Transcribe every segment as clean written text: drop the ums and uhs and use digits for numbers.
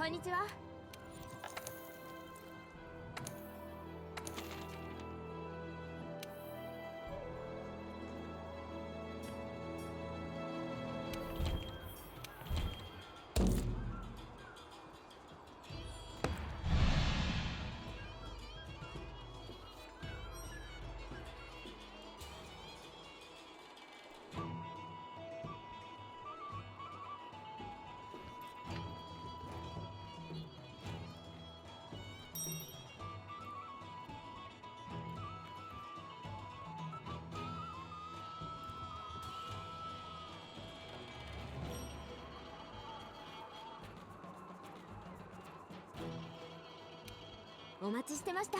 んにちは。お待ちしてました。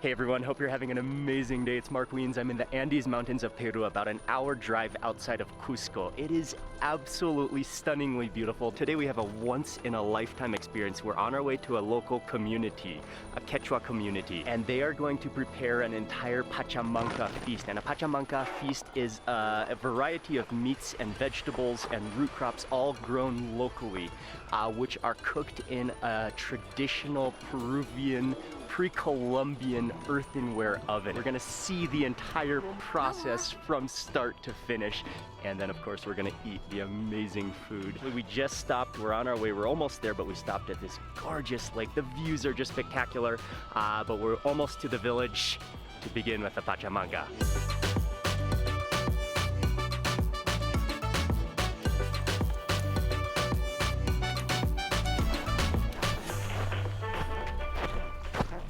Hey everyone, hope you're having an amazing day. It's Mark Weens. I'm in the Andes Mountains of Peru, about an hour drive outside of Cusco. It is absolutely stunningly beautiful. Today we have a once-in-a-lifetime experience. We're on our way to a local community, a Quechua community, and they are going to prepare an entire Pachamanca feast. And a Pachamanca feast is a variety of meats and vegetables and root crops all grown locally, which are cooked in a traditional Peruvian pre-Columbian earthenware oven. We're gonna see the entire process from start to finish, and then of course we're gonna eat the amazing food. We just stopped, we're on our way, we're almost there, but we stopped at this gorgeous lake. The views are just spectacular, but we're almost to the village to begin with the Pachamanca.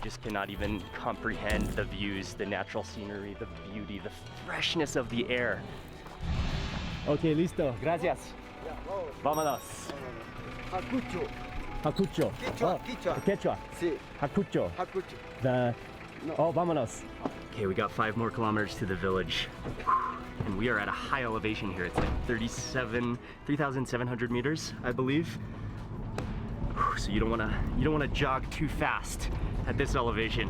Just cannot even comprehend the views, the natural scenery, the beauty, the freshness of the air. Okay, listo. Gracias. Vámonos. Hakucho. Hakucho. Quechua, Quechua. Quechua. Sí. Hakucho. Hakucho. The. Oh, vámonos. Okay, we got 5 more kilometers to the village, and we are at a high elevation here. It's like 3,700 meters, I believe. So you don't wanna jog too fast at this elevation.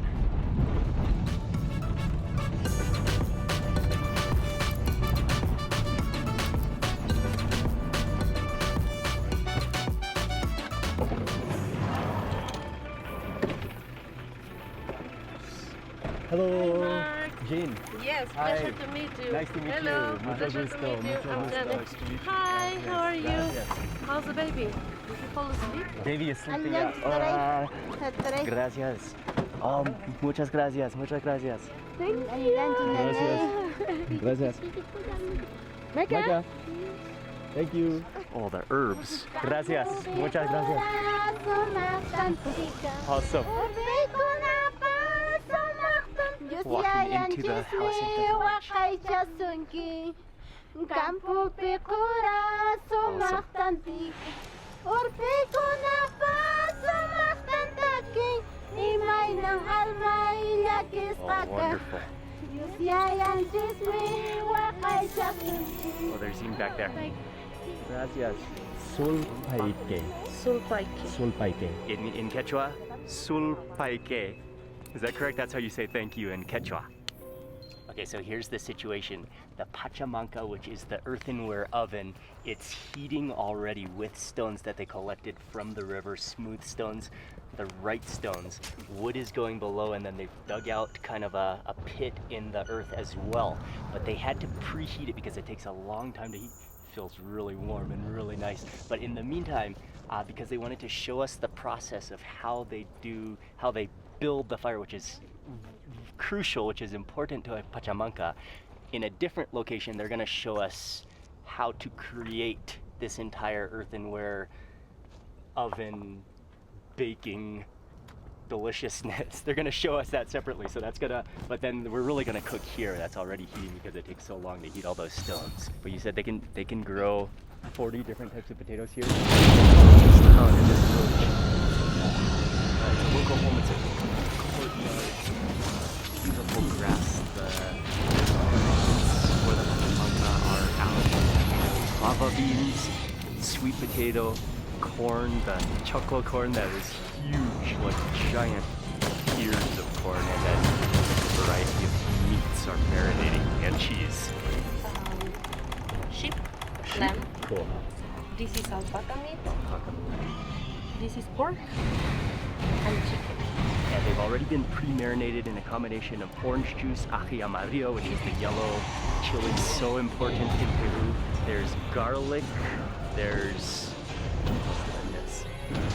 Hello, Mark. Jane. Yes, Hi. pleasure to meet you. Nice to meet Hello. you. Mucho Pleasure gusto. to meet you. Mucho I'm gusto. Janet. Nice to meet you. Hi, Gracias. how are you? Gracias. How's the baby? Did he fall asleep? Baby is sleeping Hello, now. Saray. Hola. Saray. Gracias. Oh, muchas gracias. Muchas gracias. Gracias. Gracias. Micah. Thank you. Oh, the herbs. Gracias. Muchas gracias. Awesome. Walking into the house wonderful. Oh, there's Zine back there. Gracias. Sulpaike. Sulpaike. Sulpaike. In Quechua, sulpaike. Is that correct? That's how you say thank you in Quechua. Okay, so here's the situation. The Pachamanca, which is the earthenware oven, it's heating already with stones that they collected from the river, smooth stones, the right stones. Wood is going below, and then they've dug out kind of a pit in the earth as well. But they had to preheat it because it takes a long time to heat. It feels really warm and really nice. But in the meantime, because they wanted to show us the process of how they build the fire, which is crucial, which is important to a Pachamanca. In a different location, they're gonna show us how to create this entire earthenware oven baking deliciousness. They're gonna show us that separately, so that's gonna, but then we're really gonna cook here. That's already heating because it takes so long to heat all those stones. But you said they can grow 40 different types of potatoes here. It's a local home. It's a courtyard. Beautiful grass. The for the Pachamanca are out. Fava beans, sweet potato, corn, the chocolate corn that is huge, like giant ears of corn, and then a variety of meats are marinating, and cheese. Sheep, lamb. Cool. This is alpaca meat. This is pork and chicken. And they've already been pre-marinated in a combination of orange juice, ají amarillo, which is the yellow chili so important in Peru. There's garlic, there's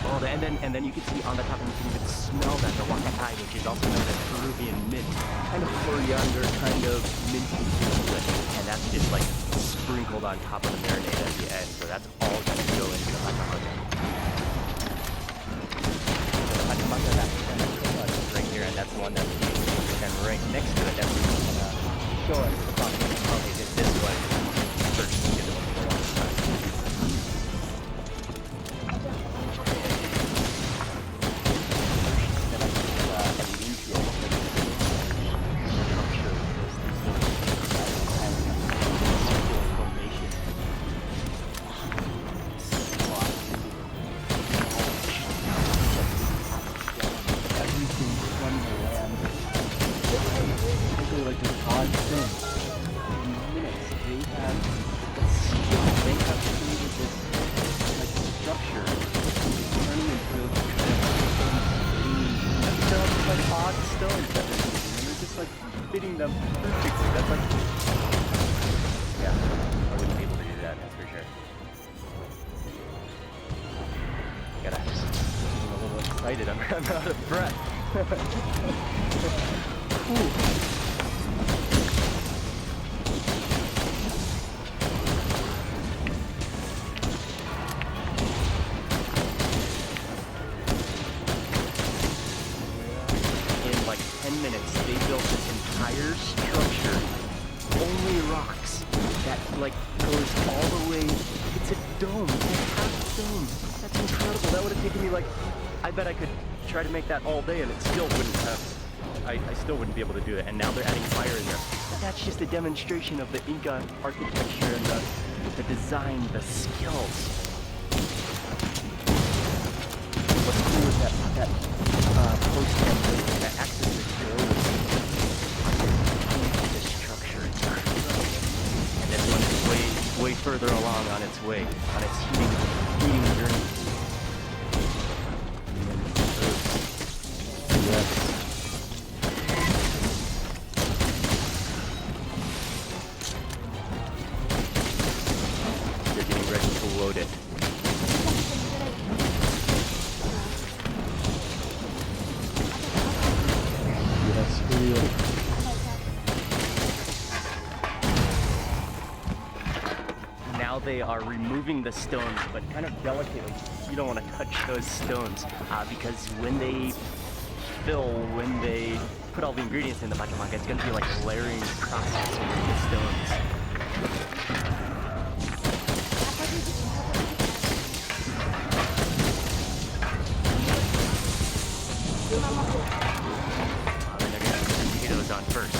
oh, and then you can see on the top, and you can even smell that the huacatay, which is also known as Peruvian mint, kind of coriander, kind of minty to it, and that's just like sprinkled on top of the marinade at the end. So that's all going to go into the Pachamanca. The Pachamanca, that's right here, and that's the one that's heating. And right next to it, that's going to show us the process of how they did this one first to get it over the long time. hot stones that they're using, and they're just like fitting them perfectly. That's like, yeah, I wouldn't be able to do that, that's for sure. I'm a little excited. I'm out of breath. Ooh. In like 10 minutes, they built this entire structure, only rocks, that like goes all the way. It's a dome. It's a half dome. That's incredible. That would have taken me like, I bet I could try to make that all day and it still wouldn't have, I still wouldn't be able to do it. And now they're adding fire in there. That's just a demonstration of the Inca architecture and the design, the skills. What's cool is that post template, that access to this structure is incredible. And this one is way further along on its way, on its heating journey. Yes. They're getting ready to load it. Yes, real. Now they are removing the stones, but kind of delicately. You don't want to touch those stones because when they when they put all the ingredients in the pachamanga, it's going to be like a layering process with the stones. And they're going to put the potatoes on first.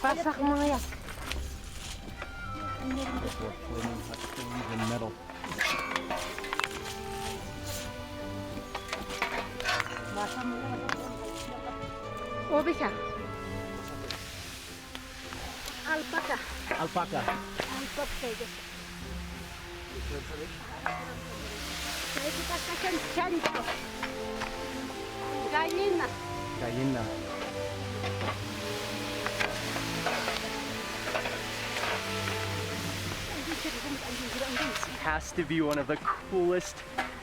Pasak mga yan. Flaming hot stones and metal. Obi siya. Alpaca. Alpaca. Alpaca. Pwede ka kasyan chancho. Gallina. Gallina. Has to be one of the coolest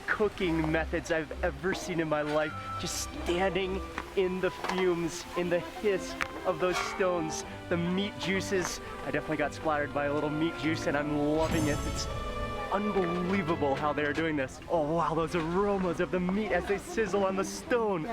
cooking methods I've ever seen in my life. Just standing in the fumes, in the hiss of those stones, the meat juices. I definitely got splattered by a little meat juice and I'm loving it. It's unbelievable how they're doing this. Oh wow, those aromas of the meat as they sizzle on the stone.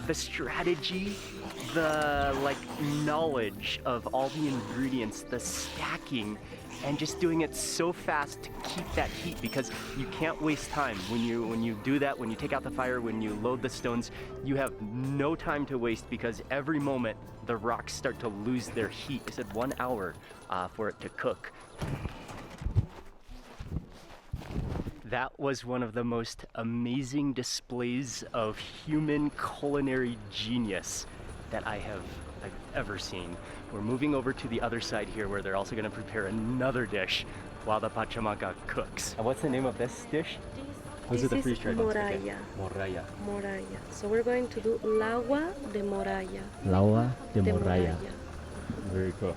The strategy, the knowledge of all the ingredients, the stacking, and just doing it so fast to keep that heat, because you can't waste time when you do that. When you take out the fire, when you load the stones, you have no time to waste, because every moment the rocks start to lose their heat. They said 1 hour for it to cook. That was one of the most amazing displays of human culinary genius that I have I've ever seen. We're moving over to the other side here where they're also going to prepare another dish while the pachamanca cooks. And what's the name of this dish? Those are the freeze-dried ones. moraya. Moraya. Moraya. So we're going to do lagua de moraya. Lagua de De moraya. Very cool.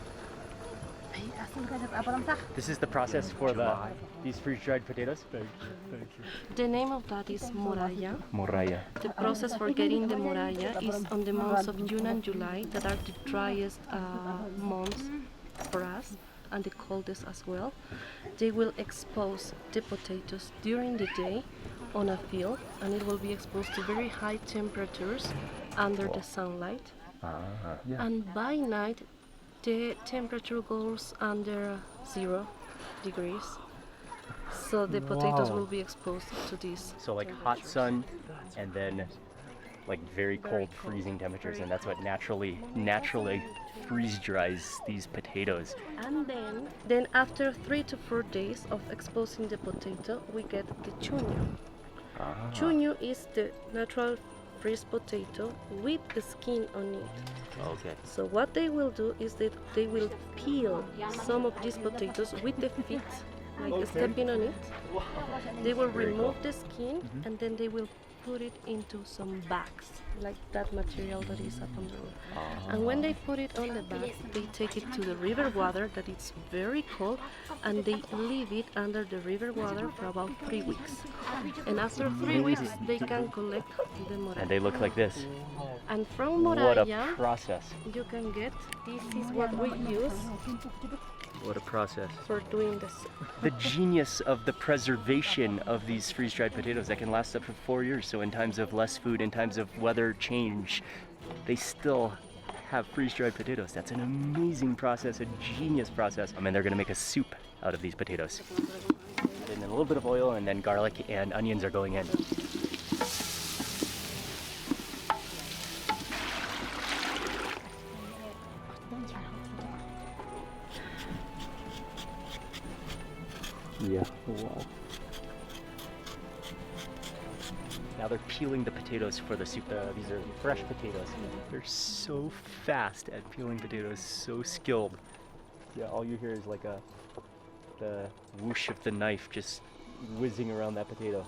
This is the process for these freeze-dried potatoes? The name of that is moraya. Moraya. The process for getting the moraya is on the months of June and July, that are the driest months for us, and the coldest as well. They will expose the potatoes during the day on a field, and it will be exposed to very high temperatures under the sunlight. And by night, the temperature goes under 0 degrees. So the potatoes will be exposed to this. So like hot sun and then like very cold freezing temperatures, and that's what naturally freeze dries these potatoes. And then after 3 to 4 days of exposing the potato, we get the chuño. Chuño is the natural freeze potato with the skin on it. Okay. So what they will do is that they will peel some of these potatoes with the feet, like stepping on it. They will remove the skin, and then they will put it into some bags, like that material that is up on the road. And when they put it on the bag, they take it to the river water, that it's very cold, and they leave it under the river water for about 3 weeks. And after 3 weeks, they can collect the moraya. And they look like this. And from What moraya, a process. you can get, this is what we use What a process. for doing this. The genius of the preservation of these freeze-dried potatoes that can last up to 4 years. So in times of less food, in times of weather change, they still have freeze-dried potatoes. That's an amazing process, a genius process. I mean, they're gonna make a soup out of these potatoes. And then a little bit of oil, and then garlic and onions are going in. Yeah, wow. Now they're peeling the potatoes for the soup. These are fresh potatoes. They're so fast at peeling potatoes, so skilled. Yeah, all you hear is like the whoosh of the knife just whizzing around that potato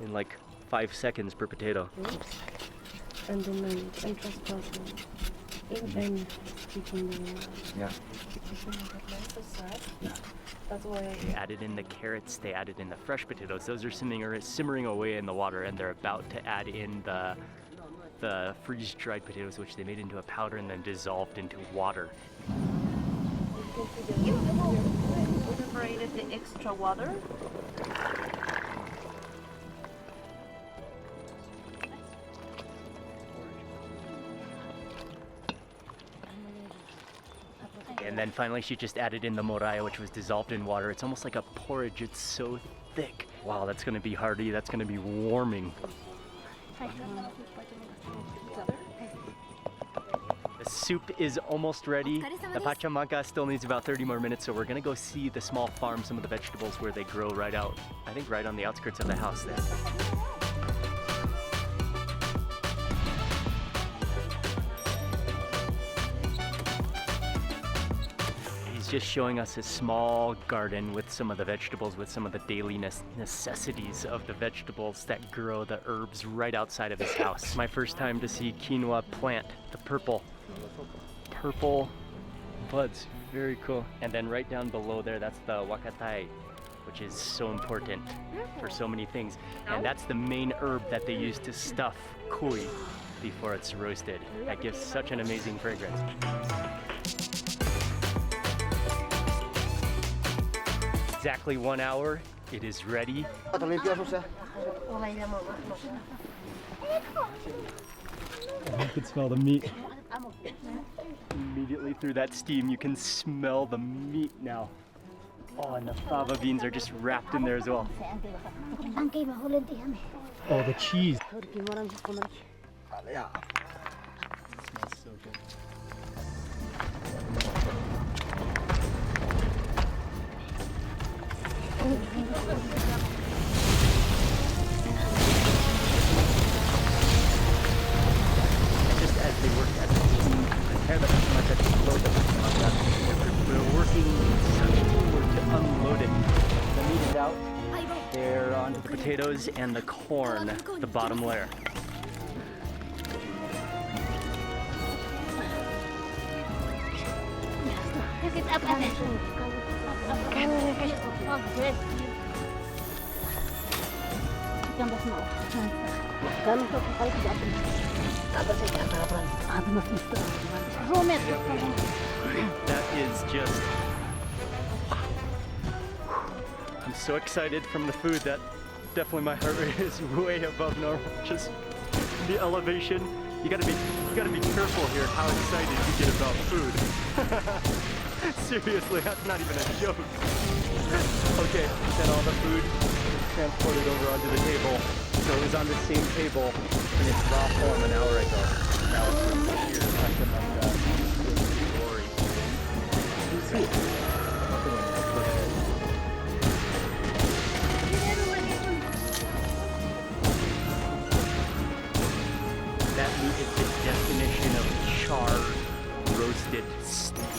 in like 5 seconds per potato. And then I'm trespassing. And speaking Yeah. That's why They added in the carrots, they added in the fresh potatoes. Those are simmering away in the water, and they're about to add in the freeze-dried potatoes, which they made into a powder and then dissolved into water. we separated the extra water. And then finally she just added in the moraya, which was dissolved in water. It's almost like a porridge, it's so thick. Wow, that's gonna be hearty, that's gonna be warming. The soup is almost ready. The pachamanca still needs about 30 more minutes, so we're gonna go see the small farm, some of the vegetables where they grow right out, I think right on the outskirts of the house there. Just showing us a small garden with some of the vegetables, with some of the daily necessities of the vegetables that grow, the herbs right outside of his house. My first time to see quinoa plant, the purple buds, very cool. And then right down below there, that's the wakatai, which is so important for so many things. And that's the main herb that they use to stuff koi before it's roasted. That gives such an amazing fragrance. Exactly 1 hour, it is ready. You can smell the meat. Immediately through that steam, you can smell the meat now. Oh, and the fava beans are just wrapped in there as well. Oh, the cheese. It smells so good. Just as they work at the steam to prepare the potatoes and the corn, the bottom layer. That is just... I'm so excited from the food that definitely my heart rate is way above normal. Just the elevation. You gotta be careful here how excited you get about food. Seriously, that's not even a joke. Okay, then all the food transported over onto the table. So it was on the same table in its raw form an hour ago. Now it's here, glory. You see it? That meat is the definition of charred, roasted,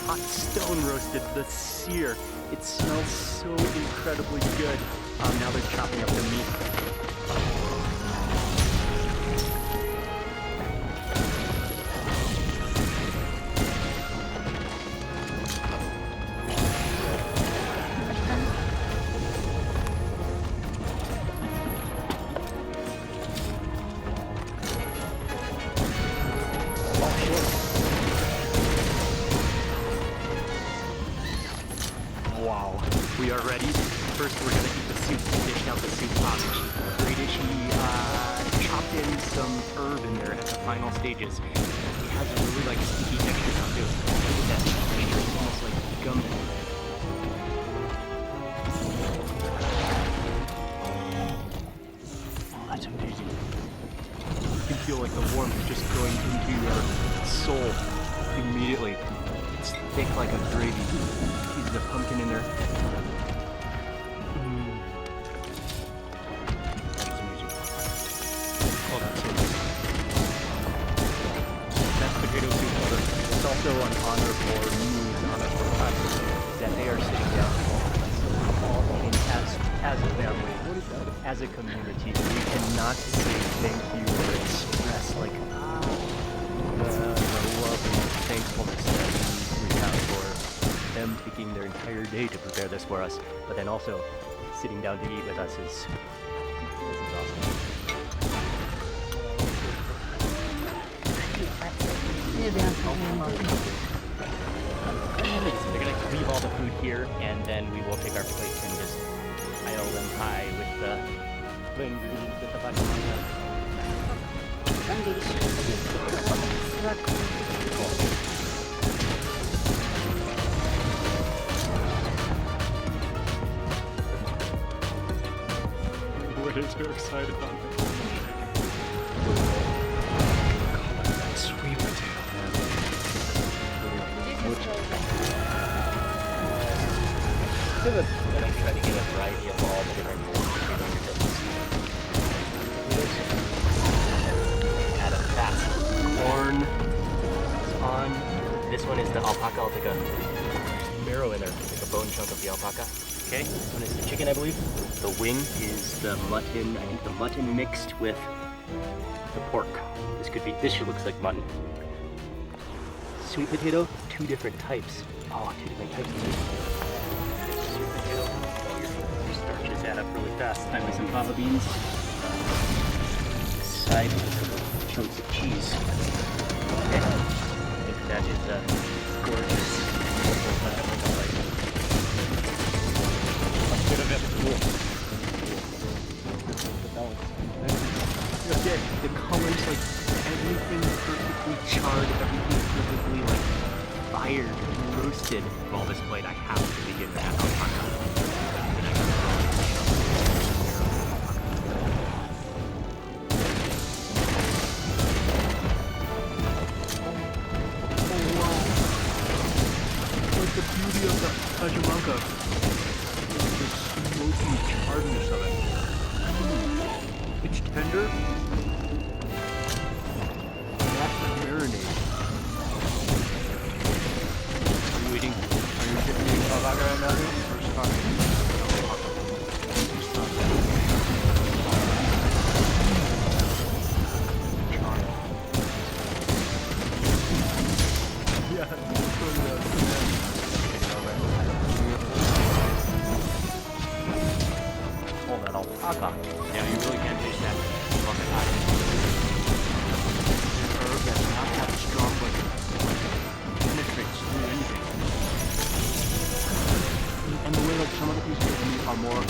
hot stone roasted, the sear. It smells so incredibly good. Now they're chopping up the meat. Wow, we are ready. First, we're gonna eat the soup, dish out the soup pot. Radishi chopped in some herb in there at the final stages. It has a really like sticky texture now too. Look at that texture, it's almost like gum. Oh, that's amazing. You can feel like the warmth just going into your soul immediately. It's thick like a gravy. Pieces of pumpkin in there. That is amazing. Oh, that's so good. That's potato soup butter. It's also an honor for me, an honor for us, that they are sitting down all eating as a family, as a community. We cannot say thank you or express like the love and thankfulness that we have for them taking their entire day to prepare this for us, but then also sitting down to eat with us is awesome. They're gonna leave all the food here, and then we will take our plates and just pile them high with the ingredients with the pachamanga. We're too excited about it. That sweet potato. I'm gonna try to get a variety of all the different add a fast corn on. This one is the alpaca. I'll take a marrow in there, like a bone chunk of the alpaca. Okay, this one is the chicken, I believe. The wing is the mutton. I think the mutton mixed with the pork. This looks like mutton. Sweet potato, two different types. Oh, two different types of sweet potato. Oh, your starches add up really fast. I with some fava beans. Side with chunks of cheese. Okay, I think that is gorgeous. Okay, the colors, like everything perfectly charred, everything perfectly like fired, roasted. Well, this plate I have to begin that alpaca. Oh wow! Like the beauty of the pachamanga. The smoky charredness of it. It's tender. That's the marinade. Are you eating? Are you eating alpaca right now? First time. alpaca. Yeah, you really can't taste that alpaca pie. Herb that's not that strong, but penetrates through anything. And the way like some of the pieces of meat are more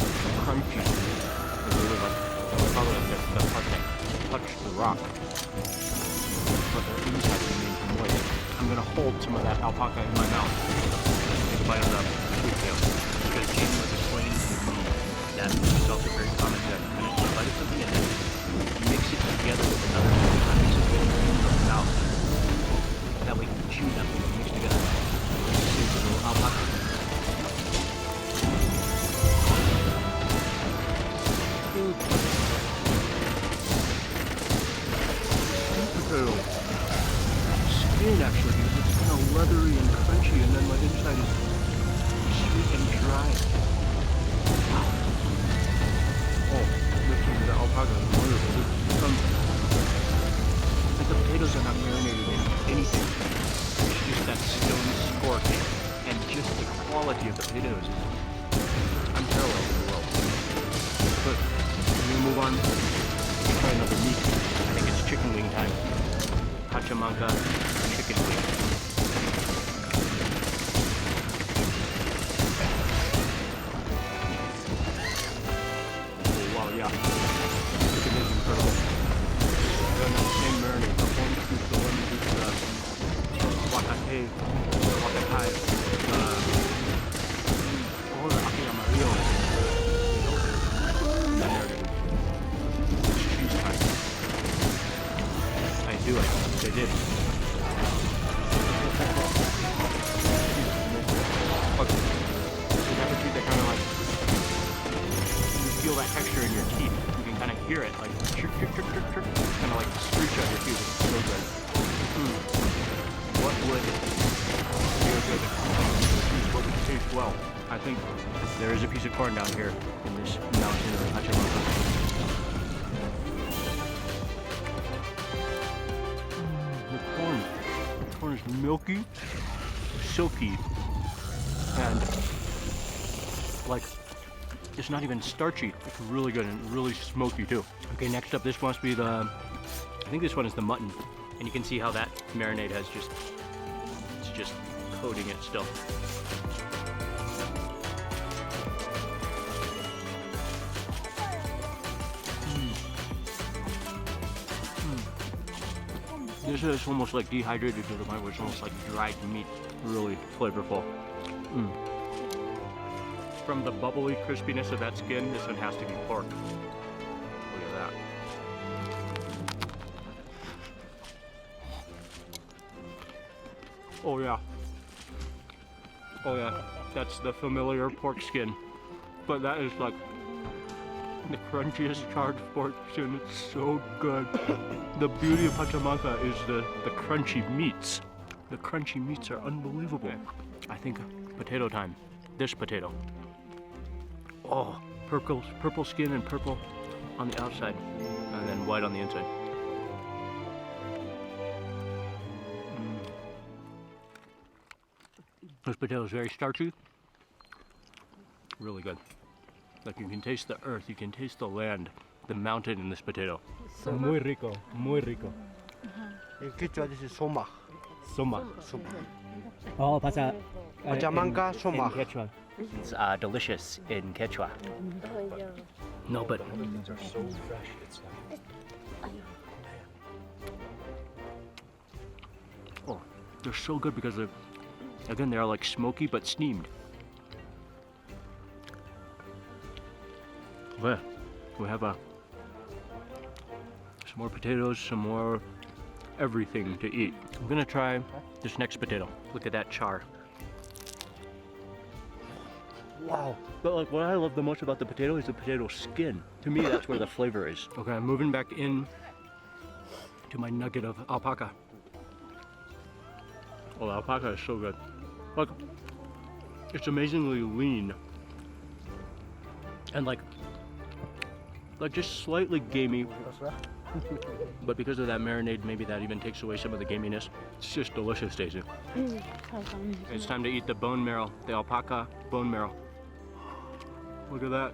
crunchy. They're really like probably like the part that touched the rock. But the inside remains moist. I'm gonna hold some of that alpaca in my mouth. Take a bite of the sweet tail. Because Jamie was explaining to me that it's also very common to finish a bite of something and then mix it together with another piece of it in your mouth. That way you can chew that and mix together. Same with a little alpaca. Potato. Skin actually, it's kind of leathery and crunchy, and then the inside is sweet and dry. Wow. Oh, listen to the alpaca is wonderful. Like the potatoes are not marinated in anything. It's just that stone scorch, and just the quality of the potatoes is unparalleled in the world. But we're gonna move on. Try another meat. I think it's chicken wing time. Pachamanca chicken wing. Oh wow, yeah. Chicken is incredible. Done the same marinade. The one juice, the lemon juice, the wakate, all the aki amarillo. Do it. They did. Okay. So that would be the kind of like, you feel that texture in your teeth. You can kind of hear it, like, chirp, chirp, chirp, chirp, chirp. Kind of like screech on your teeth. It's so good. What would feel good? What would taste well? I think there is a piece of corn down here in this mountain of Pachamanca. The corn is milky, silky, and like it's not even starchy. It's really good and really smoky too. Okay, next up, this must be the, I think this one is the mutton, and you can see how that marinade has just, it's just coating it still. This is almost like dehydrated to the point where it's almost like dried meat. Really flavorful. From the bubbly crispiness of that skin, this one has to be pork. Look at that. Oh yeah. Oh yeah. That's the familiar pork skin. But that is like the crunchiest charred pork skin. It's so good. The beauty of Pachamanca is the crunchy meats. The crunchy meats are unbelievable. I think potato time. This potato. Oh, purple skin and purple on the outside, and then white on the inside. This potato is very starchy. Really good. Like you can taste the earth, you can taste the land, the mountain in this potato. Muy rico, muy rico. In Quechua, this is soma. Soma. Soma. Oh, Pachamanca soma. in Quechua. It's delicious in Quechua. No, but These are so fresh. It's oh, they're so good because they're, again, they're like smoky but steamed. Well, we have some more potatoes, some more everything to eat. I'm gonna try this next potato. Look at that char. Wow. But like what I love the most about the potato is the potato skin. To me, that's where the flavor is. Okay, I'm moving back in to my nugget of alpaca. Oh, the alpaca is so good. Like, it's amazingly lean. And like just slightly gamey. But because of that marinade, maybe that even takes away some of the gaminess. It's just delicious, Daisy. It's time to eat the bone marrow, the alpaca bone marrow. Look at that.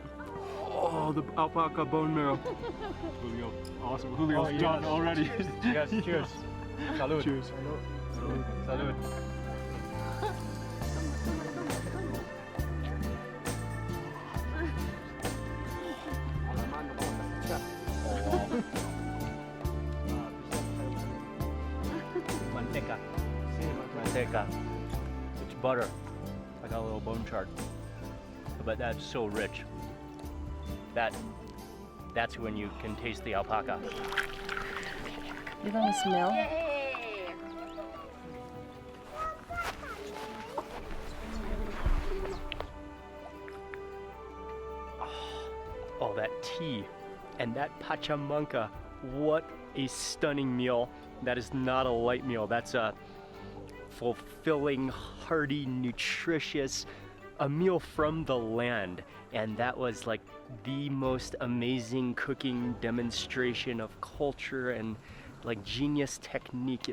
Oh, the alpaca bone marrow. Julio, awesome. Julio's done already. Yes, cheers. Salud. Cheers. Salud. Manteca. Manteca. It's butter. I got a little bone chard. But that's so rich. That's when you can taste the alpaca. You gonna smell? Oh, that tea and that pachamanca. What a stunning meal. That is not a light meal. That's a fulfilling, hearty, nutritious, a meal from the land. And that was like the most amazing cooking demonstration of culture and like genius technique.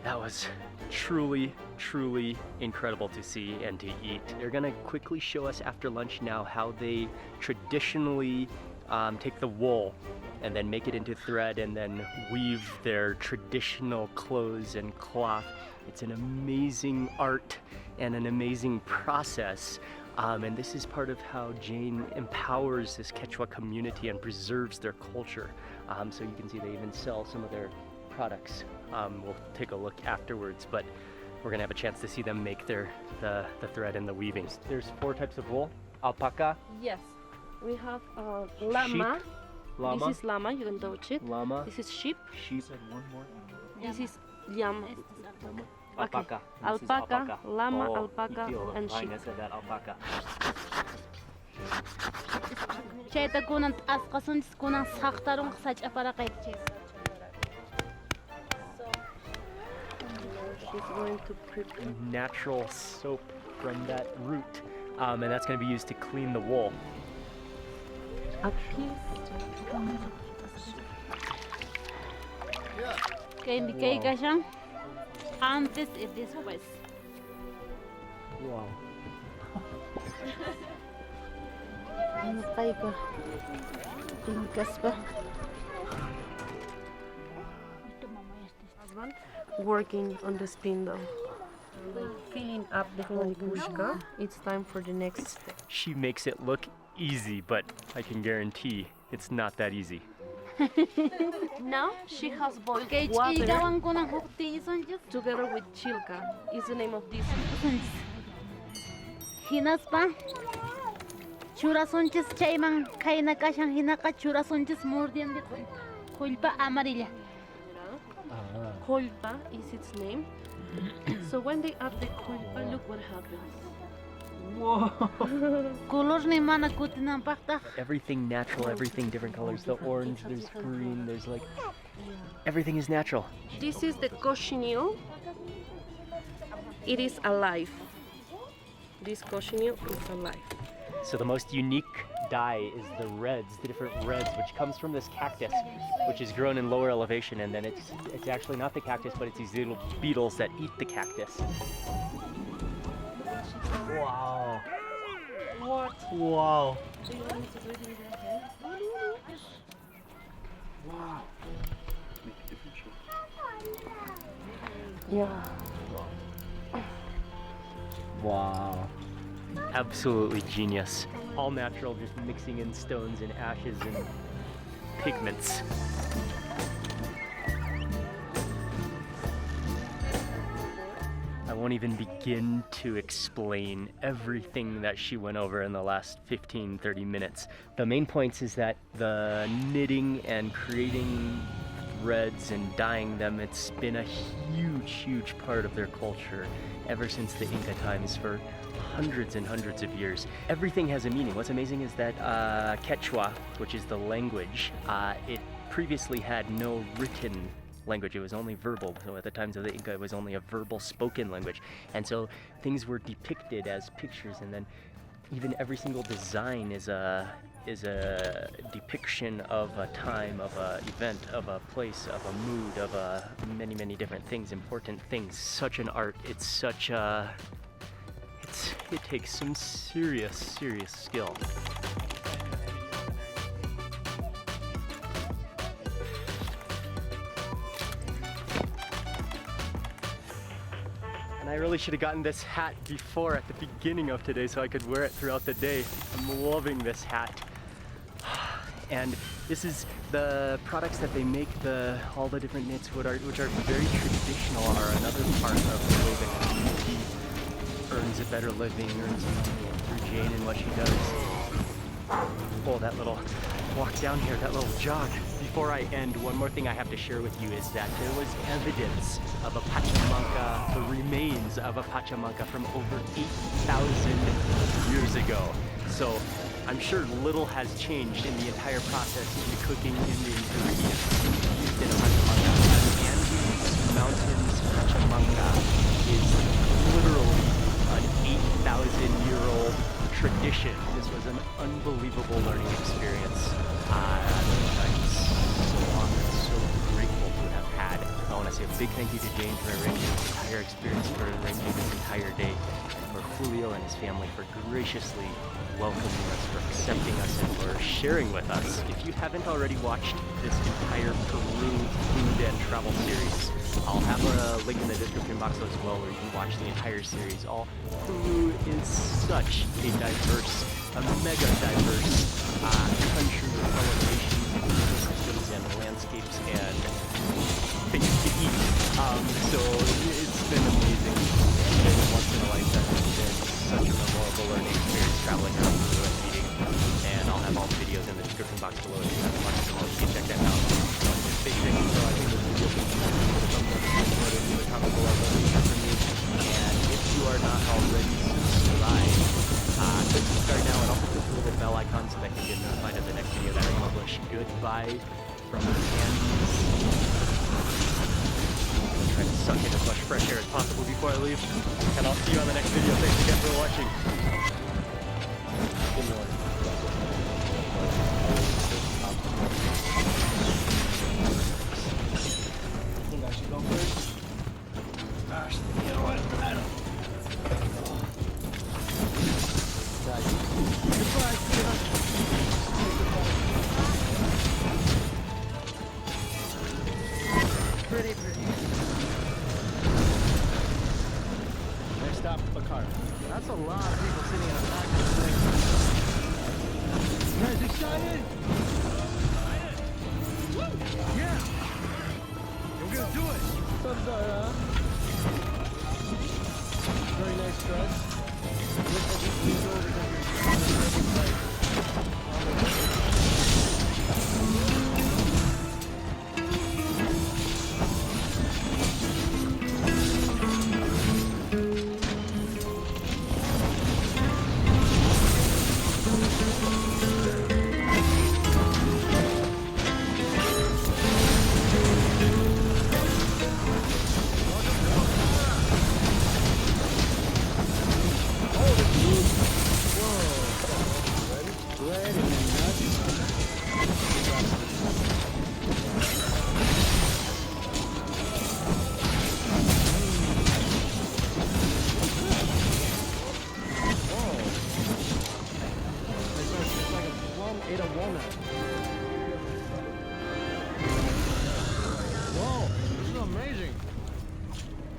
That was truly, truly incredible to see and to eat. They're gonna quickly show us after lunch now how they traditionally take the wool and then make it into thread and then weave their traditional clothes and cloth. It's an amazing art and an amazing process. And this is part of how Jane empowers this Quechua community and preserves their culture. So you can see they even sell some of their products. We'll take a look afterwards, but we're gonna have a chance to see them make the thread and the weaving. There's 4 types of wool: alpaca, Yes. We have llama. sheep, llama, This is llama, you can touch it. llama, This is sheep. sheep, This is llama. alpaca. Okay. And this is Alpaca, llama, Oh, alpaca, you feel the and sheep. fineness of that alpaca. Chayta kunan asqasunchis kunan saqtarun sach'aparaqaychis. She's going to prepare. Natural soap from that root, and that's going to be used to clean the wool. A piece. Que indiquei kashan antes y después. Wow. Kayka. Kaspa. Working on the spindle. Filling up the whole pushka. It's time for the next step. She makes it look easy, but I can guarantee it's not that easy. Now she has boiled Que water ch'igawan kunan huktiñisunchis together with chilka. Is the name of this. hinaspa churasunchis chayman kayna kashan hinaqa churasunchis mordiendo qullpa amarilla. Kolpa is its name. So when they add the kolpa, look what happens. Color ni mana kutinanpaqtaq. Everything natural, everything different colors. The orange, there's green, there's like everything is natural. This is the cochineal. It is alive. This cochineal is alive. So the most unique dye is the reds, the different reds, which comes from this cactus, which is grown in lower elevation, and then it's actually not the cactus, but it's these little beetles that eat the cactus. Wow. What? Wow. Yeah. Wow. Absolutely genius. All natural, just mixing in stones and ashes and pigments. I won't even begin to explain everything that she went over in the last 15-30 minutes. The main points is that the knitting and creating threads and dyeing them, it's been a huge part of their culture ever since the Inca times for hundreds and hundreds of years. Everything has a meaning. What's amazing is that Quechua, which is the language, it previously had no written language. It was only verbal. So at the times of the Inca, it was only a verbal spoken language. And so things were depicted as pictures, and then even every single design is a depiction of a time, of an event, of a place, of a mood, of many different things, important things. Such an art. It's such a... It takes some serious skill. I really should have gotten this hat before at the beginning of today so I could wear it throughout the day. I'm loving this hat. And this is the products that they make, all the different knits, which are very traditional, are another part of the way that community earns a better living, earns money through Jane and what she does. Oh, that little walk down here, that little jog. Before I end, one more thing I have to share with you is that there was evidence of a Pachamanca, the remains of a Pachamanca from over 8,000 years ago. So I'm sure little has changed in the entire process in the cooking and the ingredients used in a Pachamanca. The Andes Mountains Pachamanca is literally an 8,000-year-old tradition. This was an unbelievable learning experience. I'm so honored, so grateful to have had. I want to say a big thank you to Jane for arranging this entire experience, for arranging this entire day, and for Julio and his family for graciously welcoming us, for accepting us, and for sharing with us. If you haven't already watched this entire Peru food and travel series, I'll have a link in the description box as well where you can watch the entire series. Peru is such a diverse, a mega diverse country with elevations and ecosystems and landscapes and things to eat. So it's been amazing. It's been once in a lifetime. It's been such a memorable learning experience traveling around Peru and meeting. And I'll have all the videos in the description box below if you haven't watched them all. You can check that out. Big thank you. So I think this video is the comment below what you have from me. And if you are not already subscribed, click subscribe now and also click the little bell icon so that you can get notified of the next video that I publish. Goodbye from the Andes. I'm trying to suck in as much fresh air as possible before I leave. And I'll see you on the next video. Thanks again for watching. Pretty. Next stop, Bakar. That's a lot of people sitting in the back of the You guys excited? Yeah! We're gonna do it! Thumbs up, huh? Very nice dress.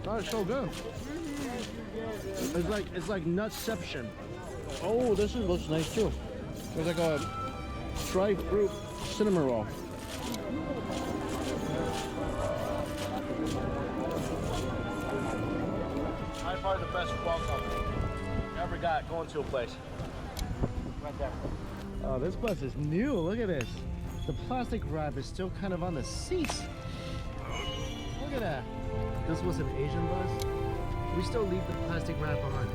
Oh, it's so good. It's like nutception. Oh, this one looks nice too. It's like a dried fruit cinnamon roll. By far the best welcome you ever got going to a place. Right there. Oh, this bus is new. Look at this. The plastic wrap is still kind of on the seats. Look at that. This was an Asian bus. We still leave the plastic wrap on.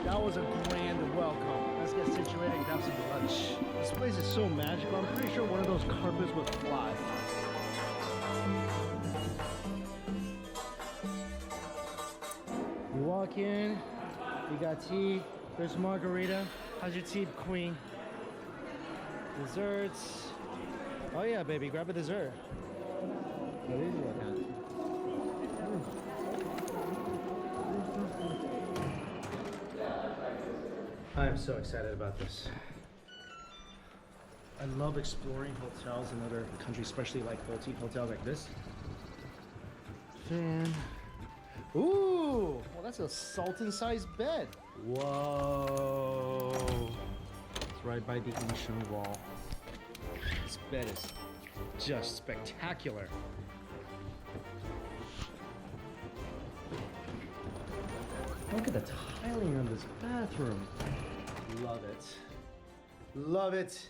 That was a grand welcome. Let's get situated and have some lunch. This place is so magical. I'm pretty sure one of those carpets would fly. in. We got tea. There's margarita. How's your tea, queen? Desserts. Oh yeah, baby, grab a dessert. What is it like that? I am so excited about this. I love exploring hotels in other countries, especially like boutique hotels like this. Fan. Ooh, well that's a Sultan-sized bed. Whoa. It's right by the ancient wall. This bed is just spectacular. Look at the tiling on this bathroom. Love it. Love it.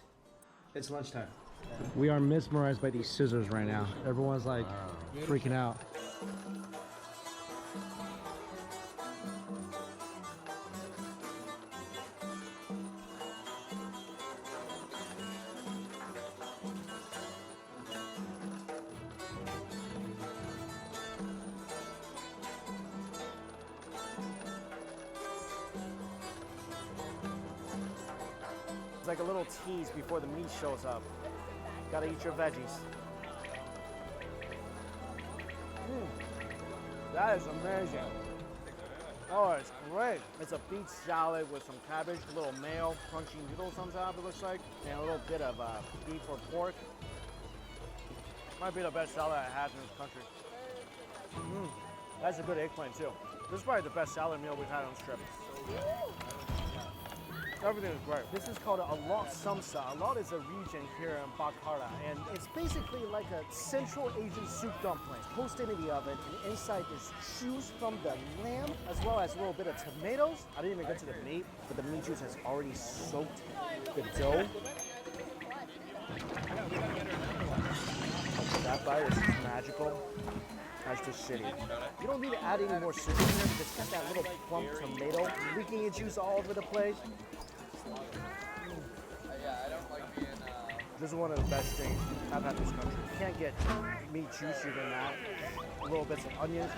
It's lunchtime. We are mesmerized by these scissors right now. Everyone's like freaking out. It's like a little tease before the meat shows up. Gotta eat your veggies. That is amazing. Oh, it's great. It's a beet salad with some cabbage, a little mayo, crunchy noodles on top, it looks like, and a little bit of beef or pork. Might be the best salad I had in this country. That's a good eggplant too. This is probably the best salad meal we've had on this trip. Everything is great. This is called a lot samsa. A lot is a region here in Bukhara, and it's basically like a Central Asian soup dumpling, toasted in the oven, and inside is juice from the lamb, as well as a little bit of tomatoes. I didn't even get to the meat, but the meat juice has already soaked the dough. That bite is magical. That's just shitty. You don't need to add any more soup in here because it's got that little plump tomato leaking its juice all over the place. This is one of the best things I've had in this country. You can't get meat juicier than that. A little bits of onions.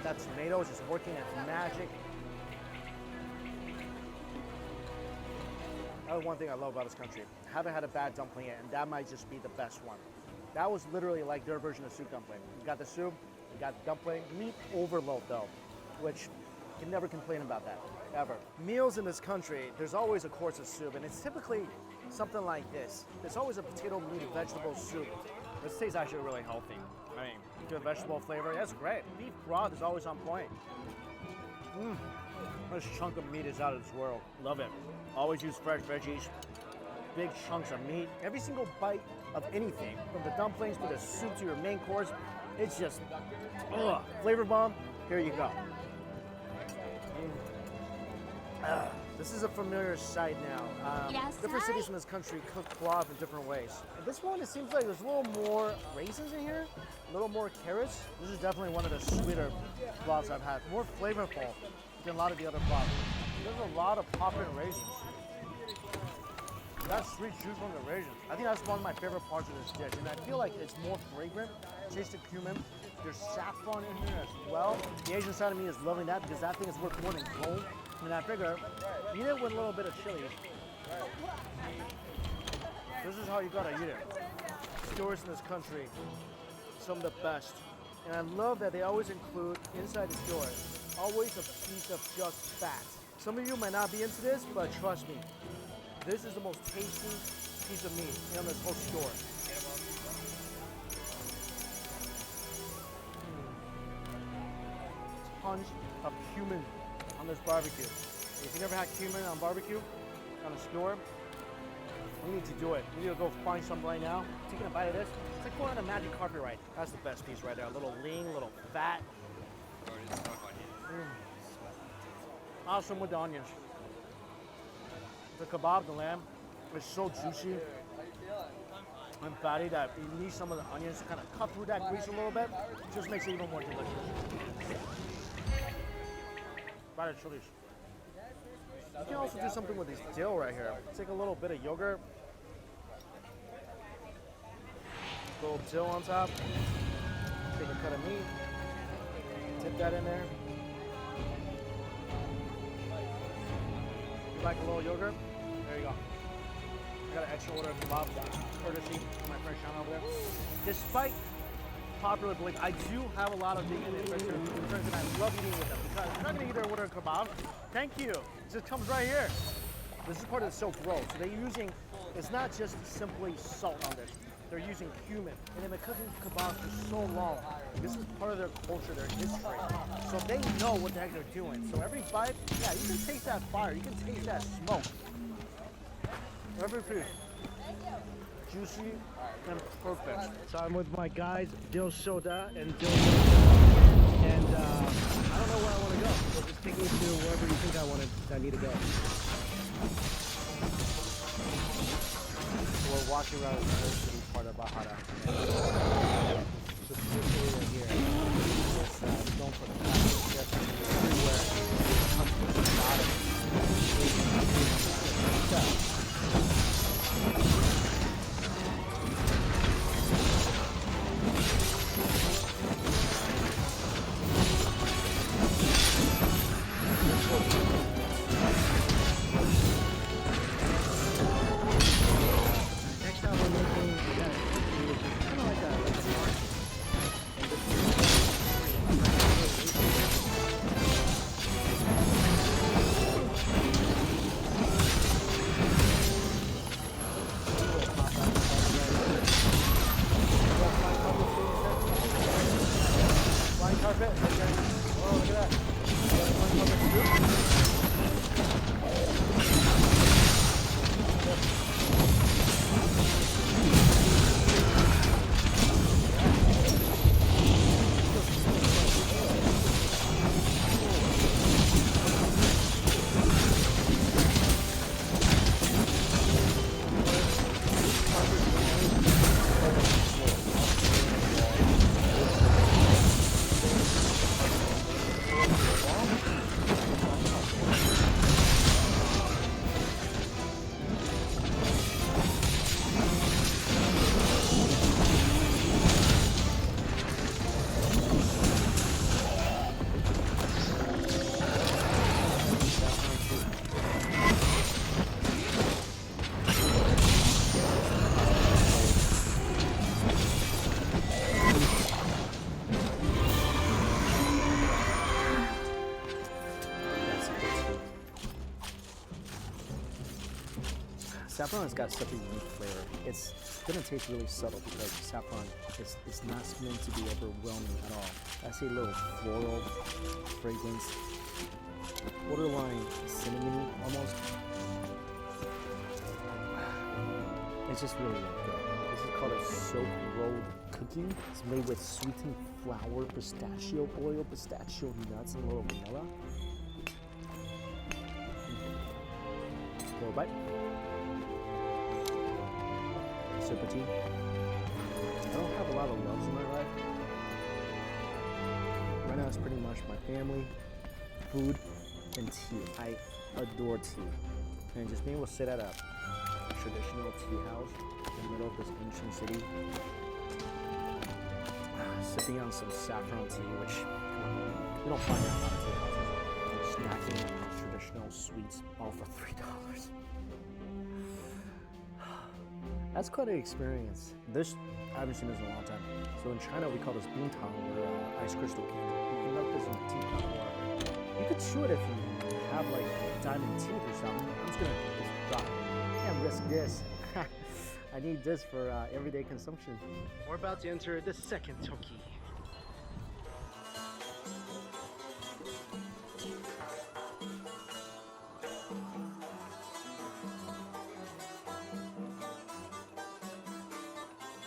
That tomato is just working its magic. That was one thing I love about this country. I haven't had a bad dumpling yet, and that might just be the best one. That was literally like their version of soup dumpling. You got the soup, you got the dumpling, meat overload though, which you can never complain about that, ever. Meals in this country, there's always a course of soup, and it's typically something like this. There's always a potato, meat, vegetable soup. This tastes actually really healthy. I mean, good vegetable flavor, that's great. Beef broth is always on point. This chunk of meat is out of this world. Love it. Always use fresh veggies, big chunks of meat. Every single bite of anything, from the dumplings to the soup to your main course, it's just, flavor bomb. Here you go. This is a familiar sight now. Different cities in this country cook plow in different ways. This one, it seems like there's a little more raisins in here, a little more carrots. This is definitely one of the sweeter plows I've had. More flavorful than a lot of the other plows. There's a lot of popping raisins. That sweet juice from the raisins. I think that's one of my favorite parts of this dish, and I feel like it's more fragrant. Taste the cumin. There's saffron in here as well. The Asian side of me is loving that because that thing is worth more than gold. And I figure, eat it with a little bit of chili. This is how you gotta eat it. Skewers in this country, some of the best. And I love that they always include inside the skewer, always a piece of just fat. Some of you might not be into this, but trust me, this is the most tasty piece of meat in this whole skewer. Tons of cumin on this barbecue. If you never had cumin on barbecue, on a skewer, we need to do it. We need to go find some right now. Taking a bite of this, it's like going on a magic carpet ride. That's the best piece right there. A little lean, a little fat. Awesome with the onions. The kebab, the lamb, is so juicy and fatty that you need some of the onions to kind of cut through that grease a little bit. It just makes it even more delicious. Bite of chilies. You can also do something with this dill right here. Take a little bit of yogurt, a little dill on top, take a cut of meat, dip that in there. like a little yogurt. There you go. I got an extra order of kebab, courtesy of my friend Sean over there. Despite popular belief, I do have a lot of vegan and vegetarian friends, and I love eating with them because I'm not gonna eat their order of kebab. Thank you. It just comes right here. This is part of the silk roll. So they're using, it's not just simply salt on this. They're using cumin. And they've been cooking kebabs for so long. This is part of their culture, their history. So they know what the heck they're doing. So every bite, yeah, you can taste that fire. You can taste that smoke. Every piece. Juicy and perfect. So I'm with my guys, Dil Soda and Dil and I don't know where I want to go. So just take me to wherever you think I need to go. So we're walking around the city part of Bahara. So this area here is known for the plastic chips everywhere. It comes from the bottom. Saffron has got such a unique flavor. It's gonna taste really subtle because saffron is not meant to be overwhelming at all. I see a little floral fragrance, borderline cinnamony almost. It's just really, really good. This is called a silk rolled cookie. It's made with sweetened flour, pistachio oil, pistachio nuts, and a little vanilla. Little bite. Sip of tea. I don't have a lot of loves in my life. Right now it's pretty much my family, food, and tea. I adore tea. And just being able to sit at a traditional tea house in the middle of this ancient city, sipping on some saffron tea, which you don't find at a lot of tea houses. Snacking on traditional sweets, all for $3. That's quite an experience. This, I haven't seen this in a long time. So in China, we call this bintang, or ice crystal candy. You can melt this in a teapot, or you could chew it if you have like diamond teeth or something. I'm just gonna just drop it. Can't risk this. I need this for everyday consumption. We're about to enter the second Toki.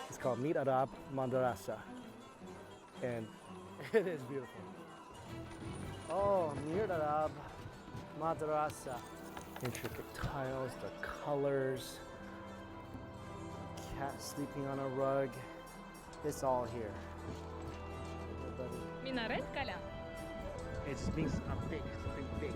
It's called Meet Arab Madrasa, and it is beautiful. Oh, Meet Arab Madrasa. Intricate tiles, the colors, cat sleeping on a rug. It's all here. Minaret ka lang. It's big, big, big.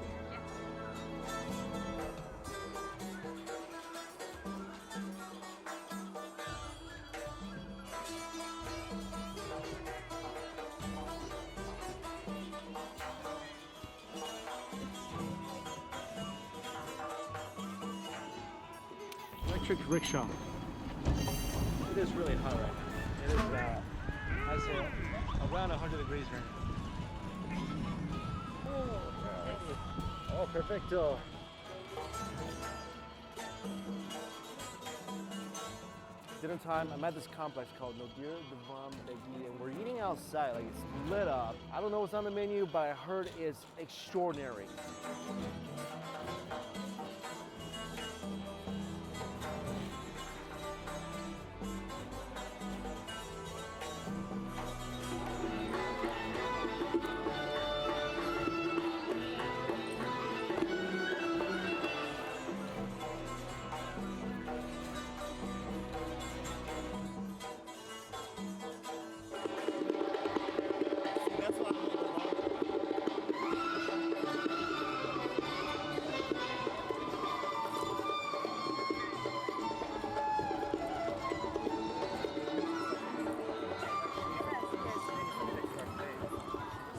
electric rickshaw. It is really hot right now. It is I'd say around 100 degrees right now. Oh, perfecto. Dinner time. I'm at this complex called Nodir Devam Begi, and we're eating outside. Like, it's lit up. I don't know what's on the menu, but I heard it's extraordinary.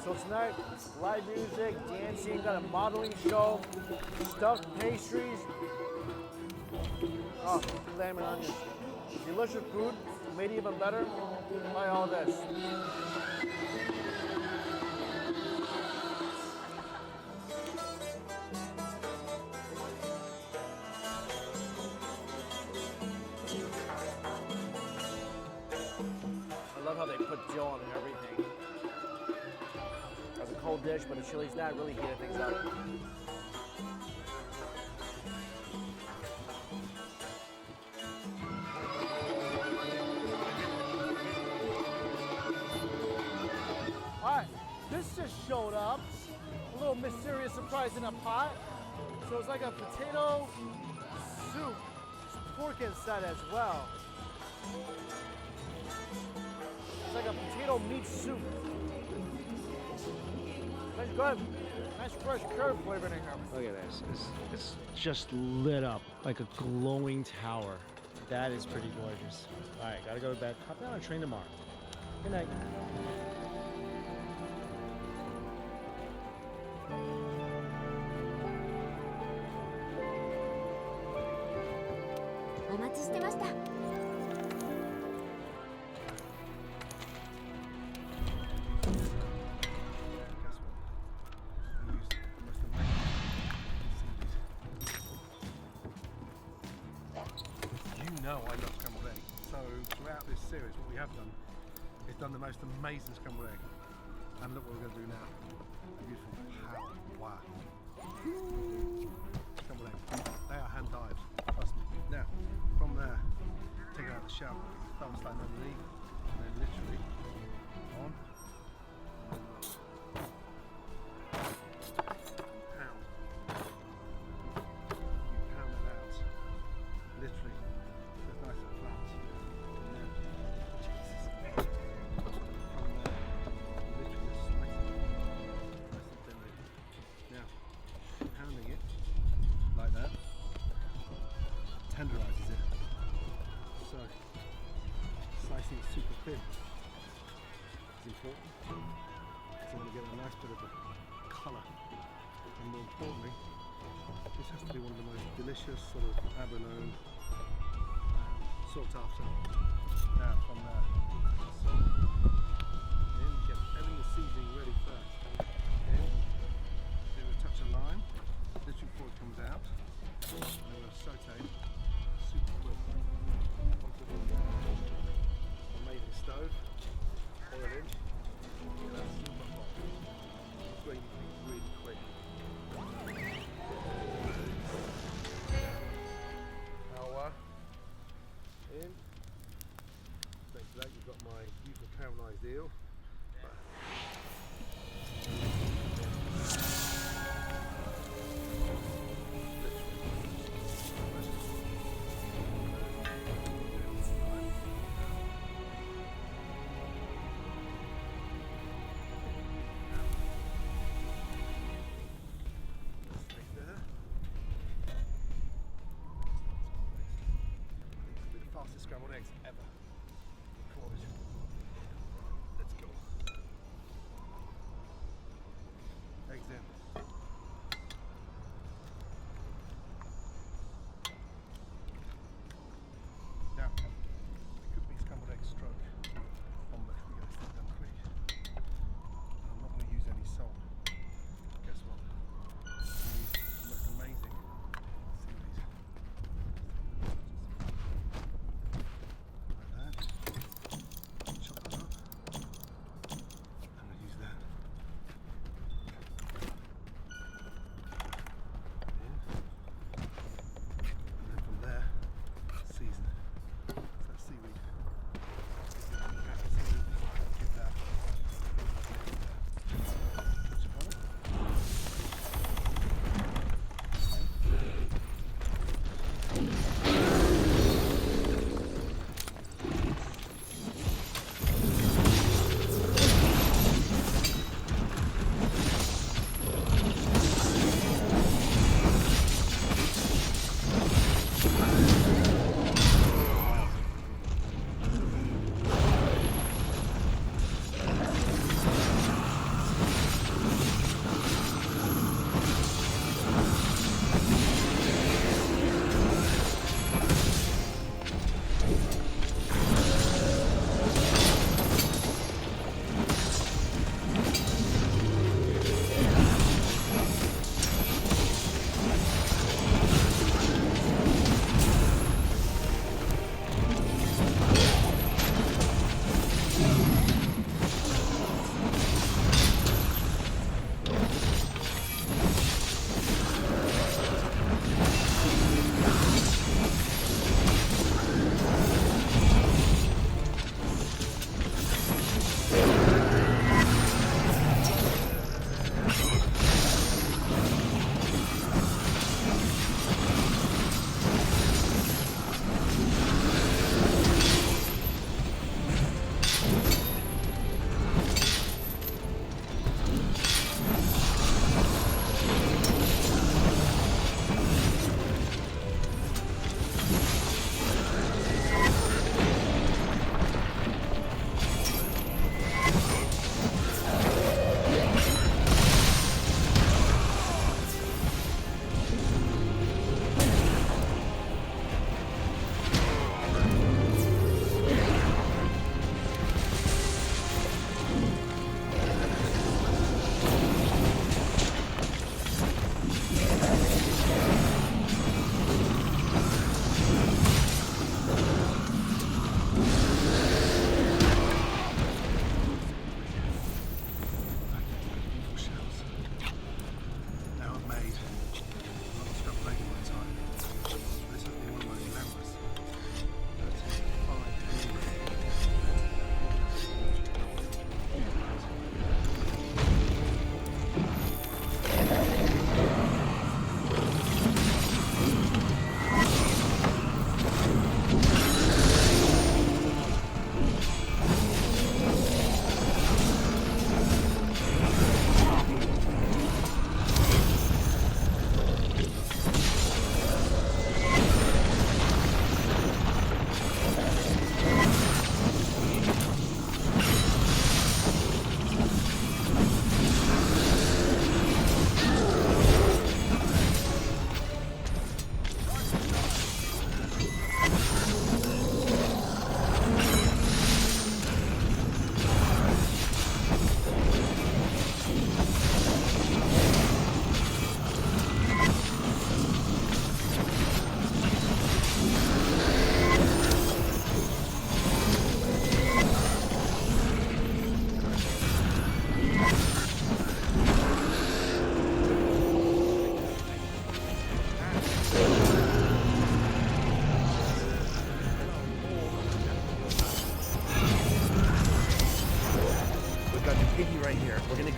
So tonight, live music, dancing, got a modeling show, stuffed pastries. Oh, lamb and onions. Delicious food, made even better by all this. I love how they put Jill on everything. As a cold dish, but the chili's not really heating things up. Alright, this just showed up. A little mysterious surprise in a pot. So it's like a potato soup. There's pork inside as well. It's like a potato meat soup. Nice good. Nice fresh curd flavor in here. Look at this. It's just lit up like a glowing tower. That is pretty gorgeous. All right, gotta go to bed. Hop down on a train tomorrow. Good night. know I love scrambled egg. So throughout this series, what we have done is done the most amazing scrambled egg. And look what we're going to do now. Beautiful. Wow. Scrambled egg. They are hand dyed. Trust me. Now, from there, take it out of the shell, thumb slide underneath, and then literally on. Literally, it's nice and flat. And then, Jesus, from there, literally just slice it nice and thinly. Now, pounding it like that tenderises it. So, slicing it super thin is important. So I'm going to get a nice bit of the colour, and more importantly, this has to be one of the most delicious sort of abalone sought after. Now from there, salt in, get everything the seasoning ready first. In, do a touch of lime, literally before it comes out, and then we'll saute super quick onto the amazing stove, pour it in, get that super hot. It's really, really quick. In. Next to that you've got my beautiful caramelised eel. Fastest scrambled eggs ever recorded. Let's go. Eggs in.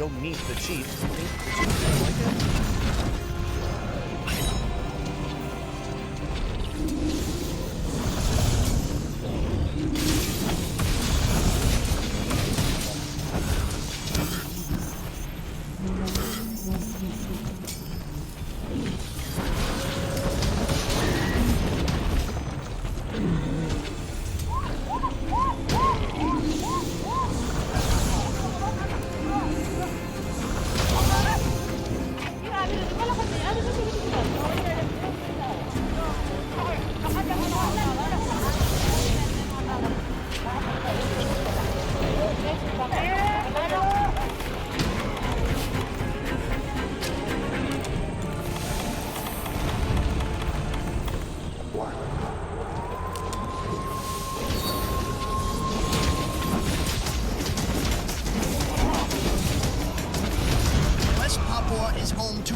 go meet the chief. I think the chief is like it.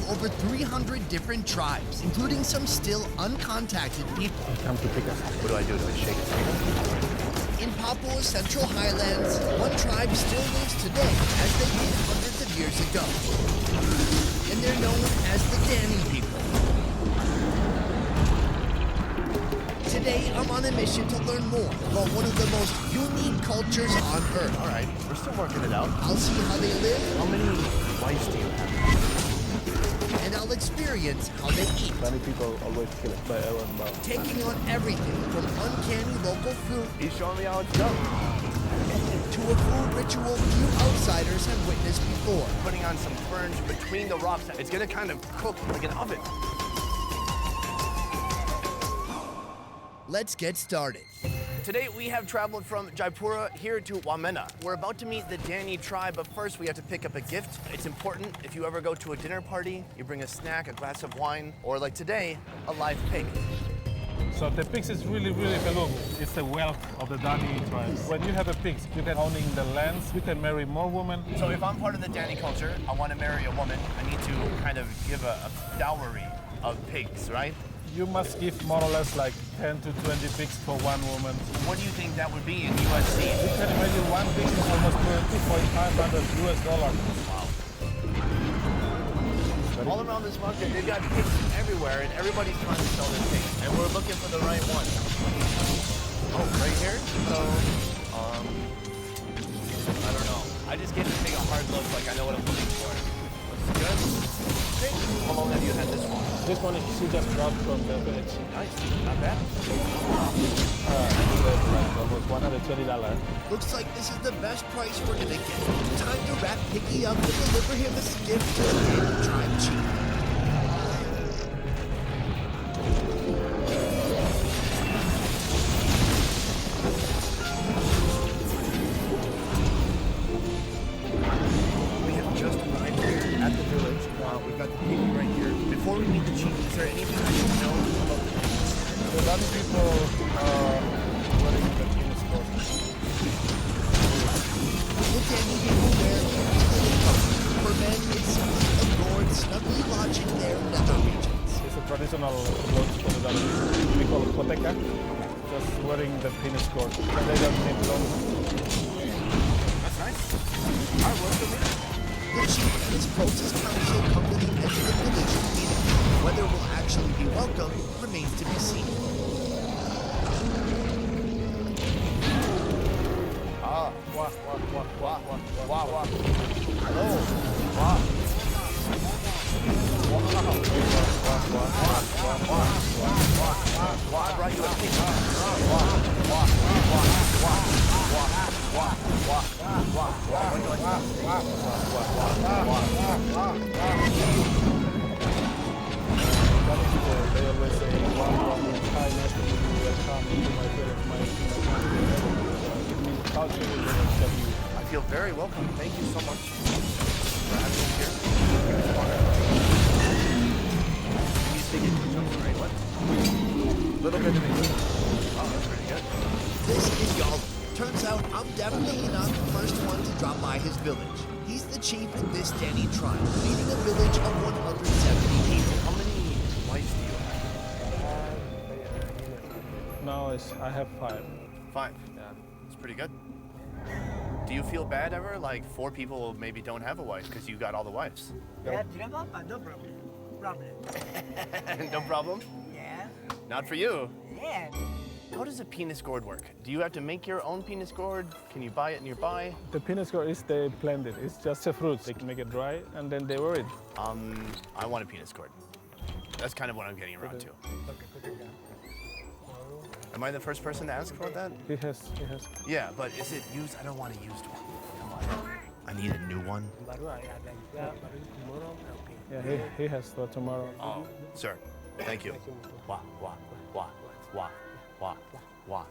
Over 300 different tribes, including some still uncontacted people. Come to pick us up. What do I do? Do I shake his hand? In Papua's Central Highlands, one tribe still lives today as they did hundreds of years ago. And they're known as the Dani people. Today, I'm on a mission to learn more about one of the most unique cultures on Earth. All right, we're still working it out. I'll see how they live. How many wives do you have? And I'll experience how they eat. Many people always kill it by Aaron Bow. Taking on everything from uncanny local fruit He's showing me how it's done. to a food ritual few outsiders have witnessed before. Putting on some ferns between the rocks. It's gonna kind of cook like an oven. Let's get started. Today we have traveled from Jaipura here to Wamena. We're about to meet the Dani tribe, but first we have to pick up a gift. It's important if you ever go to a dinner party, you bring a snack, a glass of wine, or like today, a live pig. So the pigs is really valuable. It's the wealth of the Dani tribes. When you have a pig, you can owning the lands, you can marry more women. So if I'm part of the Dani culture, I want to marry a woman, I need to kind of give a dowry of pigs, right? You must give more or less like 10 to 20 pigs for one woman. What do you think that would be in USD? You can imagine one pig is almost $2,500. Wow. All around this market, they've got pigs everywhere, and everybody's trying to sell their pigs, and we're looking for the right one. Oh, right here? So, I don't know. I just get to take a hard look, like I know what I'm looking for. Looks good. Okay. How long have you had this one? This one is she just dropped from the village. Nice, not bad. Almost $120. Looks like this is the best price we're gonna get. Time to wrap Piggy up and deliver him as a gift to the Dani tribe chief. We have just arrived here at the village. We've got the pig right here. Before we meet the chief, is there anything I should know about the pigs? The Dani people are wearing the penis coat. The Dani people wear linen coats. For men, it's simply adorned, snugly lodging their nether regions. It's a traditional clothes for the Dani people. We call it koteka. Just wearing the penis coat. And they don't need long. That's nice. All right, welcome in. The chief and his closest council come to the edge of the village meeting. Whether we'll actually be welcome remains to be seen. Hello. Wow. I brought you a pig. They always say, wow, it's high, nice to meet you, welcome to my village, my country. It means culture will accept you. I feel very welcome. Thank you so much for having me here. You speak English, I'm sorry, what? Little bit of English. Oh, that's pretty good. This is y'all. Turns out I'm definitely not the first one to drop by his village. He's the chief in this Dani tribe, leading a village of 170 people. How many wives do you have? Now I have 5. 5. Yeah. It's pretty good. Do you feel bad ever? Like 4 people maybe don't have a wife because you got all the wives. No problem. No problem? Yeah. Not for you. Yeah. How does a penis gourd work? Do you have to make your own penis gourd? Can you buy it nearby? The penis gourd is they blend it. It's just a fruit. They can make it dry and then they wear it. I want a penis gourd. That's kind of what I'm getting around to. Am I the first person to ask for that? He has. Yeah, but is it used? I don't want a used one. Come on. I need a new one. Yeah, he has for tomorrow. Oh, sir, thank you. Wah, wah, wah, wah, wah, wah,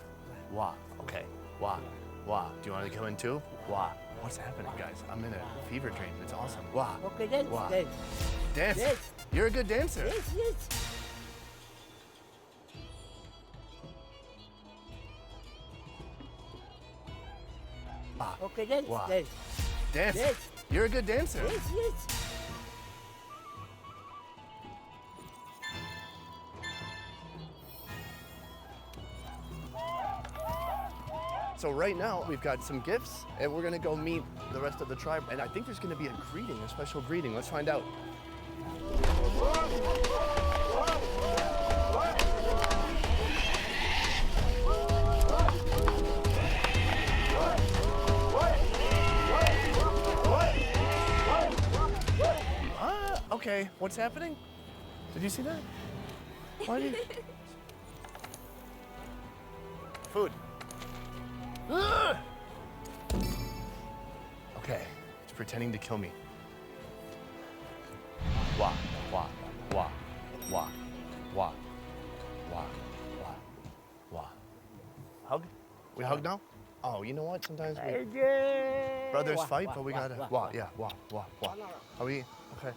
wah. Okay, wah, wah. Do you want to come in too? Wah. What's happening, guys? I'm in a fever dream. It's awesome. Wah. Okay, dance. Wah. Dance. Dance. Yes. You're a good dancer. Yes. Wah. Okay, dance. Wah. Dance. Dance. Yes. You're a good dancer. Yes. So right now we've got some gifts and we're gonna go meet the rest of the tribe. And I think there's gonna be a greeting, a special greeting. Let's find out. Okay, what's happening? Did you see that? Why did Food. Okay, it's pretending to kill me. Wah, wah, wah, wah, wah, wah, wah, wah. Hug? We hug now? Oh, you know what? Sometimes we brothers fight, but we gotta wah, yeah, wah, wah, wah. Are we okay?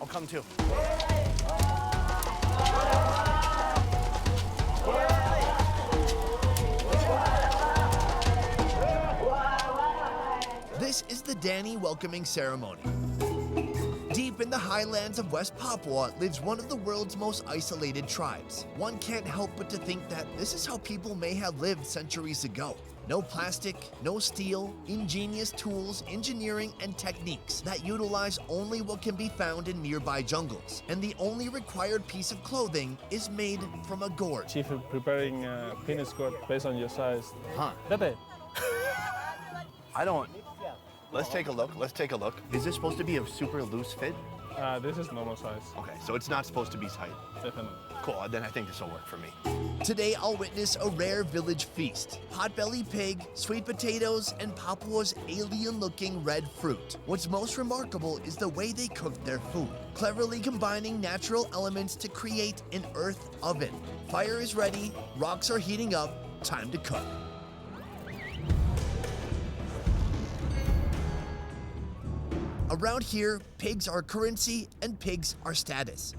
I'll come too. This is the Danny welcoming ceremony. Deep in the highlands of West Papua lives one of the world's most isolated tribes. One can't help but to think that this is how people may have lived centuries ago. No plastic, no steel, ingenious tools, engineering, and techniques that utilize only what can be found in nearby jungles. And the only required piece of clothing is made from a gourd. Chief is preparing penis gourd based on your size. Huh. Date. I don't. Let's take a look. Let's take a look. Is this supposed to be a super loose fit? This is normal size. Okay, so it's not supposed to be tight. Definitely. Cool, then I think this will work for me. Today, I'll witness a rare village feast. Potbelly pig, sweet potatoes, and Papua's alien-looking red fruit. What's most remarkable is the way they cook their food, cleverly combining natural elements to create an earth oven. Fire is ready, rocks are heating up, time to cook. Around here, pigs are currency and pigs are status.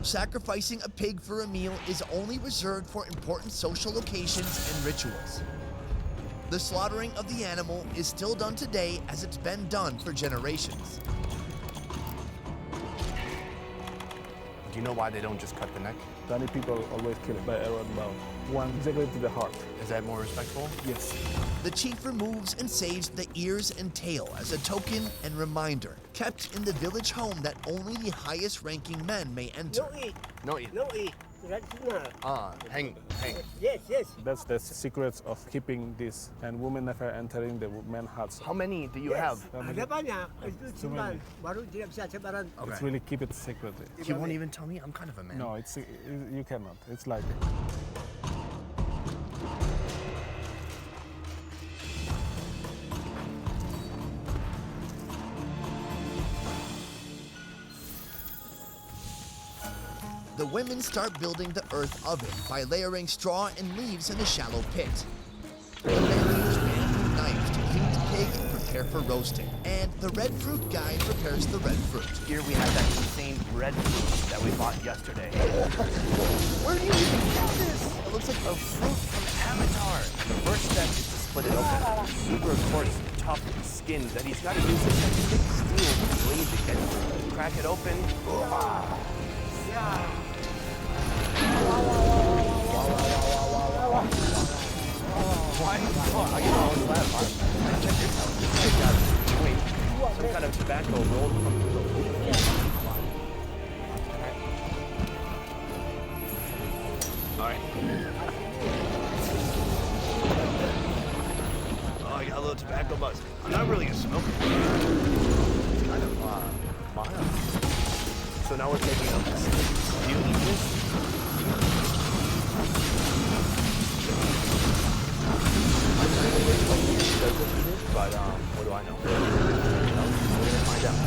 Sacrificing a pig for a meal is only reserved for important social occasions and rituals. The slaughtering of the animal is still done today as it's been done for generations. Do you know why they don't just cut the neck? Dani people always kill it by arrow and bow. One exactly to the heart. Is that more respectful? Yes. The chief removes and saves the ears and tail as a token and reminder, kept in the village home that only the highest ranking men may enter. No eat. No eat. No eat. Hang. Yes. That's the secrets of keeping this. And women never entering the men's huts. How many do you have? Ada banyak. Itu simpan. Baru tidak bisa sebaran. It's really keep it secretly. You won't even tell me? I'm kind of a man. No, you cannot. It's like The women start building the earth oven by layering straw and leaves in a shallow pit. The men use bamboo knives to clean the pig and prepare for roasting. And the red fruit guy prepares the red fruit. Here we have that insane red fruit that we bought yesterday. Where do you even get this? It looks like a fruit from Avatar. The first step is to split it open. Super coarse tough skins that he's got to use this like thick steel blade to get through. Crack it open. Why? Oh, I get all glad. Check this out. This guy's got some kind of tobacco rolled from the road. All right. Oh, I got a little tobacco buzz. I'm not really a smoker. It's kind of mild. So now we're taking up this. Do you eat this? But what do I know? We're gonna find out.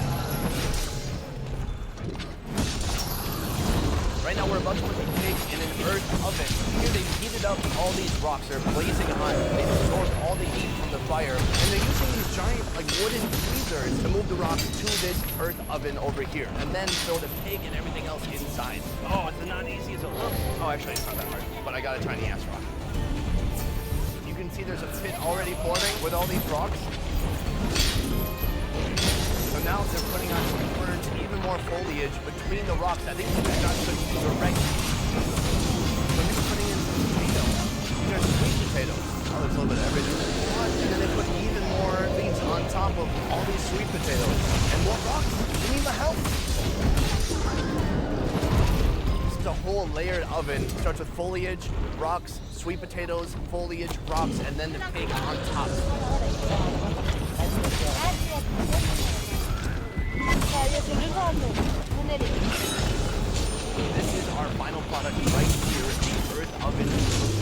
Right now we're about to put the pig in an earth oven. Here they've heated up all these rocks. They're blazing hot. They've absorbed all the heat from the fire, and they're using these giant like wooden tweezers to move the rocks to this earth oven over here, and then throw the pig and everything else inside. Oh, it's not easy as it looks. Oh, actually, it's not that hard. But I got a tiny ass rock. You can see there's a pit already forming with all these rocks. So now they're putting on some ferns, even more foliage between the rocks. I think they're not putting direct. So they're putting in some potatoes. These are sweet potatoes. Oh, there's a little bit of everything. And then they put even more leaves on top of all these sweet potatoes. And more rocks. We need the help. This is a whole layered oven. It starts with foliage, rocks, sweet potatoes, foliage, rocks, and then the pig on top. This is our final product right here, the earth oven.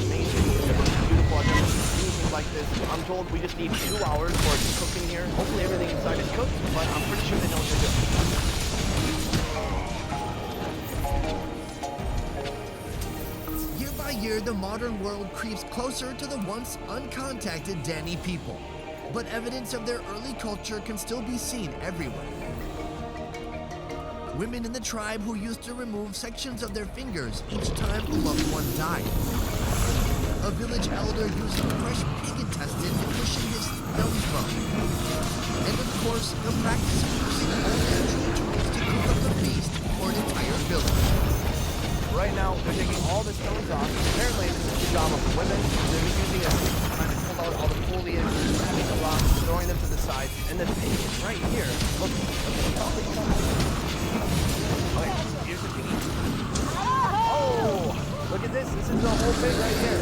Amazing, beautiful. I've never seen anything like this. I'm told we just need 2 hours for it cooking here. Hopefully everything inside is cooked, but I'm pretty sure they know what they're doing. Year by year, the modern world creeps closer to the once uncontacted Dani people. But evidence of their early culture can still be seen everywhere. Women in the tribe who used to remove sections of their fingers each time a loved one died. A village elder using fresh pig intestine to cushion his nose bone. And of course, the practice of using all natural tools to cook up the feast for an entire village. Right now, they're taking all the stones off. Apparently, this is the job of the women. They're using it, trying to pull out all the foliage, grabbing the rocks, throwing them to the side, and the pig is right here. Look. Okay, here's the piggy. Oh, look at this. This is the whole pig right here.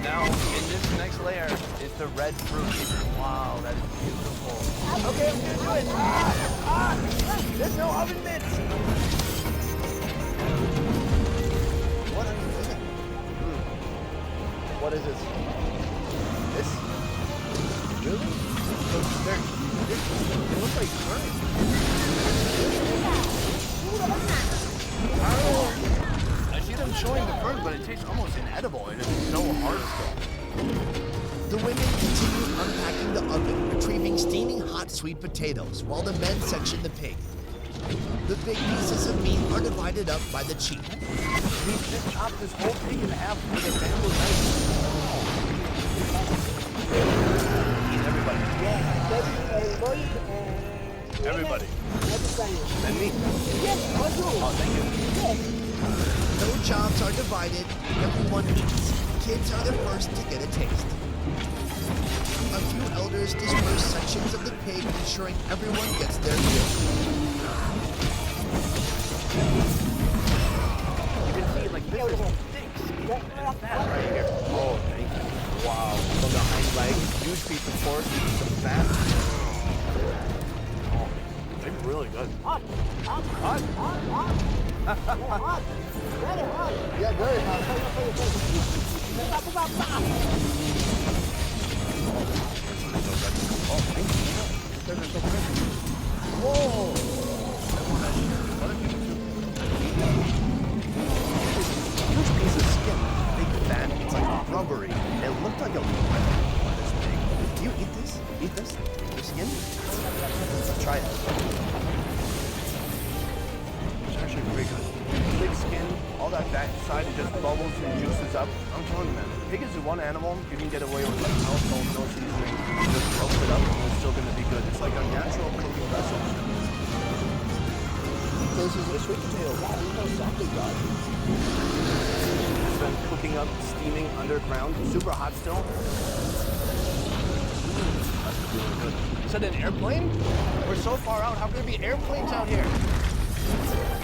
Now, in this next layer is the red fruit. Wow, that is beautiful. Okay, I'm gonna do it. There's no oven mitts. What are you doing? What is this? This? Really? So they look like ferns. I see them showing the ferns, but it tastes almost inedible. It is so hard still. The women continue unpacking the oven, retrieving steaming hot sweet potatoes, while the men section the pig. The big pieces of meat are divided up by the chief. We just chopped this whole pig in half with a bamboo knife. Eat everybody. Everybody. And me. Oh, thank you. No jobs are divided, everyone eats. Kids are the first to get a taste. A few elders disperse sections of the pig, ensuring everyone gets their fill. You can see, like, this is thick skin and fat right here. Oh, thank you. Wow. From the hind leg, huge piece of pork, some fat. Oh, it's really good. Hot. Very hot. Yeah, very hot. Oh, thank you. They're so good. Whoa! Huge piece of skin, big fat, it's like rubbery. It looked like a lemon when it's big. Do you eat this? Eat this? The skin? Let's try it. It's actually pretty good. Big skin, all that side just bubbles and juices up. I'm telling you, man. Pig is one animal you can get away with like no salt, no seasoning. You just roast it up and it's still gonna be good. It's like a natural cooking vessel. This is a sweet potato. Wow, look how soft it got. It's been cooking up, steaming underground, super hot still. That's really good. Is that an airplane? We're so far out. How can there be airplanes out here?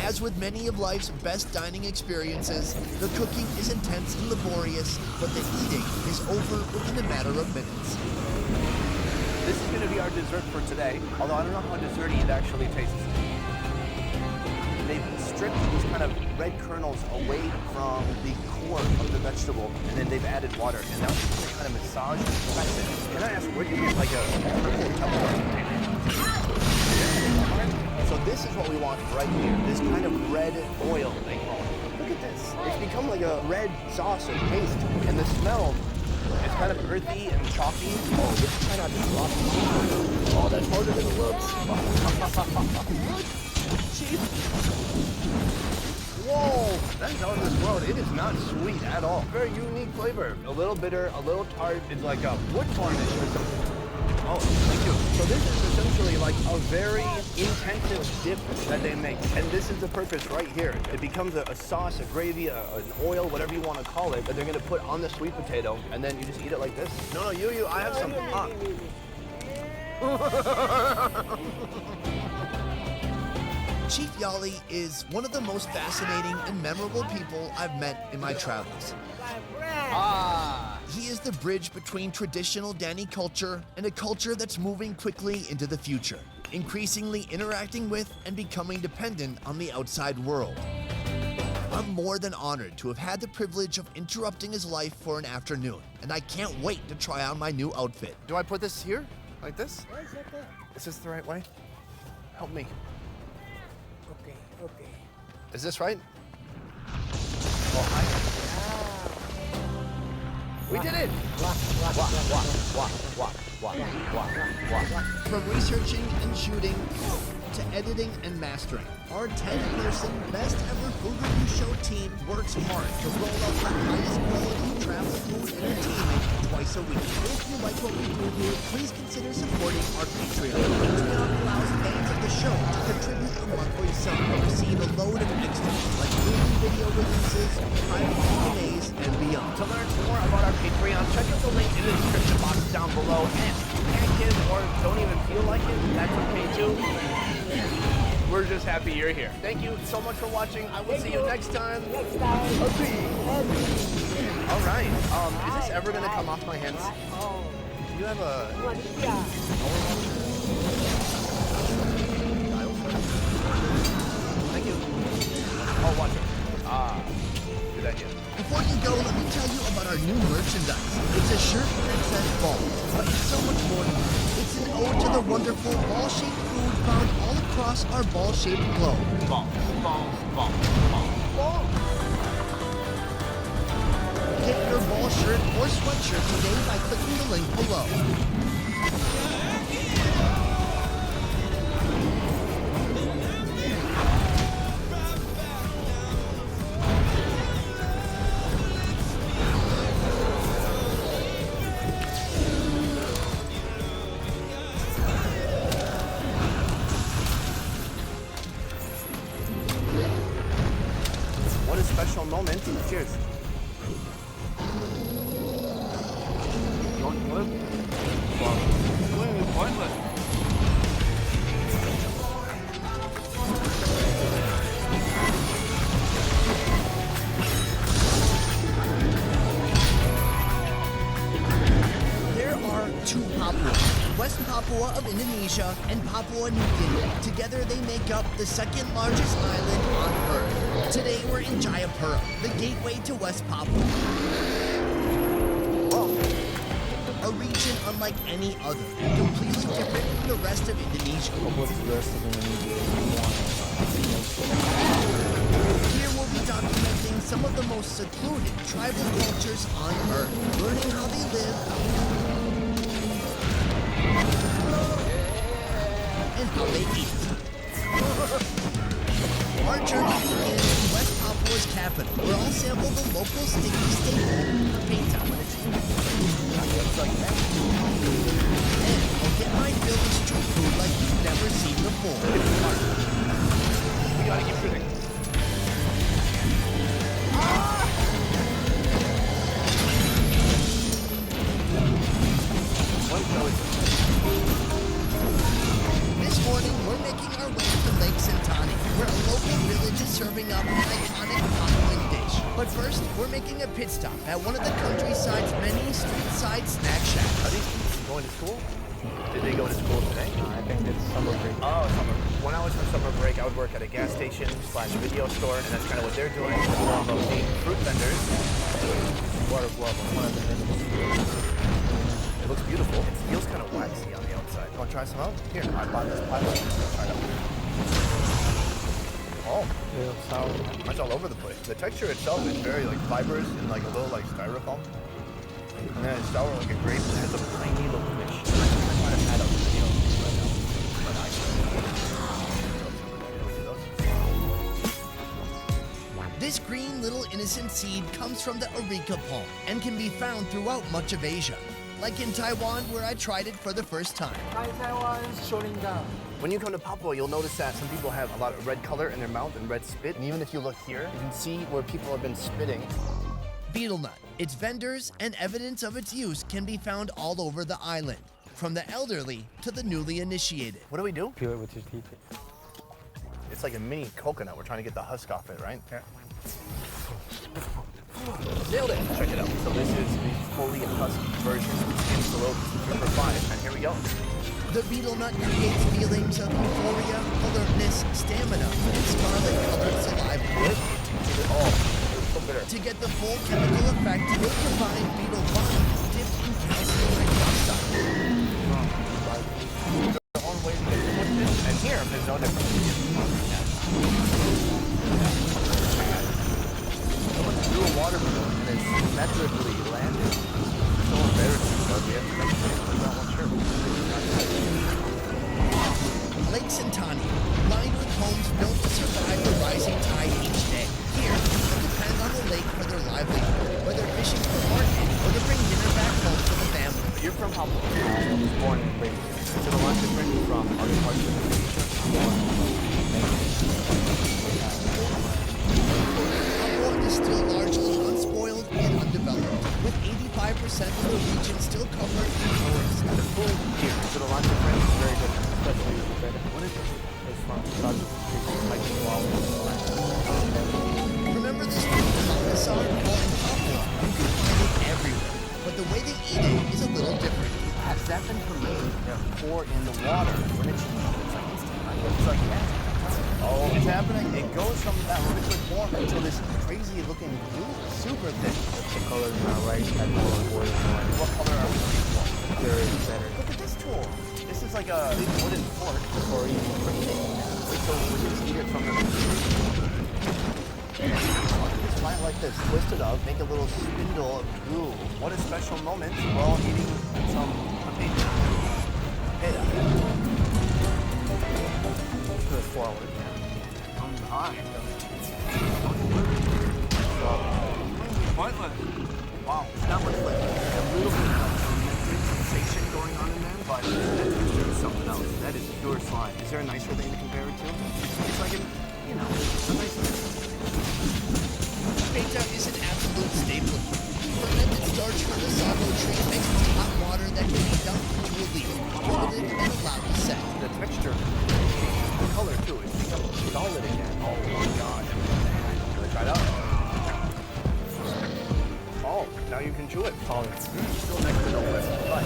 As with many of life's best dining experiences, the cooking is intense and laborious, but the eating is over within a matter of minutes. This is going to be our dessert for today, although I don't know how desserty it actually tastes. They've stripped these kind of red kernels away from the core of the vegetable, and then they've added water, and now it's kind of massage. Can I ask, where do you get like a So this is what we want right here, this kind of red oil they call it. Look at this. It's become like a red sauce or paste, and the smell, it's kind of earthy and chalky. Oh, this is kind of just oh, that's harder than it looks. Whoa, that's out of this world. It is not sweet at all. Very unique flavor. A little bitter, a little tart. It's like a wood varnish or something. Oh, thank you. So this is essentially like a very intensive dip that they make. And this is the purpose right here. It becomes a sauce, a gravy, an oil, whatever you want to call it, that they're going to put on the sweet potato. And then you just eat it like this. No, you, I have something. Chief Yali is one of the most fascinating and memorable people I've met in my travels. He is the bridge between traditional Dani culture and a culture that's moving quickly into the future, increasingly interacting with and becoming dependent on the outside world. I'm more than honored to have had the privilege of interrupting his life for an afternoon, and I can't wait to try on my new outfit. Do I put this here? Like this? Is this the right way? Help me. Okay. Is this right? Oh, we did it! From researching and shooting to editing and mastering, our 10-person best ever food review show team works hard to roll out the highest quality travel food entertainment twice a week. If you like what we do here, please consider supporting our Patreon. Patreon allows fans of the show to contribute a monthly sum and receive a load of extras like movie video releases, private Q&As, and beyond. To learn more about our Patreon, check out the link in the description box down below. And if you can't give or don't even feel like it, that's okay too. We're just happy you're here. Thank you so much for watching. I will see you next time. All right. Is this ever gonna come off my hands? Do you have a... Thank you. Oh, watch it. Good idea. Before you go, let me tell you about our new merchandise. It's a shirt that says ball, but it's so much more than that. It's an ode to the wonderful ball-shaped food found all across our ball-shaped globe. Ball. Get your ball shirt or sweatshirt today by clicking the link below. What a special moment. Cheers. There are two Papuas, West Papua of Indonesia and Papua New Guinea. Together they make up the second largest island on Earth. Today we're in Jayapura, the gateway to West Papua. A region unlike any other, completely different from the rest of Indonesia. Here we'll be documenting some of the most secluded tribal cultures on Earth, learning how they live and how they eat. Our journey begins in West Papua's capital. capital, where I'll sample the local sticky staple, papaita. And I'll get my fill of street food like you've never seen before. We gotta keep shooting. This morning, we're making our way to Lake Santani, where a local village is serving up an iconic Papuan dish. But first, we're making a pit stop at one of the countryside's many street-side snack shacks. Are these kids going to school? Did they go to school today? I think it's summer break. Oh, summer. When I was on summer break, I would work at a gas station / video store, and that's kind of what they're doing. More of those fruit vendors. Water glove on one of the vendors. It looks beautiful. It feels kind of waxy on the outside. You want to try some out? Here, I bought this pie. Try it out. Oh, Yeah, sour. it's all over the place. The texture itself is very like fibrous and like a little like styrofoam. And then it's sour like a grape. It has a tiny little fish. I might have had a video right now. But This green little innocent seed comes from the areca palm and can be found throughout much of Asia. Like in Taiwan, where I tried it for the first time. Taiwan is shutting down. when you come to Papua, you'll notice that some people have a lot of red color in their mouth and red spit. And even if you look here, you can see where people have been spitting. Betel nut, its vendors and evidence of its use can be found all over the island, from the elderly to the newly initiated. What do we do? Peel it with your teeth. It's like a mini coconut. We're trying to get the husk off it, right? Yeah. Nailed it. Check it out. So this is the fully husked version. Skin below super fine. And here we go. The betel nut creates feelings of euphoria, alertness, stamina, and scarlet-colored saliva. Keep it all. So bitter. To get the full chemical effect, we'll combine betel wine dipped in calcium hydroxide. Their own way to get it. And here, there's no difference. Someone threw a water balloon and it's symmetrically landed. So embarrassing, but we have to make sure it's not one shirt. Lake Santani, lined with homes built to survive the rising tide each day. Here, people depend on the lake for their livelihood, whether fishing for market or to bring dinner back home to the family. You're from Papua. I was born and raised. Is it a lot different from other parts of Indonesia? Papua is still largely unspoiled and undeveloped, with 85% of the region still covered in forests. The food here, is it a lot different? It's very different. Especially with the better. What is it? It's from South like Remember this fruit, Makassar? Well, in Papua, you can find it everywhere, but the way they eat it is a little different. Has that been fermented or in the water? When it's like instant, right? It's like magic. Oh, it's happening. It goes from that liquid form into this crazy looking glue, super thick. the color is not right. Had more water. What color are we looking for? There is better. Look at this tool. This is like a big wooden fork for eating protein. So we just eat it from the just fly it like this, twist it up, make a little spindle of glue. What a special moment. We're all eating some potato. Potato. Good forward. I'm high. Wow, that looks like a little bit of fermented sensation going on in there, but that texture is something else. That is pure slime. Is there a nicer thing to compare it to? It's like a, you know, a nice Papaita is an absolute staple. Fermented starch from the sago tree makes hot water that can be dumped into a leaf, molded, and allowed to set. The texture, the color too, it's become solid again. Oh my god. Can I try it out? Oh, now you can chew it. Solid. Still next to no less. But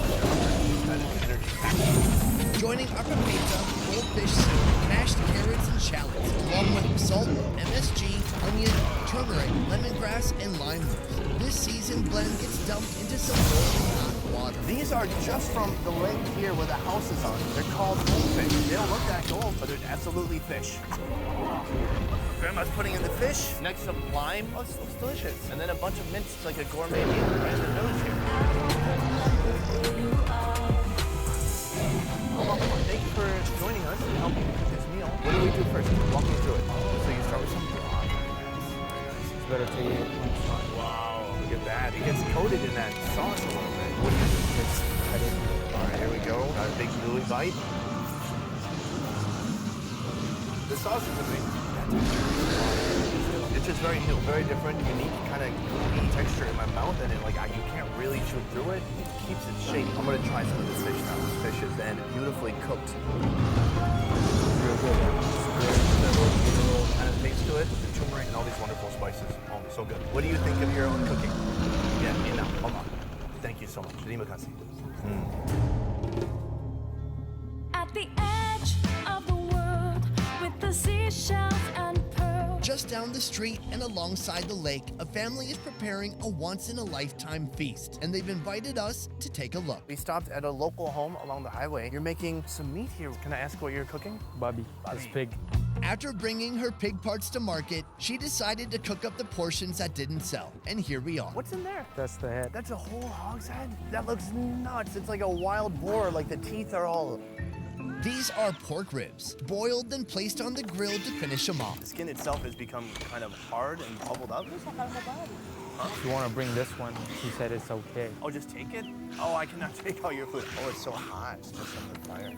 that is energy. Joining our papaita, goldfish soup, mashed carrots and shallots, along with salt, MSG, onion, turmeric, lemongrass, and lime roots. This seasoned blend gets dumped into some boiling hot water. These are just from the lake here where the house is on. They're called goldfish. They don't look that gold, but they're absolutely fish. Grandma's putting in the fish next to some lime. Oh, it looks delicious. And then a bunch of mints, like a gourmet meal right in the nose here. Thank you for joining us and helping with this meal. What do we do first? Walk me through it. So you start with some broth. Very nice. It's better to eat when it's hot. Wow, look at that. It gets coated in that sauce a little bit. What is it? It's cut in. All right, here we go. Got a big gooey bite. The sauce is amazing. It's just very new, very different, unique kind of gooey texture in my mouth, and you can't really chew through it. It keeps its shape. I'm gonna try some of this fish now. This fish is then beautifully cooked. Real good. The little kind of taste to it, the turmeric and all these wonderful spices. Oh, so good. What do you think of your own cooking? Yeah, Oma. Thank you so much. Terima kasih. At the edge of the world with the seashells and pearls. Just down the street and alongside the lake, a family is preparing a once-in-a-lifetime feast, and they've invited us to take a look. We stopped at a local home along the highway. You're making some meat here. Can I ask what you're cooking? Bobby. It's pig. After bringing her pig parts to market, she decided to cook up the portions that didn't sell, and here we are. What's in there? That's the head. That's a whole hog's head? That looks nuts. It's like a wild boar, like the teeth are all... These are pork ribs, boiled and placed on the grill to finish them off. The skin itself has become kind of hard and bubbled up. If you want to bring this one, he said it's okay. Oh, just take it? Oh, I cannot take all your food. Oh, it's so hot. It's just on the fire.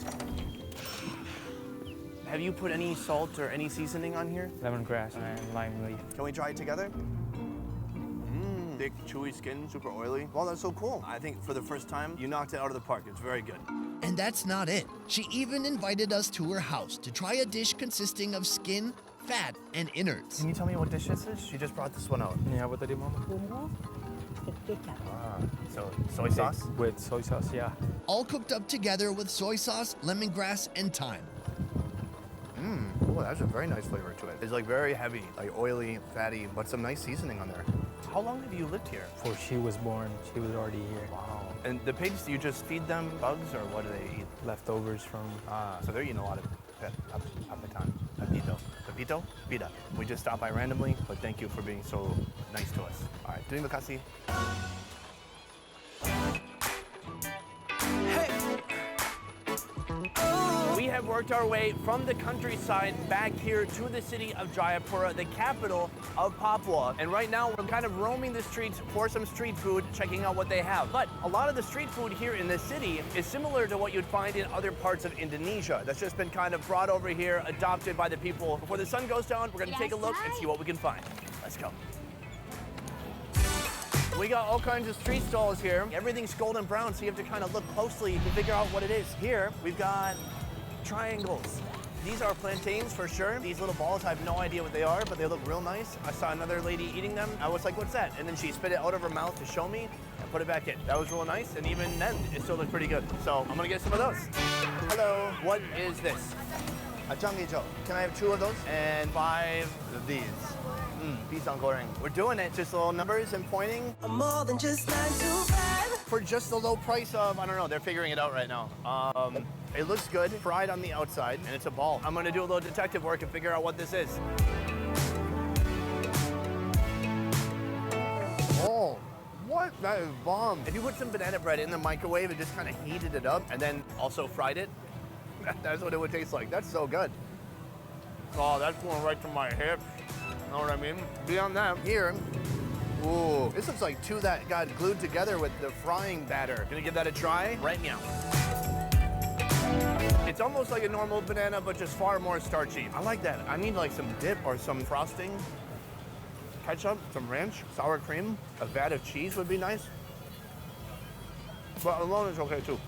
Have you put any salt or any seasoning on here? Lemongrass and lime leaf. Can we try it together? Thick, chewy skin, super oily. Well, that's so cool. I think for the first time, you knocked it out of the park. It's very good. And that's not it. She even invited us to her house to try a dish consisting of skin, fat, and innards. Can you tell me what dish this is? She just brought this one out. Yeah, what did you, Mama? So, soy sauce? With soy sauce, yeah. All cooked up together with soy sauce, lemongrass, and thyme. Oh, that's a very nice flavor to it. It's like very heavy, like oily, fatty, but some nice seasoning on there. How long have you lived here? Before she was born, she was already here. Wow. And the pigs, do you just feed them bugs or what do they eat? Leftovers from... So they're eating a lot of appetan. Pepito? Pita. We just stopped by randomly, but thank you for being so nice to us. All right, terima kasih. We have worked our way from the countryside back here to the city of Jayapura, the capital of Papua. And right now we're kind of roaming the streets for some street food, checking out what they have. But a lot of the street food here in the city is similar to what you'd find in other parts of Indonesia. That's just been kind of brought over here, adopted by the people. Before the sun goes down, we're gonna take a look and see what we can find. Let's go. We got all kinds of street stalls here. Everything's golden brown, so you have to kind of look closely to figure out what it is. Here, we've got triangles. These are plantains for sure. These little balls, I have no idea what they are, but they look real nice. I saw another lady eating them. I was like, what's that? And then she spit it out of her mouth to show me and put it back in. That was real nice, and even then, it still looked pretty good. So I'm gonna get some of those. Hello, what is this? A changicho. Can I have 2 of those? And 5 of these. Pisang goreng. We're doing it, just little numbers and pointing. More than just 9 to 5. For just the low price of, I don't know, they're figuring it out right now. It looks good, fried on the outside, and it's a ball. I'm gonna do a little detective work and figure out what this is. Oh, what? That is bomb. If you put some banana bread in the microwave and just kind of heated it up and then also fried it, that's what it would taste like. That's so good. Oh, that's going right to my hips. Know what I mean? Beyond that, here, ooh, this looks like 2 that got glued together with the frying batter. Gonna give that a try right now. It's almost like a normal banana, but just far more starchy. I like that. I need like some dip or some frosting. Ketchup, some ranch, sour cream, a vat of cheese would be nice. But alone is okay too.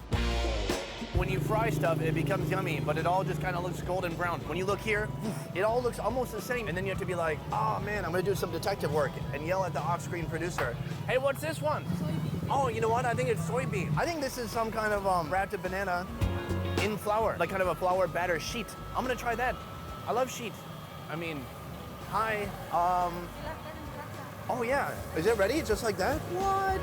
When you fry stuff, it becomes yummy, but it all just kind of looks golden brown. When you look here, it all looks almost the same. And then you have to be like, oh man, I'm gonna do some detective work and yell at the off-screen producer, hey, what's this one? Soybean. Oh, you know what? I think it's soybean. I think this is some kind of wrapped banana in flour, like kind of a flour batter sheet. I'm gonna try that. I love sheet. I mean, hi. Oh yeah, is it ready? Just like that? What?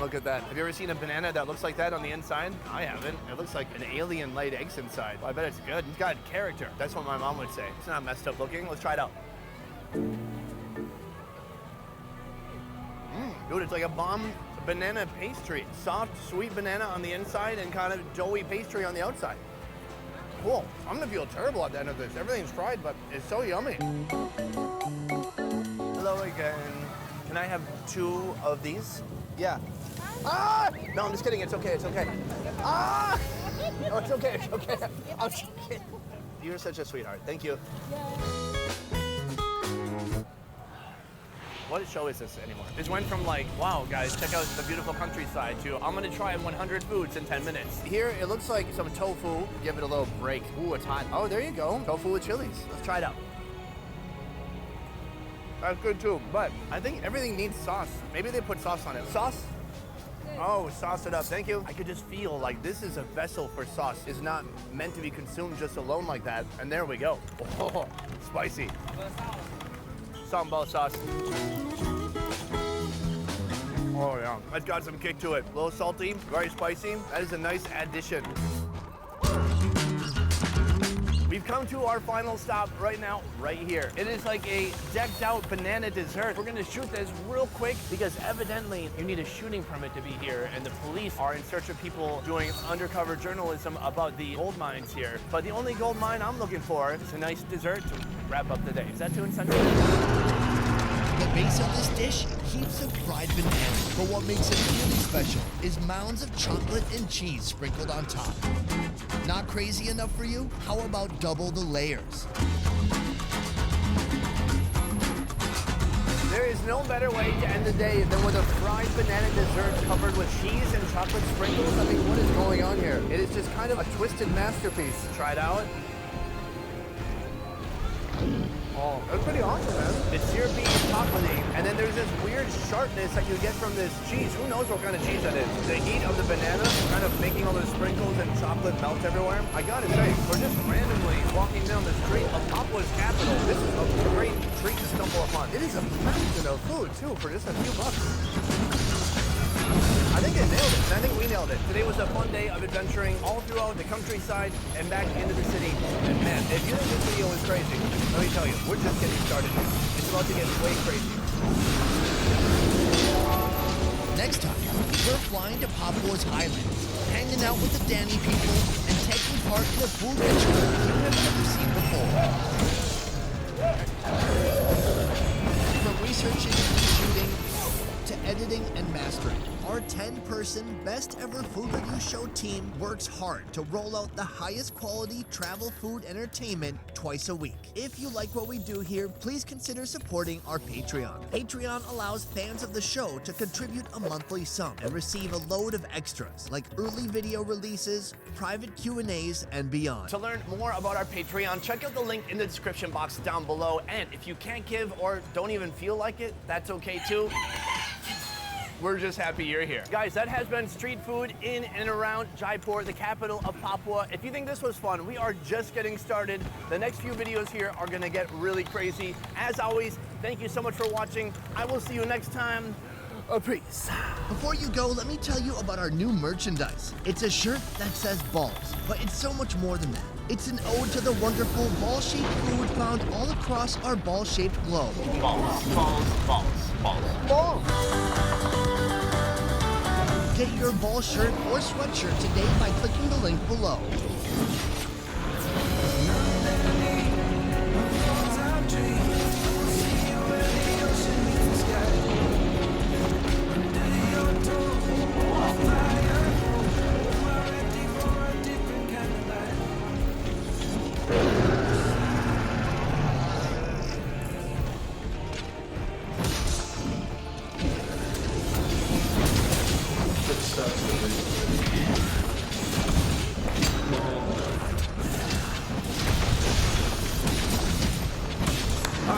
Look at that. Have you ever seen a banana that looks like that on the inside? I haven't. It looks like an alien laid eggs inside. Well, I bet it's good. It's got character. That's what my mom would say. It's not messed up looking. Let's try it out. Dude, it's like a bomb banana pastry. Soft, sweet banana on the inside and kind of doughy pastry on the outside. cool. I'm gonna feel terrible at the end of this. Everything's fried, but it's so yummy. Hello again. Can I have 2 of these? Yeah. Ah! No, I'm just kidding. It's okay. It's okay. Ah! No, it's okay. It's okay. I'm just kidding. You're such a sweetheart. Thank you. What show is this anymore? This went from like, wow, guys, check out the beautiful countryside to I'm gonna try 100 foods in 10 minutes. Here, it looks like some tofu. Give it a little break. Ooh, it's hot. Oh, there you go. Tofu with chilies. Let's try it out. That's good too, but I think everything needs sauce. Maybe they put sauce on it. Sauce? Oh, sauce it up. Thank you. I could just feel like this is a vessel for sauce. It's not meant to be consumed just alone like that. And there we go. Oh, spicy. Sambal sauce. Oh yeah, that's got some kick to it. A little salty, very spicy. That is a nice addition. We've come to our final stop right now, right here. It is like a decked out banana dessert. We're gonna shoot this real quick because evidently you need a shooting permit to be here and the police are in search of people doing undercover journalism about the gold mines here. But the only gold mine I'm looking for is a nice dessert to wrap up the day. Is that too insensitive? The base of this dish, heaps of fried bananas. But what makes it really special is mounds of chocolate and cheese sprinkled on top. Not crazy enough for you? How about double the layers? There is no better way to end the day than with a fried banana dessert covered with cheese and chocolate sprinkles. I mean, what is going on here? It is just kind of a twisted masterpiece. Try it out. Oh, that's pretty awesome, man. It's syrupy and chocolatey, and then there's this weird sharpness that you get from this cheese. Who knows what kind of cheese that is? The heat of the banana kind of making all the sprinkles and chocolate melt everywhere. I gotta say, we're just randomly walking down the street of Papua's capital. This is a great treat to stumble upon. It is a mountain of food, too, for just a few bucks. I think they nailed it, and I think we nailed it. Today was a fun day of adventuring all throughout the countryside and back into the city. And man, if you think this video is crazy, let me tell you, we're just getting started. It's about to get way crazy. Next time, we're flying to Papua's Highlands, hanging out with the Dani people, and taking part in a food ritual you have never seen before. From researching and shooting, to editing and mastering, our 10-person best ever food review show team works hard to roll out the highest quality travel food entertainment twice a week. If you like what we do here, please consider supporting our Patreon. Patreon allows fans of the show to contribute a monthly sum and receive a load of extras like early video releases, private Q&As, and beyond. To learn more about our Patreon, check out the link in the description box down below. And if you can't give or don't even feel like it, that's okay too. We're just happy you're here. Guys, that has been street food in and around Jaipur, the capital of Papua. If you think this was fun, we are just getting started. The next few videos here are gonna get really crazy. As always, thank you so much for watching. I will see you next time. Peace. Before you go, let me tell you about our new merchandise. It's a shirt that says balls, but it's so much more than that. It's an ode to the wonderful ball-shaped food found all across our ball-shaped globe. Balls, balls, balls, balls, balls. Get your ball shirt or sweatshirt today by clicking the link below.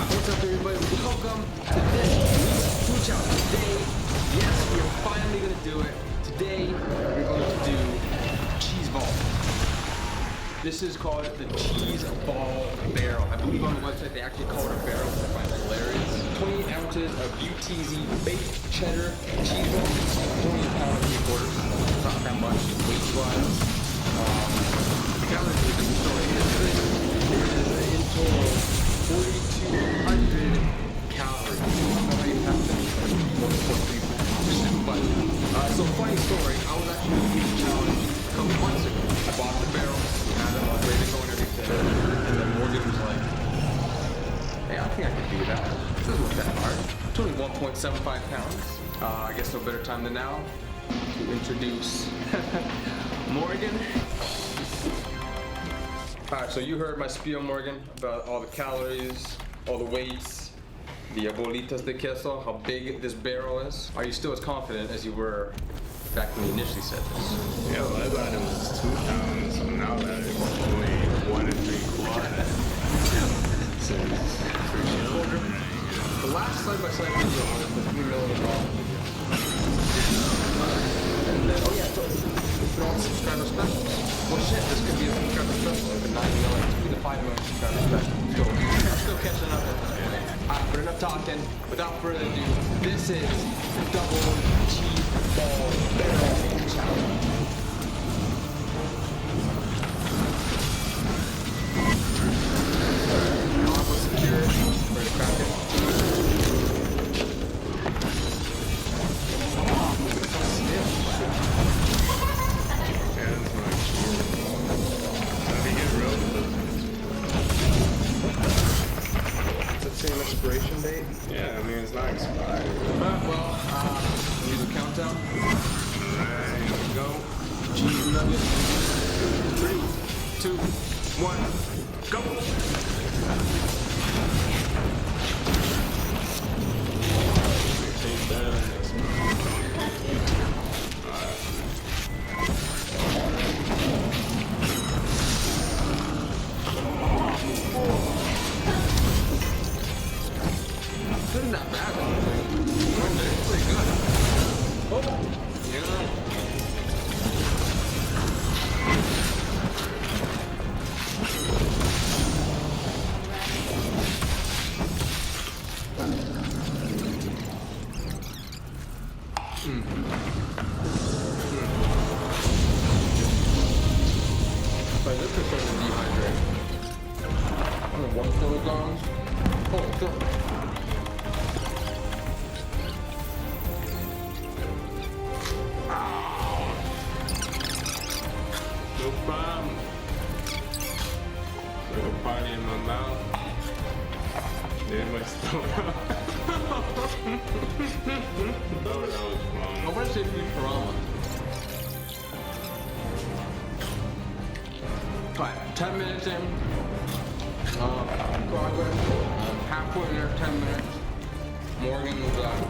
What's up, everybody? Welcome to this week's Food Challenge. Today, yes, we are finally going to do it. Today, we're going to do cheese ball. This is called the cheese ball barrel. I believe on the website they actually call it a barrel, which I find hilarious. 28 ounces of UTZ baked cheddar cheese balls, only a pound and 3/4. It's not that much weight-wise. The calories of the story is this. There is in total 4,200 calories. How many pounds? 1.3%. But, so funny story, I was actually doing this challenge a couple months ago. I bought the barrels, had them ready to go do that. It doesn't look that hard. It's only 1.75 pounds. I guess no better time than now to introduce Morgan. Alright, so you heard my spiel, Morgan, about all the calories, all the weights, the bolitas de queso, how big this barrel is. Are you still as confident as you were back when you initially said this? Yeah, well, I thought it was 2 pounds, so now that it's only 1 3/4. So it's pretty chill. The last side-by-side video was the 3 million dollar video. And then, oh yeah, so it's all subscriber specials. Well shit, this could be a subscriber special, like the 9 million, could be the 5 million subscriber special. So I'm still catching up at this point. Alright, but enough talking. Without further ado, this is the double cheese ball barrel challenge. Expiration date? Yeah, I mean, it's not expired. Well, use a countdown. Alright, here we go. Cheese nugget. 3, 2, 1, go! Taste that. This is not bad. It's pretty good. Oh, yeah. Like, this is starting to dehydrate. 1 kilogram. Oh, good. No problem. Little party in my mouth. Then my stomach. Oh, that was fun. I want to say Futurama. Alright, 10 minutes in. Progress. Halfway there, 10 minutes. Morgan's going down.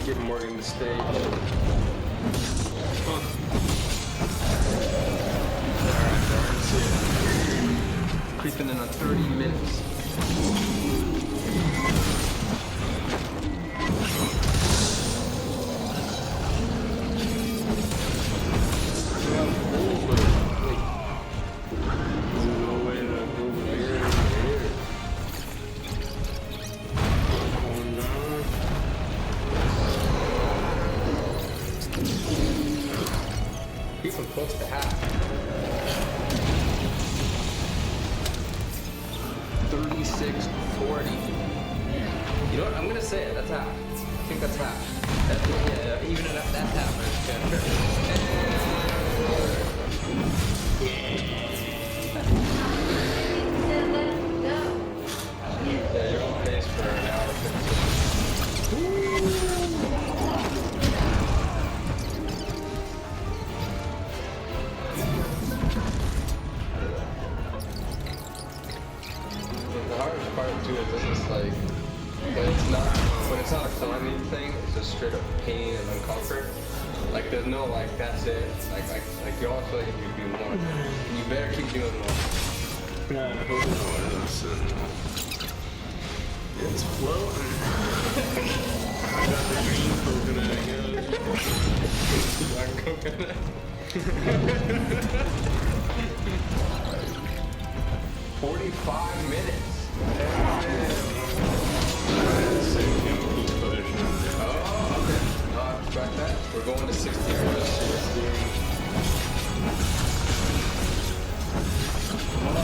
Give Morgan the stage. Creeping in on 30 minutes. close to half. 36.40. You know what? I'm gonna say it. That's half. I think that's half. That's, yeah, even if that's half. Yeah, you're on pace for an hour 15. The hardest part too is this is like, when it's not a climbing thing, it's just straight up pain and uncomfort. Like there's no like, that's it. Like you always feel like you can do more. You better keep doing more. It's floating. I got the green coconut again. Black coconut. 45 minutes. Oh, okay. Track that. We're going to 60 minutes.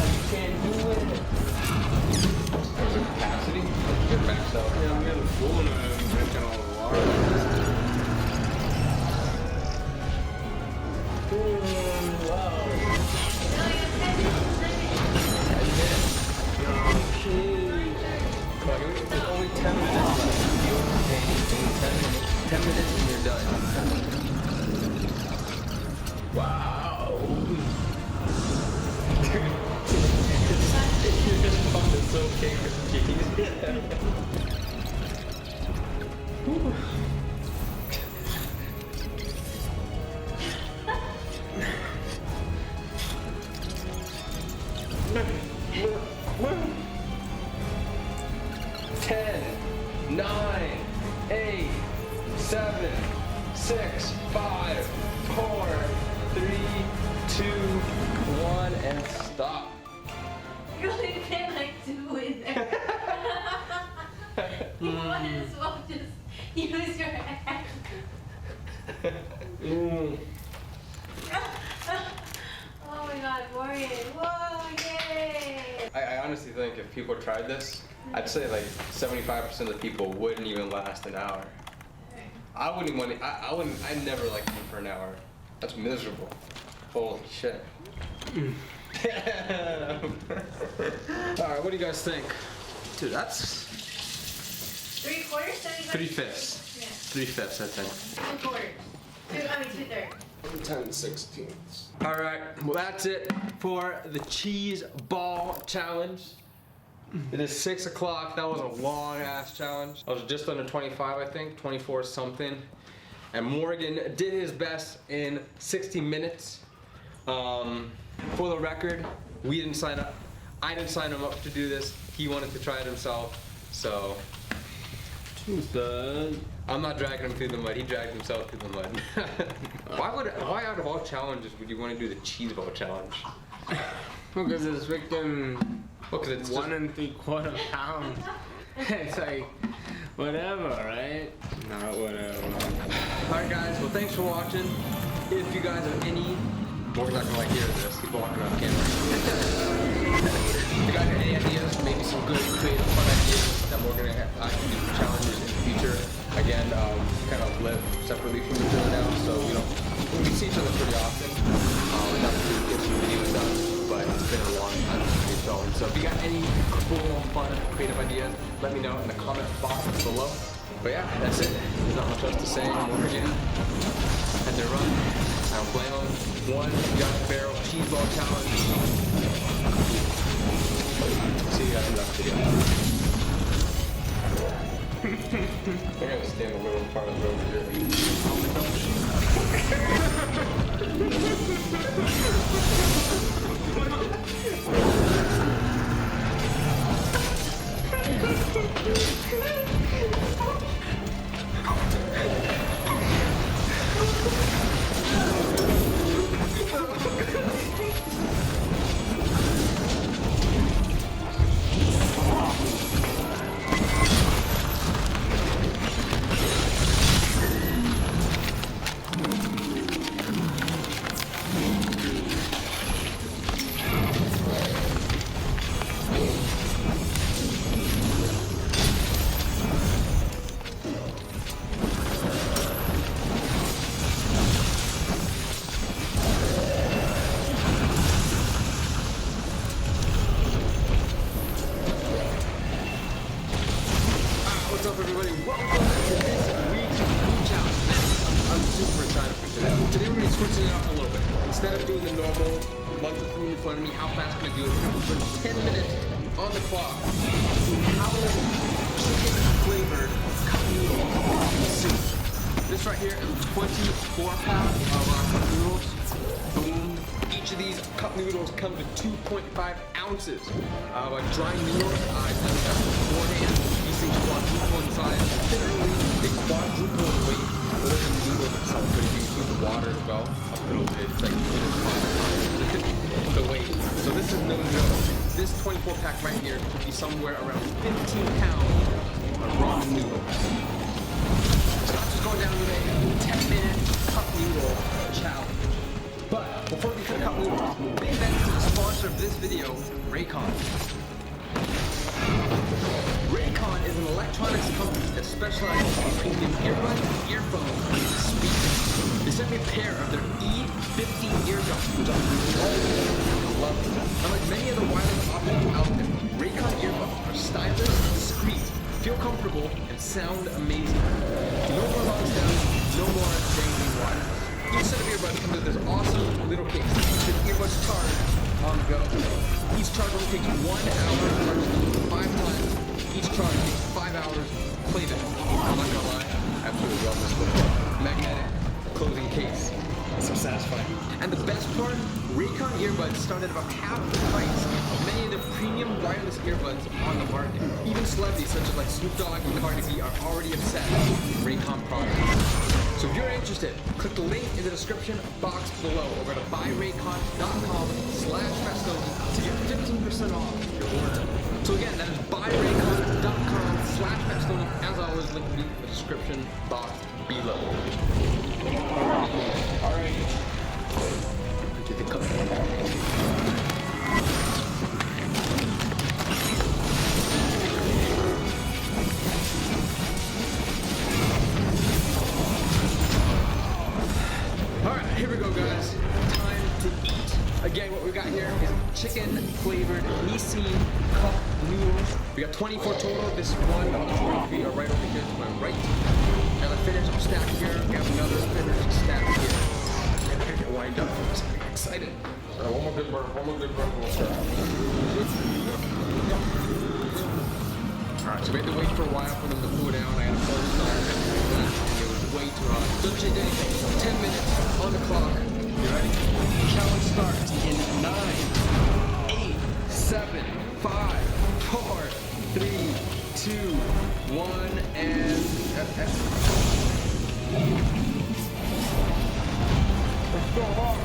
You can't do it. There's a capacity. You're maxed out. Yeah, I'm getting full and I'm drinking all the water. Wow. There's only 10 minutes left. You only 10 minutes and you're done. Wow. You're just pumping so cake with cheese. Ten, 9, 8, 7, 6, 5, 4, 3, 2, 1, and stop. You really can't like do it there. You might as well just use your hand. Oh my god, Morgan. Whoa, yay! I honestly think if people tried this, I'd say like 75% of the people wouldn't even last an hour. I wouldn't even want to, I'd never like eat for an hour. That's miserable. Holy shit. Alright, what do you guys think? Dude, that's 3/4, 75? 3/5. Yeah. 3/5, I think. 2/3. 10/16. Alright, well that's it for the cheese ball challenge. It is 6 o'clock. That was a long ass challenge. I was just under 25, I think, 24 something. And Morgan did his best in 60 minutes. For the record, we didn't sign up. I didn't sign him up to do this. He wanted to try it himself. So, I'm not dragging him through the mud. He dragged himself through the mud. Why out of all challenges would you want to do the cheese ball challenge? Because it's freaking Because it's 1 3/4 pounds. It's like, whatever, right? Not whatever. Alright guys, well thanks for watching. If you guys have any, Morgan's not gonna like hear this, he's walking around camera. If you guys have any ideas, maybe some good, creative, fun ideas that we're gonna actually do challenges in the future. Again, kind of live separately from each other now, so we see each other pretty often. We're not to get some videos done, but it's been a long time since we've filmed. So if you got any cool, fun, creative ideas, let me know in the comment box below. But yeah, that's it. There's not much else to say. Morgan had to run. I don't blame him. One Gun Barrel Cheese Ball Challenge. See you guys in the next video. They're gonna stand a little part of the road here. switching it up a little bit. Instead of doing the normal bunch of food in front of me, how fast can I do it? We're gonna put 10 minutes on the clock. Howling chicken flavored cup noodle soup. This right here is a 24-pack of our cup noodles. Boom. Each of these cup noodles comes with 2.5 ounces of dry noodles. I've done that beforehand. These things quadruple in size. Literally, they quadruple in weight. More than the noodles itself, but if you include the water as well, it's like 5 times the weight. So this is no joke. This 24-pack right here could be somewhere around 15 pounds of ramen noodles. So I'm just going down with a 10-minute cup noodle challenge. But before we cut cup noodles, big thanks to the sponsor of this video, Raycon. Raycon is an electronics company that specializes in premium earbuds, earphones, and speakers. They sent me a pair of their E50 eardrops, which I really love. Unlike many other wireless options out there, Raycon earbuds are stylish, discreet, feel comfortable, and sound amazing. No more long sounds, no more dangling wires. Each set of earbuds comes with this awesome little case. The earbuds charge on the go. Each charge only takes 1 hour to charge them 5 times. Each charge takes 5 hours to play them. I'm not gonna lie, I absolutely love this little magnetic closing case. So satisfying. And the best part, Raycon earbuds start at about half the price of many of the premium wireless earbuds on the market. Even celebrities such as like Snoop Dogg and Cardi B are already obsessed with Raycon products. So if you're interested, click the link in the description box below or go to buyraycon.com/Festozy to get 15% off your order. So again, that is buyraycon.com/Festozy. As always, link in the description box below. Alright. Get the cup. Alright, here we go guys. Time to eat. Again, what we got here is chicken flavored Nissin cup noodles. We got 24 total. This one of the 43 are right over here to my right. And the finish stack here. We have another finish stack here. And here get wind up. I'm excited. One more good burn, and we'll start. Alright, so we had to wait for a while for them to cool down. I had a cold start. It was way too hot. Don't you think? 10 minutes on the clock. You ready? Challenge starts in 9, 8, 7, 5, 4, 3, 2, 1, and let's go hard.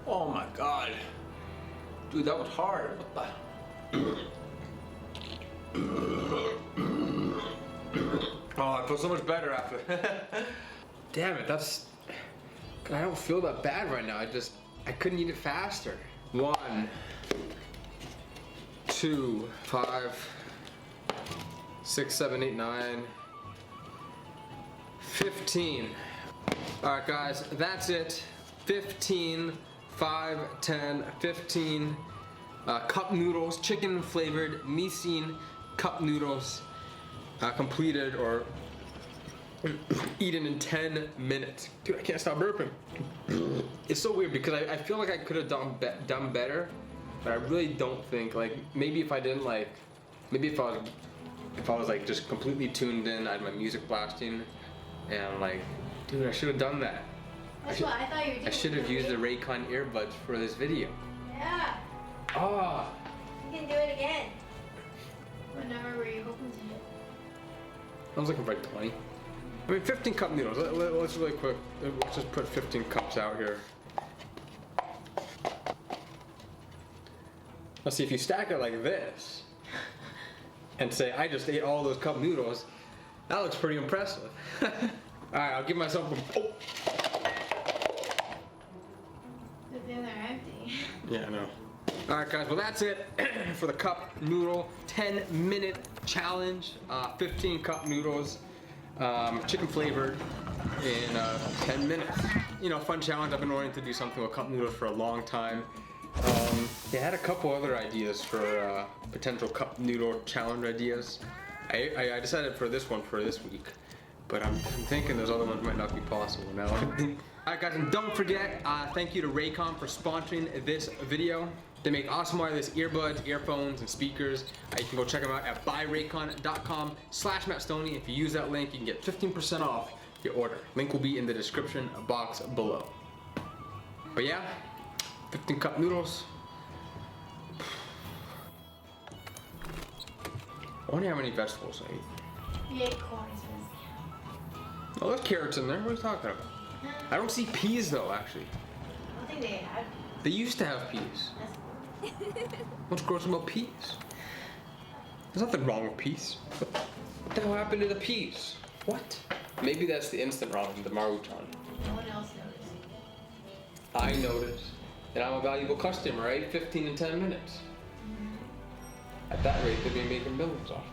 Oh my god. Dude, that was hard. What the? Oh, I feel so much better after. Damn it, that's... I don't feel that bad right now. I couldn't eat it faster. 1, 2, 5, 6, 7, 8, 9, 15. All right, guys, that's it. 15, 5, 10, 15 cup noodles, chicken flavored Nissin cup noodles, completed or eaten in 10 minutes. Dude, I can't stop burping. It's so weird because I feel like I could have done better, but I really don't think, like, maybe if I didn't, like, maybe if I was like just completely tuned in, I had my music blasting, and I'm like, dude, I should have done that. That's what I thought you were doing. I should have used the Raycon earbuds for this video. Yeah. Oh. You can do it again. What number were you hoping to hit? I was looking for like 20. I mean, 15 cup noodles. Let's really quick. Let's just put 15 cups out here. Let's see, if you stack it like this and say, I just ate all those cup noodles, that looks pretty impressive. All right, I'll give myself a... Oh. But then they're empty. Yeah, I know. All right, guys, well, that's it for the cup noodle 10-minute challenge. 15 cup noodles, chicken flavored in 10 minutes. You know, fun challenge. I've been wanting to do something with cup noodles for a long time. I had a couple other ideas for potential cup noodle challenge ideas. I decided for this one for this week, but I'm thinking those other ones might not be possible now. Alright guys, and don't forget, thank you to Raycon for sponsoring this video. They make awesome wireless earbuds, earphones, and speakers. You can go check them out at buyraycon.com/MattStoney. If you use that link, you can get 15% off your order. Link will be in the description box below. But yeah, 15 cup noodles. I wonder how many vegetables I eat. You ate corns. Oh, there's carrots in there. What are you talking about? I don't see peas though, actually. I don't think they had. They used to have peas. What's gross about peas? There's nothing wrong with peas. What the hell happened to the peas? What? Maybe that's the instant ramen, the Maruchan. No one else noticed. I noticed. And I'm a valuable customer, right? 15 in 10 minutes. At that rate, they'd be making millions off.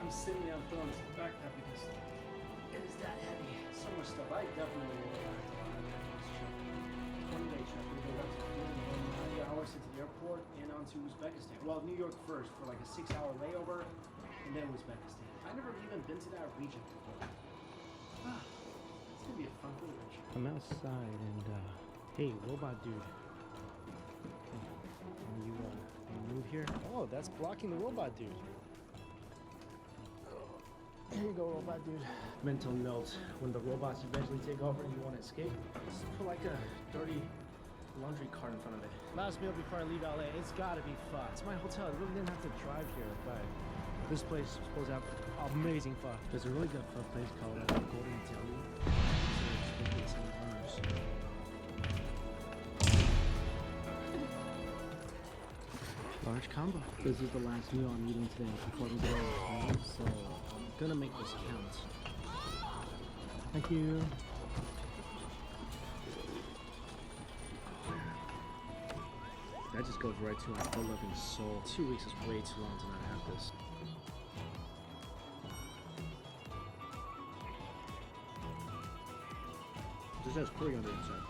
I'm sitting down throwing this backpack because it is that heavy. So much stuff. I definitely will have to buy this trip. 20-day trip. We go up to 9 hours to the airport and on to Uzbekistan. Well, New York first for like a 6-hour layover, and then Uzbekistan. I've never even been to that region before. It's gonna be a fun village. I'm outside and hey, robot dude. Can you move here? Oh, that's blocking the robot dude. Here you go, robot dude. Mental note, when the robots eventually take over and you want to escape, just put like a dirty laundry cart in front of it. Last meal before I leave LA, it's gotta be pho. It's my hotel, I really didn't have to drive here, but this place is supposed to have amazing pho. There's a really good pho place called Golden Deli. Large combo. This is the last meal I'm eating today before we go home, so I'm gonna make this count. Thank you. That just goes right to my fun-loving soul. 2 weeks is way too long to not have this. This has coriander inside.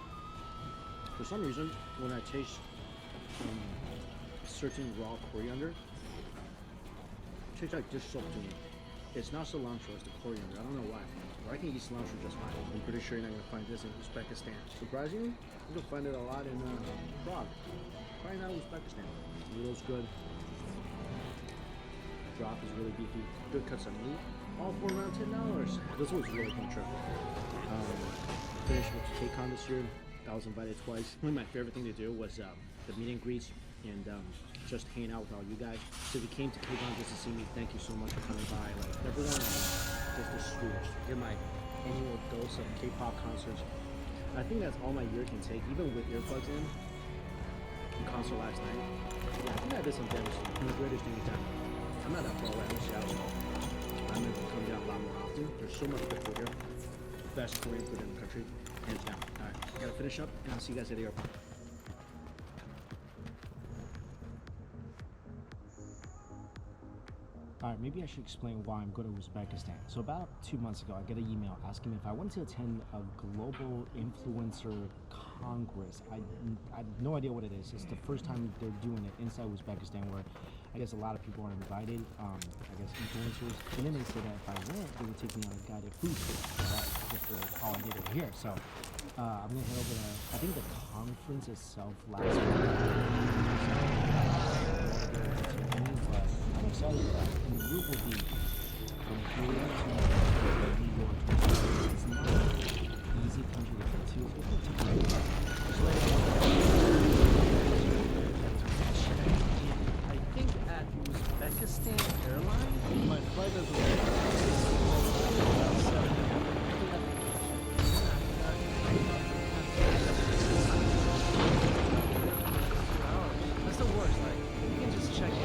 For some reason, when I taste certain raw coriander, it tastes like dish soap to me. It's not cilantro, it's the coriander. I don't know why. But I can eat cilantro just fine. I'm pretty sure you're not gonna find this in Uzbekistan. Surprisingly, you can find it a lot in Prague. Probably not in Uzbekistan. Noodles good. Drop is really beefy. Good cuts of meat. All for around $10. This was a really fun trip. Finished with K-Con this year. I was invited twice. One of my favorite thing to do was the meet and greets and just hanging out with all you guys. So if you came to KCON just to see me, thank you so much for coming by. Like everyone is just the sweetest. You're my annual dose of K-pop concerts. I think that's all my ear can take, even with earplugs in. Concert last night. Yeah, I think I did some damage to the greatest thing in town. I'm not that far away, I'm in Seattle, so I'm gonna come down a lot more often. There's so much good food here. Best Korean food in the country, hands down. Alright, gotta finish up and I'll see you guys at the airport. Alright, maybe I should explain why I'm going to Uzbekistan. So about 2 months ago, I got an email asking me if I wanted to attend a global influencer congress. I have no idea what it is. It's the first time they're doing it inside Uzbekistan, where I guess a lot of people are invited, I guess influencers. And then they said that if I went, they would take me on a guided food tour. So that's just all I did over here. So I'm going to head over to, I think the conference itself last week. But I'm excited for that. And the route will be from Korea to New York. It's not an easy country to get to. It's going to take me I think at Uzbekistan Airlines, my flight is that's the worst. Like, you can just check in.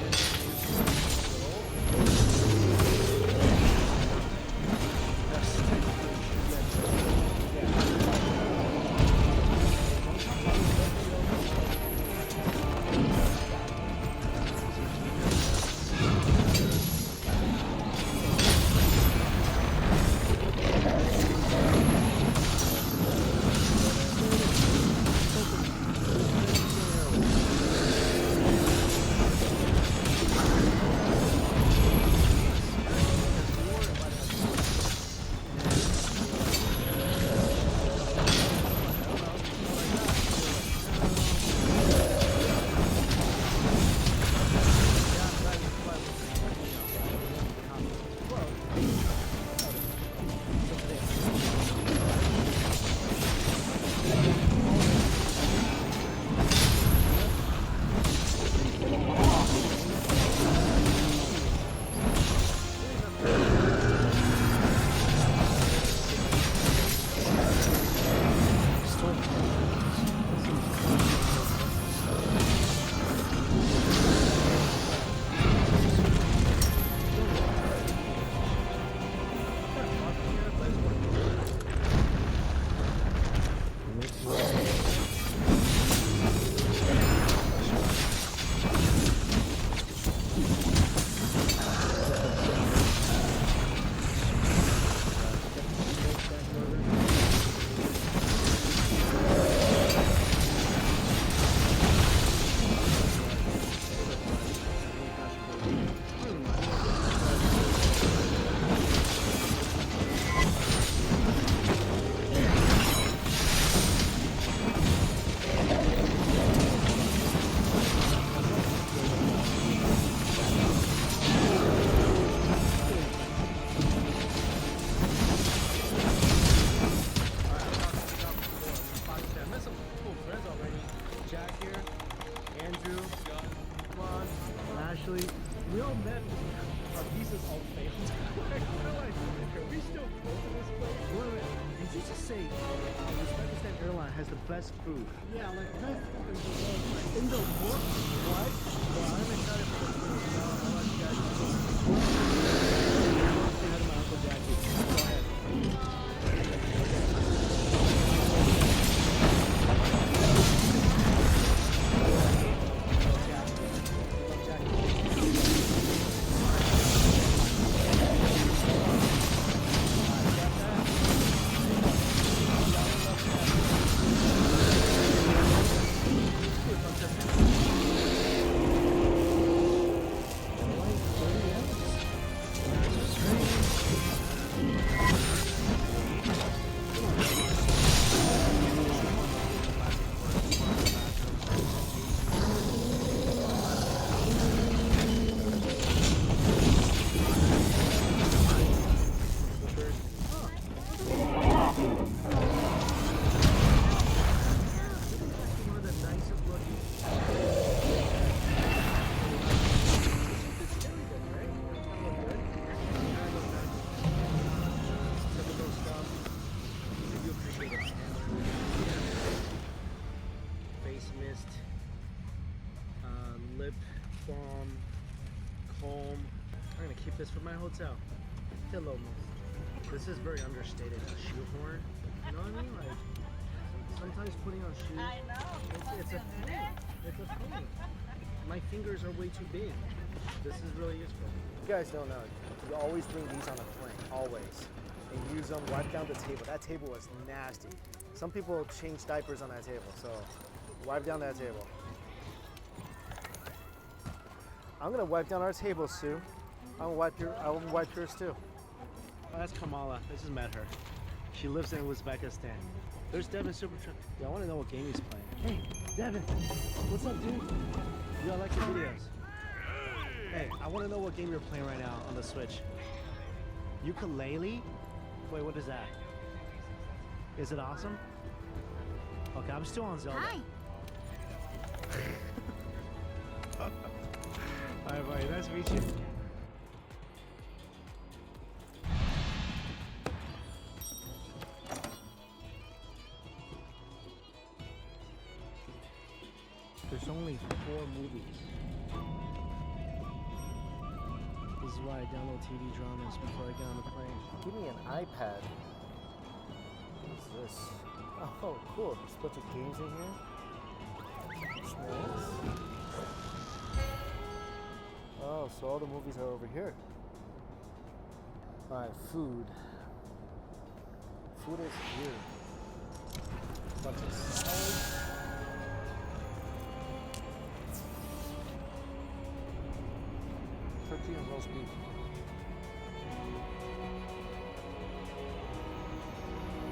We all met, our visas all failed. We're like, are we still close to this place? Wait, did you just say Uzbekistan airline has the best food? Yeah, like best food in the world. What? Well, I'm excited for the food. I'll let you guys know. Say hi to my Uncle Jackie. Go ahead. bomb, comb. I'm gonna keep this for my hotel. Hello, this is very understated. A shoehorn. You know what I mean? Like sometimes putting on shoes. I know. It's a thing. It's a thing. My fingers are way too big. This is really useful. You guys don't know. You always bring these on a plane. Always. And use them. Wipe down the table. That table was nasty. Some people change diapers on that table, so wipe down that table. I'm gonna wipe down our table, Sue. I'm gonna wipe yours too. Oh, that's Kamala. I just met her. She lives in Uzbekistan. There's Devin Supertruck. Yeah, I want to know what game he's playing. Hey, Devin, what's up, dude? You all like the videos? Hey, I want to know what game you're playing right now on the Switch. Ukulele? Wait, what is that? Is it awesome? Okay, I'm still on Zelda. Hi. Alright, buddy, nice to meet you. There's only 4 movies. This is why I download TV dramas before I get on the plane. Give me an iPad. What is this? Oh, cool. There's a bunch of games in here. Snacks. Oh, so all the movies are over here. Alright, food. Food is here. Bunch of salads. Turkey and roast beef.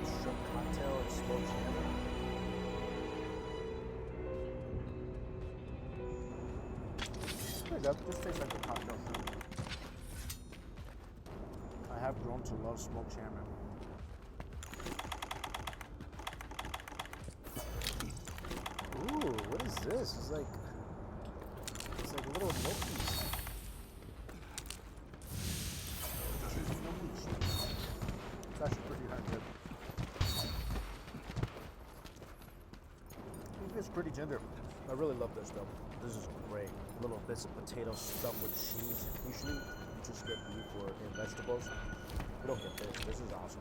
Shrimp cocktail and smoked salmon. This tastes like a cocktail shrimp. I have grown to love smoked salmon. Ooh, what is this? It's like little milkies. It's actually pretty darn good. It's pretty tender. I really love this though. This is great. Little bits of potato stuffed with cheese. Usually you just get beef or vegetables. You don't get this. This is awesome.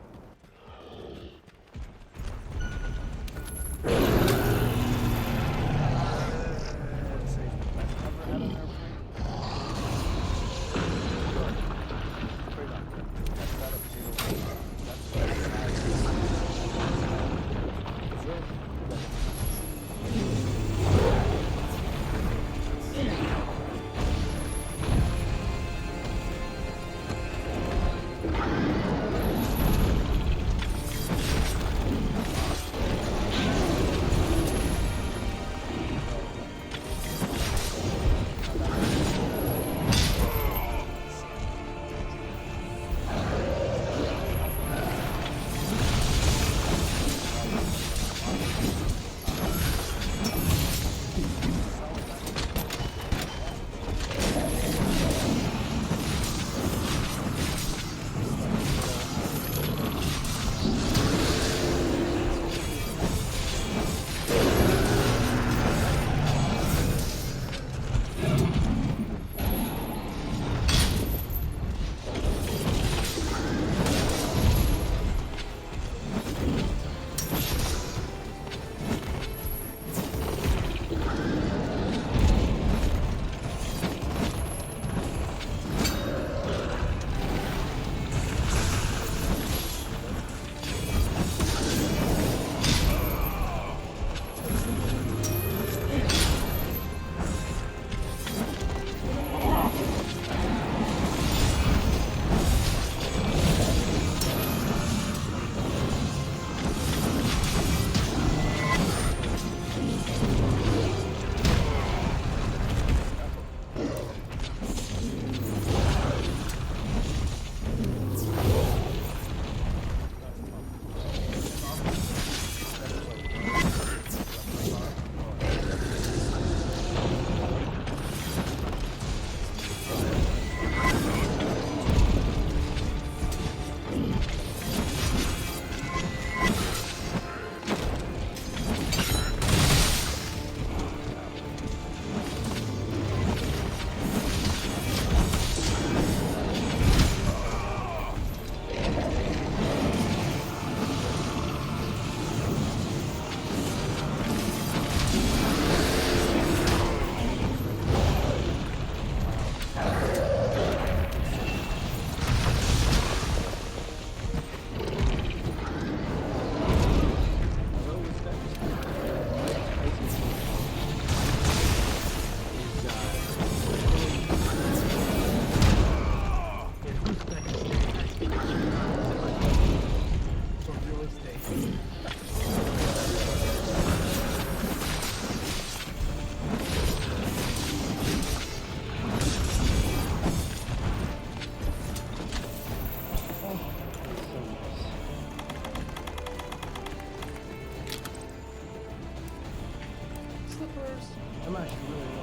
Good.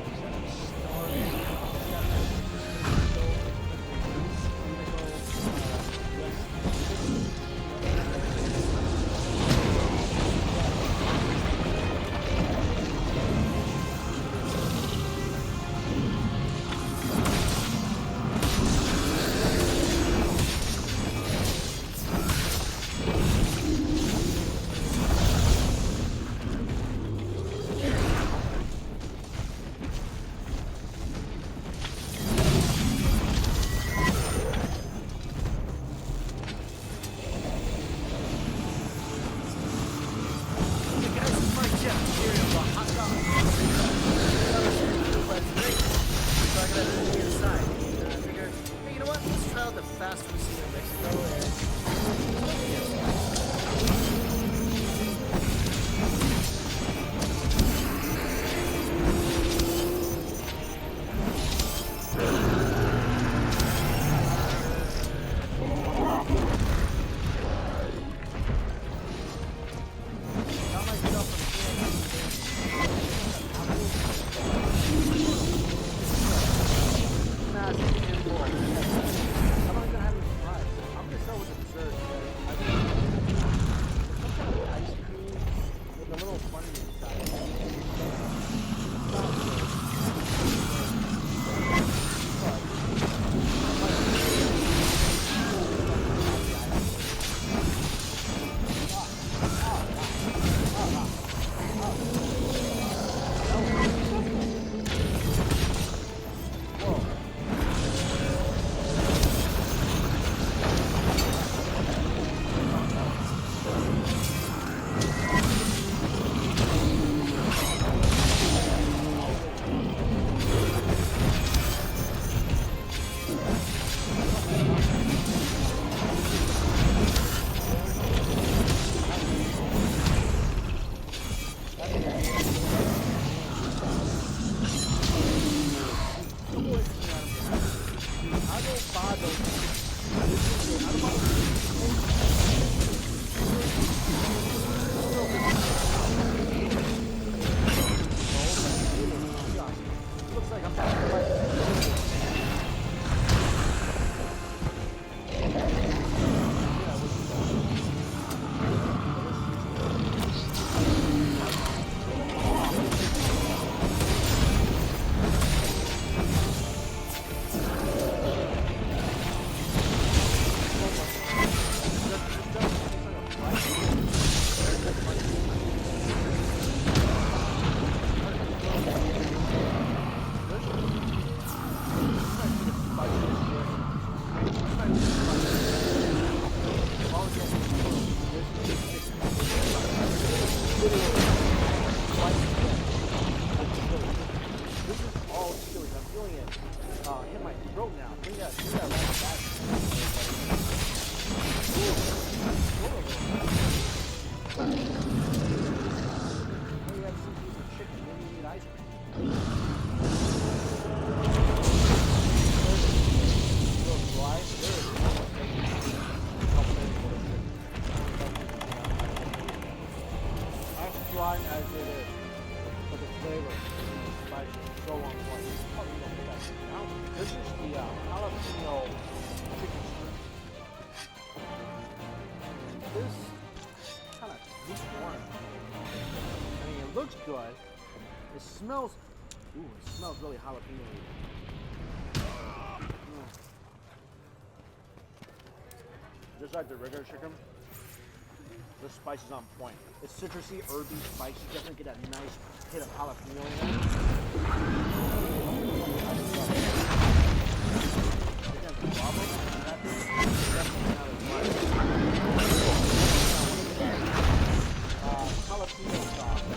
It smells. Ooh, it smells really jalapeno. Just like the regular chicken, the spice is on point. It's citrusy, herby, spicy. You definitely get that nice hit of jalapeno in jalapeno sauce.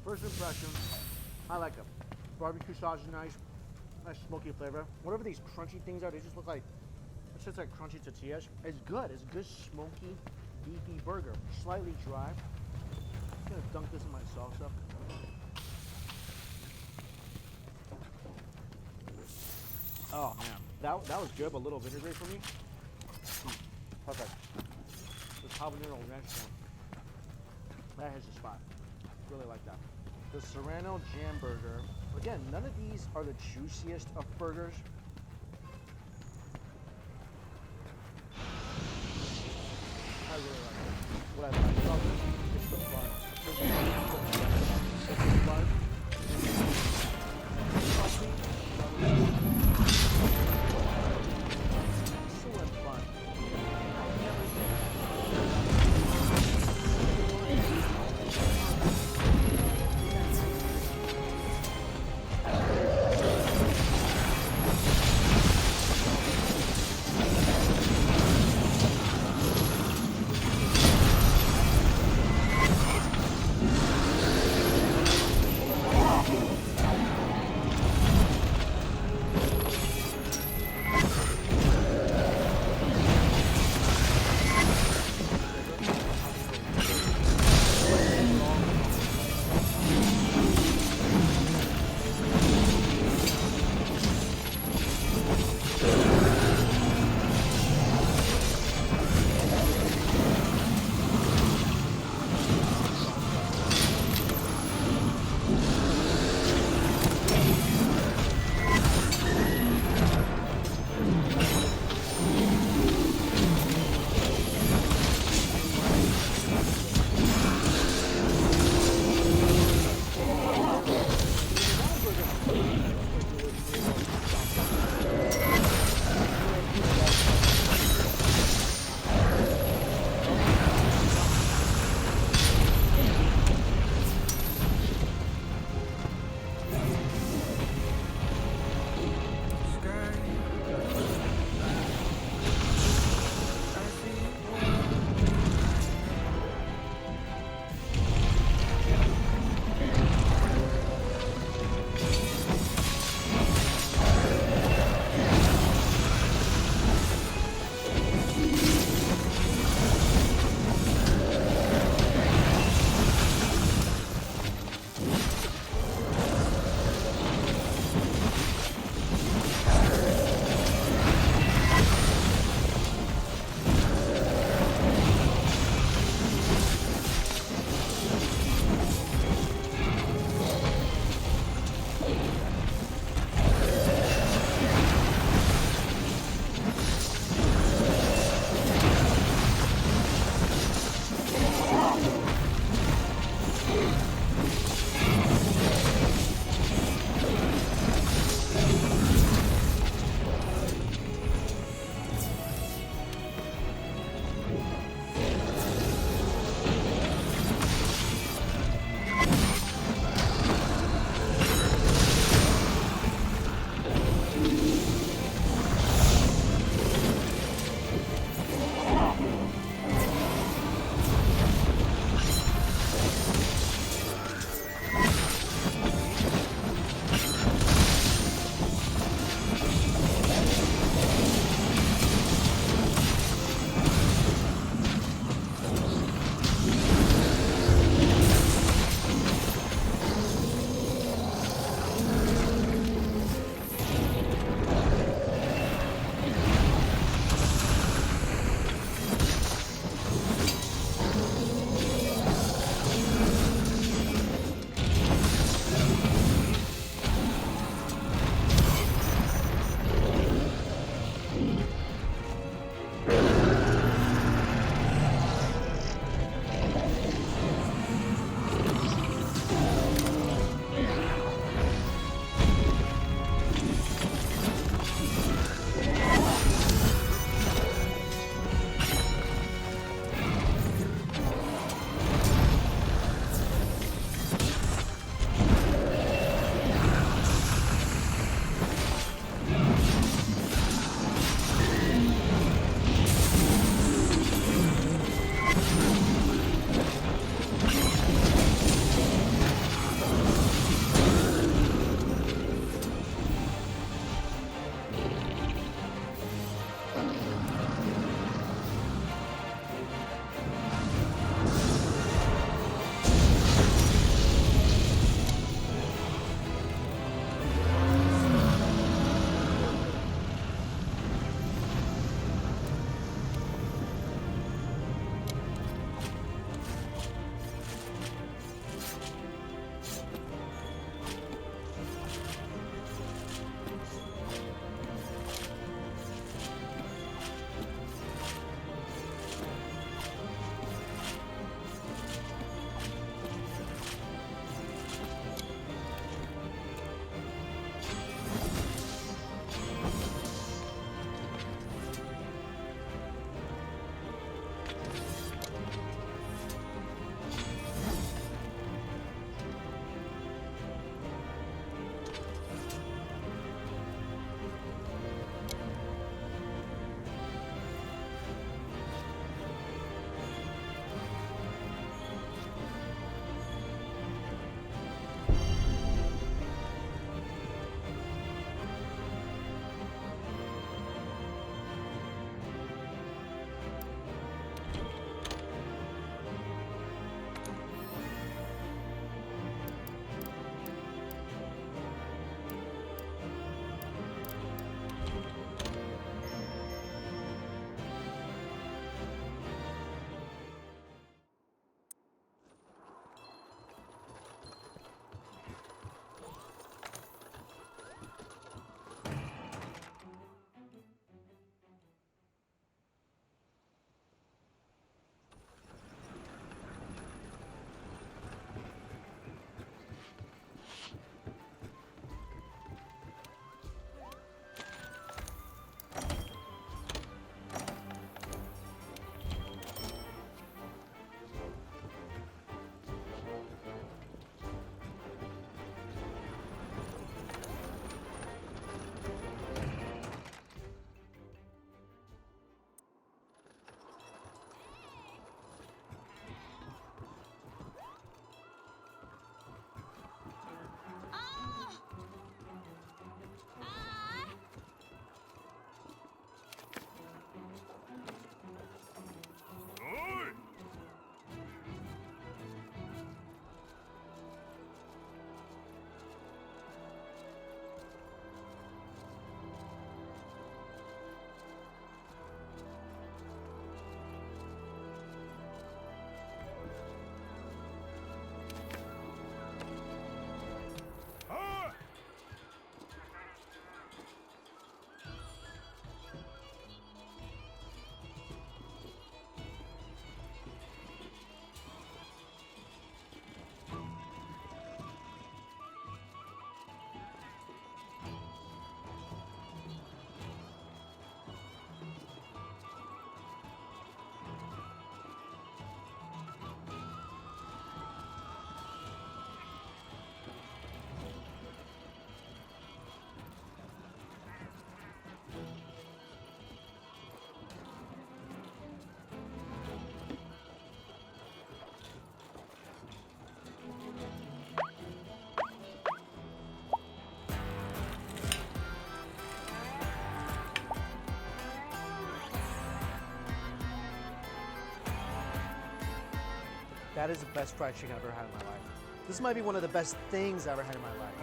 First impression, I like them. Barbecue sauce is nice smoky flavor. Whatever these crunchy things are, they just look like, it's just like crunchy tortillas. It's good. It's a good smoky, beefy burger. Slightly dry. I'm gonna dunk this in my salsa. Oh man, that was good, but a little vinegary for me. Perfect. This habanero ranch one, that hits the spot. Really like that. The Serrano Jam Burger. Again, none of these are the juiciest of burgers. I really like it. What I like about this is the bun. It's the bun. Excellent bun. That is the best fried chicken I've ever had in my life. This might be one of the best things I've ever had in my life.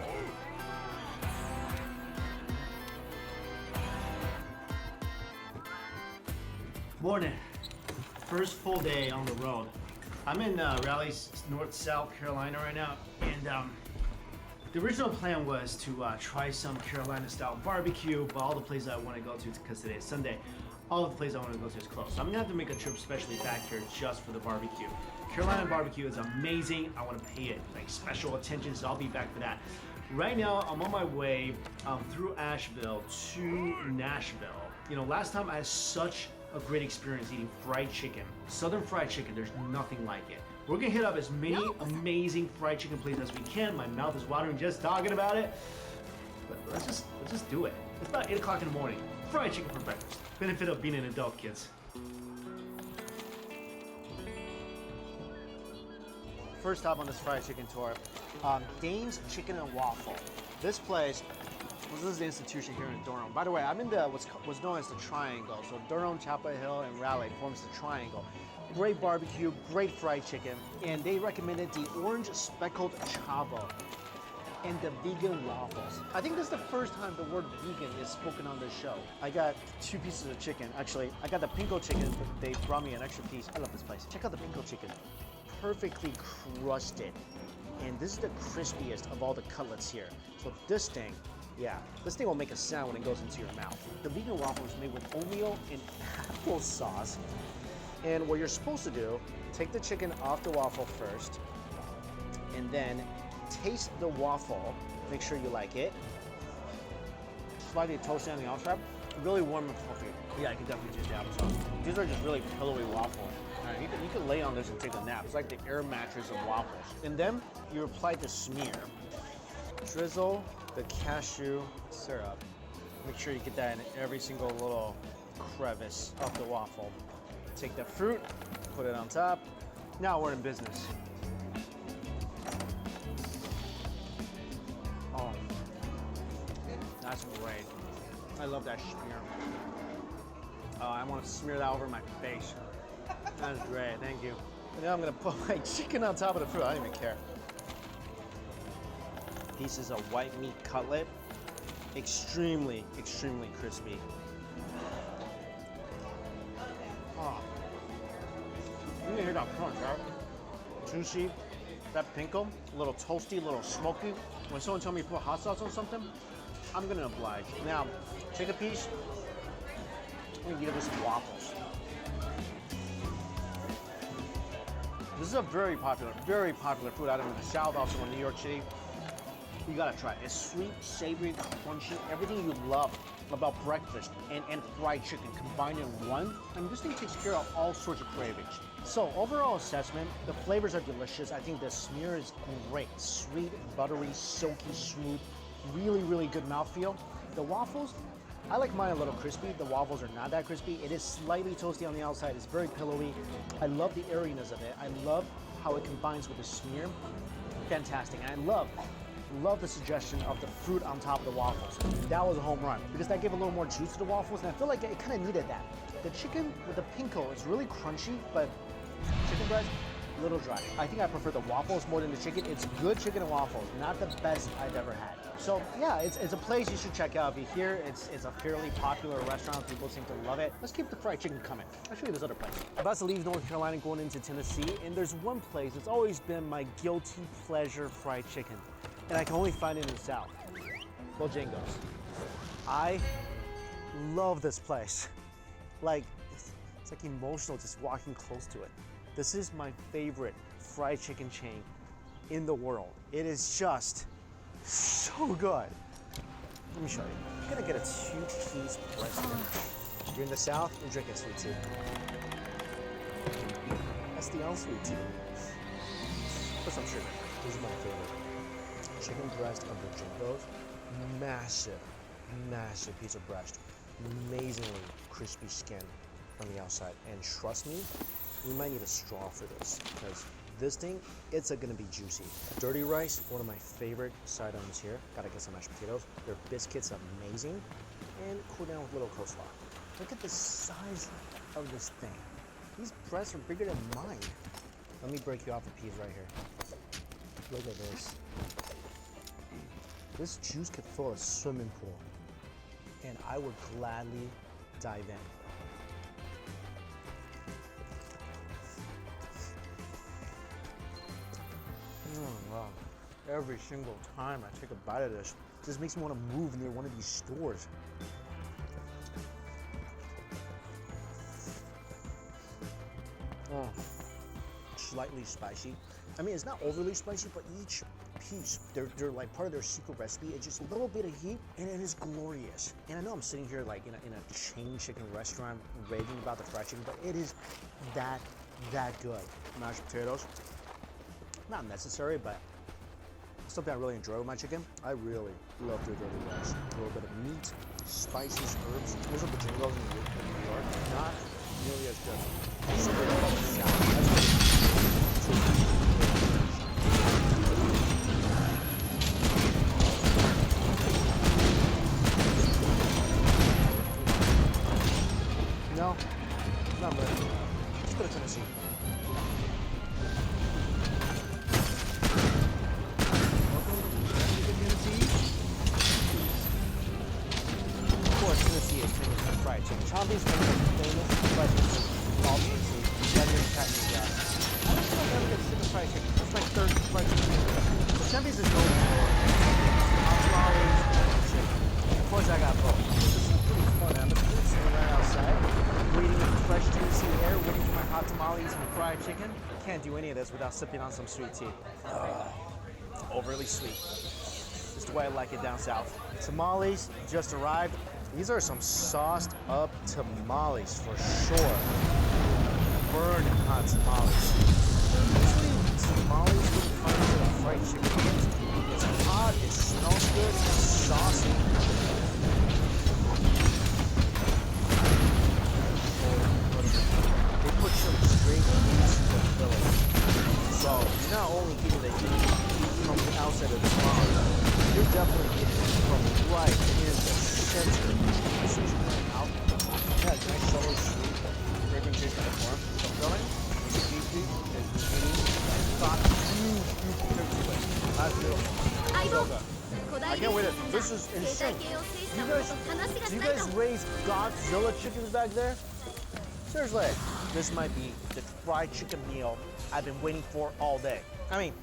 Morning. First full day on the road. I'm in Raleigh, North South Carolina right now, and the original plan was to try some Carolina-style barbecue, but all the places I want to go to, because today is Sunday, all the places I want to go to is closed. So I'm gonna have to make a trip especially back here just for the barbecue. Carolina barbecue is amazing. I want to pay it like special attention, so I'll be back for that. Right now, I'm on my way through Asheville to Nashville. You know, last time I had such a great experience eating fried chicken. Southern fried chicken, there's nothing like it. We're gonna hit up as many amazing fried chicken places as we can. My mouth is watering just talking about it. But let's just do it. It's about 8 o'clock in the morning. Fried chicken for breakfast. Benefit of being an adult, kids. First stop on this fried chicken tour, Dane's Chicken and Waffle. This place, this is the institution here in Durham. By the way, I'm in the what's known as the Triangle. So Durham, Chapel Hill, and Raleigh forms the Triangle. Great barbecue, great fried chicken, and they recommended the orange speckled chavo and the vegan waffles. I think this is the first time the word vegan is spoken on this show. I got 2 pieces of chicken. Actually, I got the pinko chicken, but they brought me an extra piece. I love this place. Check out the pinko chicken. Perfectly crusted. And this is the crispiest of all the cutlets here. So this thing, yeah, this thing will make a sound when it goes into your mouth. The vegan waffle is made with oatmeal and applesauce. And what you're supposed to do, take the chicken off the waffle first, and then taste the waffle, make sure you like it. Slightly toasty on the outside, really warm and fluffy. Yeah, I can definitely taste the applesauce. These are just really pillowy waffles. You can lay on this and take a nap. It's like the air mattress of waffles. And then you apply the smear. Drizzle the cashew syrup. Make sure you get that in every single little crevice of the waffle. Take the fruit, put it on top. Now we're in business. Oh, that's great. I love that smear. I want to smear that over my face. That's great, thank you. And now I'm gonna put my chicken on top of the fruit. I don't even care. Pieces of white meat cutlet. Extremely, extremely crispy. Oh. You can hear that crunch, right? Juicy. That pinko, a little toasty, a little smoky. When someone tells me to put hot sauce on something, I'm gonna oblige. Now, take a piece. I'm gonna eat it with some waffles. This is a very popular food item in the South, also in New York City. You gotta try it. It's sweet, savory, crunchy, everything you love about breakfast and fried chicken combined in one. I mean, this thing takes care of all sorts of cravings. So overall assessment, the flavors are delicious. I think the smear is great. Sweet, buttery, silky, smooth, really, really good mouthfeel. The waffles, I like mine a little crispy. The waffles are not that crispy. It is slightly toasty on the outside. It's very pillowy. I love the airiness of it. I love how it combines with the smear. Fantastic. And I love the suggestion of the fruit on top of the waffles. That was a home run because that gave a little more juice to the waffles, and I feel like it kind of needed that. The chicken with the pinko is really crunchy, but chicken breast, a little dry. I think I prefer the waffles more than the chicken. It's good chicken and waffles, not the best I've ever had. So yeah, it's a place you should check out. If you're here, it's a fairly popular restaurant. People seem to love it. Let's keep the fried chicken coming. I'll show you this other place. I'm about to leave North Carolina going into Tennessee, and there's one place that's always been my guilty pleasure fried chicken. And I can only find it in the South. Bojangles. I love this place. Like, it's like emotional just walking close to it. This is my favorite fried chicken chain in the world. It is just so good. Let me show you. I'm gonna get a 2-piece breast. If you're in the South, you're drinking sweet tea. That's the unsweet tea. Put some sugar. This is my favorite. Chicken breast of Bojangles. Massive, massive piece of breast. Amazingly crispy skin on the outside. And trust me, you might need a straw for this because this thing, it's gonna be juicy. Dirty rice, one of my favorite side items here. Gotta get some mashed potatoes. Their biscuits are amazing. And cool down with a little coleslaw. Look at the size of this thing. These breasts are bigger than mine. Let me break you off a piece right here. Look at this. This juice could fill a swimming pool, and I would gladly dive in. Wow. Every single time I take a bite of this, it just makes me want to move near one of these stores. Slightly spicy. I mean, it's not overly spicy, but each piece, they're like part of their secret recipe. It's just a little bit of heat, and it is glorious. And I know I'm sitting here like in a chain chicken restaurant raving about the fried chicken, but it is that good. Mashed potatoes, not necessary, but something I really enjoy with my chicken. I really love their dirty rice. A little bit of meat, spices, herbs. Those are bojingos in New York. Not nearly as good. Something called salad. No, not bad. Let's go to Tennessee. Of course, Tennessee is famous for fried chicken. Chompies famous for fried chicken. All Tennessee. I don't feel like I ever get sick of fried chicken. It's my third fried chicken. But Chompies is known for tamales and chicken. Of course, I got both. This is pretty fun. I'm just sitting right outside, breathing in fresh Tennessee air, waiting for my hot tamales and fried chicken. Can't do any of this without sipping on some sweet tea. Overly sweet. Just the way I like it down south. Tamales just arrived. These are some sauced up tamales for sure. Burning hot tamales. Usually tamales wouldn't come into a fried chicken. It's hot, it smells good, it's saucy. They put some straight meat in the filling. So you're not only getting the heat from the outside of the tamale, you're definitely getting it from right in the center. This is right out. Yeah, nice shallow sweet, fragrant taste in the form. The filling is juicy, it's meaty, it's got huge picture. That's beautiful. So good. I can't wait to, this is insane. Do you guys raise Godzilla chickens back there? Seriously, this might be the fried chicken meal I've been waiting for all day. I mean,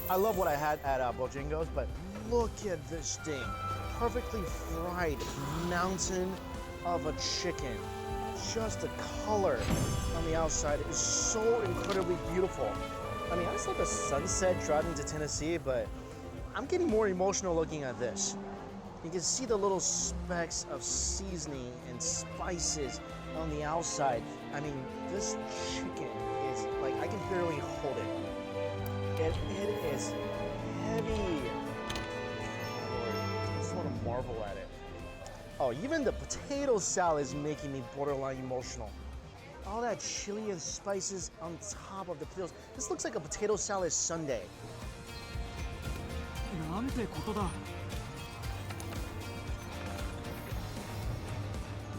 I love what I had at Bojingos, but look at this thing. Perfectly fried mountain of a chicken. Just the color on the outside is so incredibly beautiful. I mean, I saw the sunset driving to Tennessee, but I'm getting more emotional looking at this. You can see the little specks of seasoning and spices on the outside. I mean, this chicken is like, I can barely hold it. It is heavy. I just want to marvel at it. Oh, even the potato salad is making me borderline emotional. All that chili and spices on top of the potatoes. This looks like a potato salad sundae.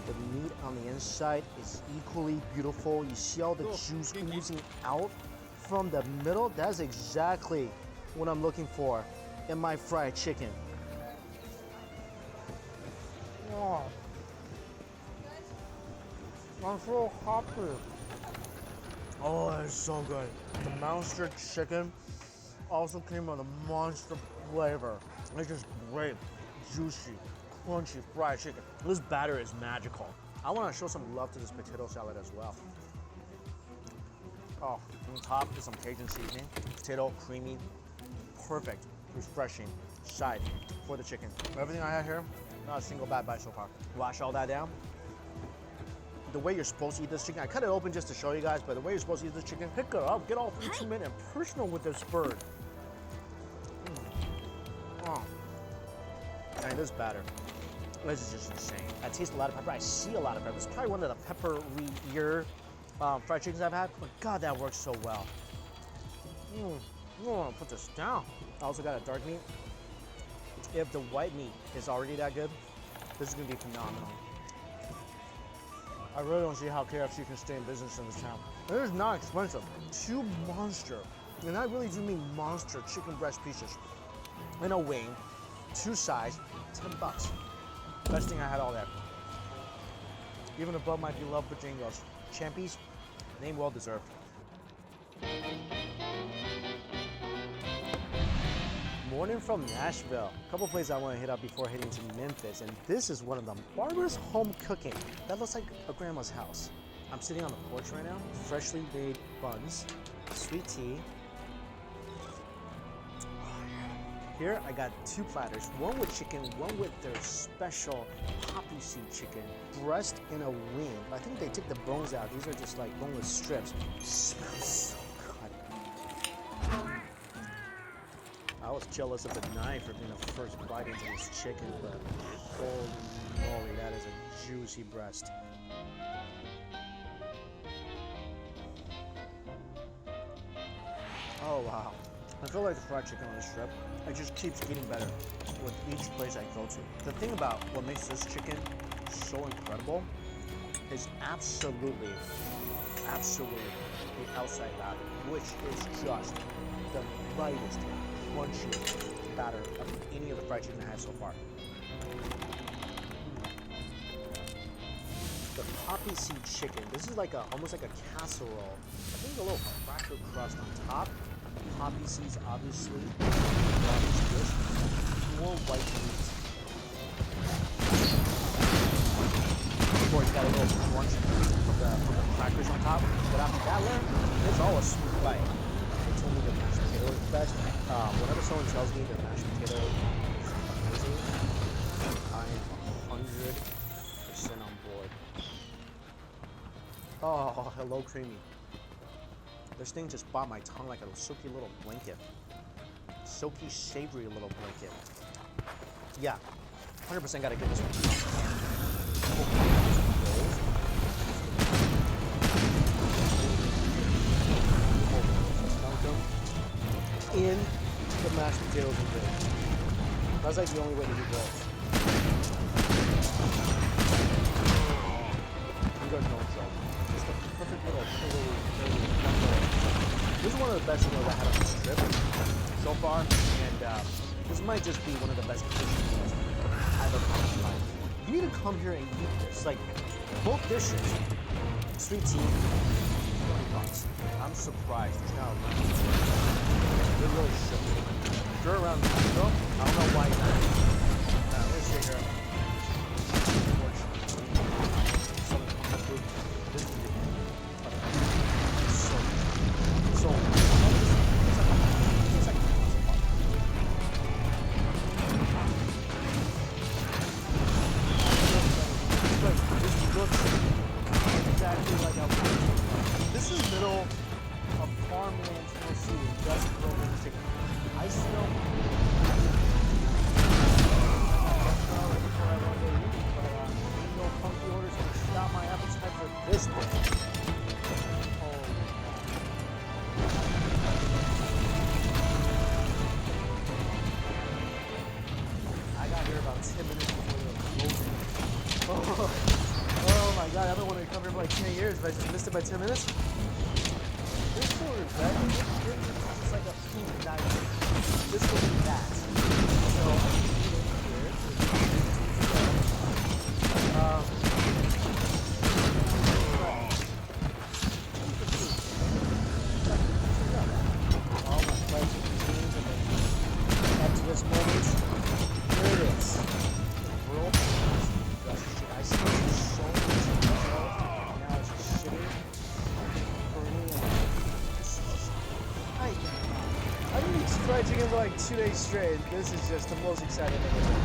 The meat on the inside is equally beautiful. You see all the juice oozing out from the middle? That's exactly what I'm looking for in my fried chicken. Oh. I'm so happy. Oh, that's so good. The monster chicken also came with a monster flavor. It's just great, juicy, crunchy fried chicken. This batter is magical. I want to show some love to this potato salad as well. Oh, on top is some Cajun seasoning. Potato, creamy, perfect, refreshing side for the chicken. Everything I have here, not a single bad bite so far. Wash all that down. The way you're supposed to eat this chicken, I cut it open just to show you guys, but the way you're supposed to eat this chicken, pick it up, get all intimate and personal with this bird. Oh. I mean, this batter, this is just insane. I taste a lot of pepper, I see a lot of pepper. This is probably one of the pepperier fried chickens I've had, but God, that works so well. I'll put this down. I also got a dark meat. If the white meat is already that good, this is gonna be phenomenal. I really don't see how KFC can stay in business in this town. It is not expensive. 2 monster, and I really do mean monster chicken breast pieces. And a wing, 2 sides, $10. Best thing I had all day. Even above my beloved Bojangles. Champies, name well deserved. Morning from Nashville. A couple places I want to hit up before heading to Memphis, and this is one of them. Barbara's Home Cooking. That looks like a grandma's house. I'm sitting on the porch right now. Freshly made buns, sweet tea. Here I got 2 platters, one with chicken, one with their special poppy seed chicken, breast in a wing. I think they took the bones out. These are just like boneless strips. Smells so good. I was jealous of the knife for being the first bite into this chicken, but holy moly, that is a juicy breast. Oh wow. I feel like the fried chicken on this trip, it just keeps getting better with each place I go to. The thing about what makes this chicken so incredible is absolutely the outside batter, which is just the lightest, crunchiest batter of any of the fried chicken I had so far. The poppy seed chicken, this is like almost like a casserole. I think a little cracker crust on top. Poppy seeds, obviously. Garnish dish. More white meat. Of course, got a little crunch from the crackers on top. But after that layer, it's all a smooth bite. They told me the mashed potato is the best. Whenever someone tells me their mashed potato is amazing, I am 100% on board. Oh, hello, creamy. This thing just bought my tongue like a silky little blanket. Silky, savory little blanket. Yeah, 100% gotta give this one. In the mashed potatoes and gravy. That's like the only way to do rolls. You guys know what's up. It's the perfect little pillowy. This is one of the best meals I had on this trip so far, and this might just be one of the best Asian meals I've ever had in my life. You need to come here and eat this. Like, both dishes, sweet tea, $20. I'm surprised it's not around. They really should be. If you're around Nashville, I don't know why you're not. Let's see here. This is this is middle of farmland, Tennessee, just growing chicken. I still no funky orders gonna stop my appetite for this thing. I got here about 10 minutes before they were closing. Oh my god, I've been wanting to come here for like 10 years, but I just missed it by 10 minutes. This order is better. This is like a pink diamond. This will be that. So I can eat it here. All my pleasure routines, and then up to this moment, here it is. The world I see so much now it's just sitting burning and I didn't eat fried chicken for like 2 days straight. This is just the most exciting thing ever.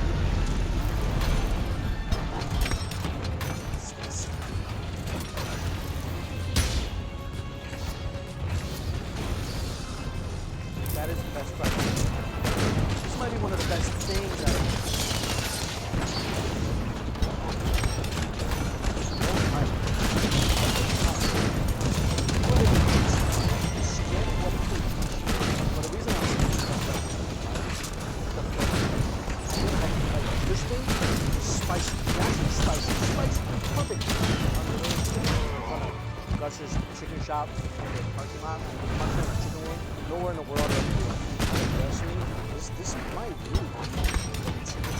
That is the best fried chicken. This might be one of the best things I've Gus's chicken shop in the parking lot. Punch in a chicken wing. Nowhere in the world do I do it. Trust me, this might really be chicken.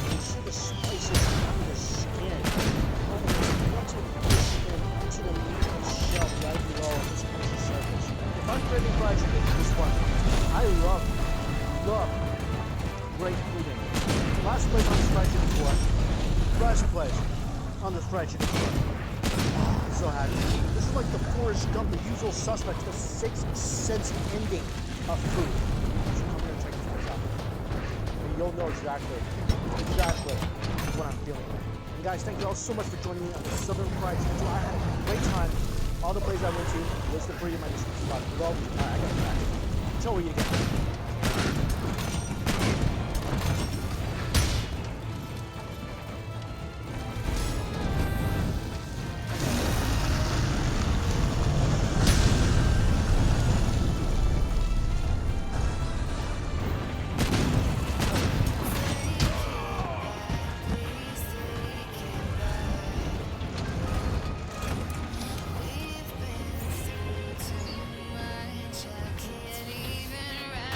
You see the spices on the skin. Onto the skin, onto the meat and shell right below this crunchy surface. If I'm craving fried chicken, this one. I love great food in it. Last place on this fried chicken floor. Last place on this fried chicken floor. I'm so happy. This is like the Forrest Gump, the usual suspects, the 6th Sense ending of food. You should come here and check this place out. And you'll know exactly what I'm feeling. And guys, thank you all so much for joining me on the Southern Fried Chicken Tour. I had a great time. All the places I went to, listed for you in my description box below. I got you back. Until we eat again. Can't even write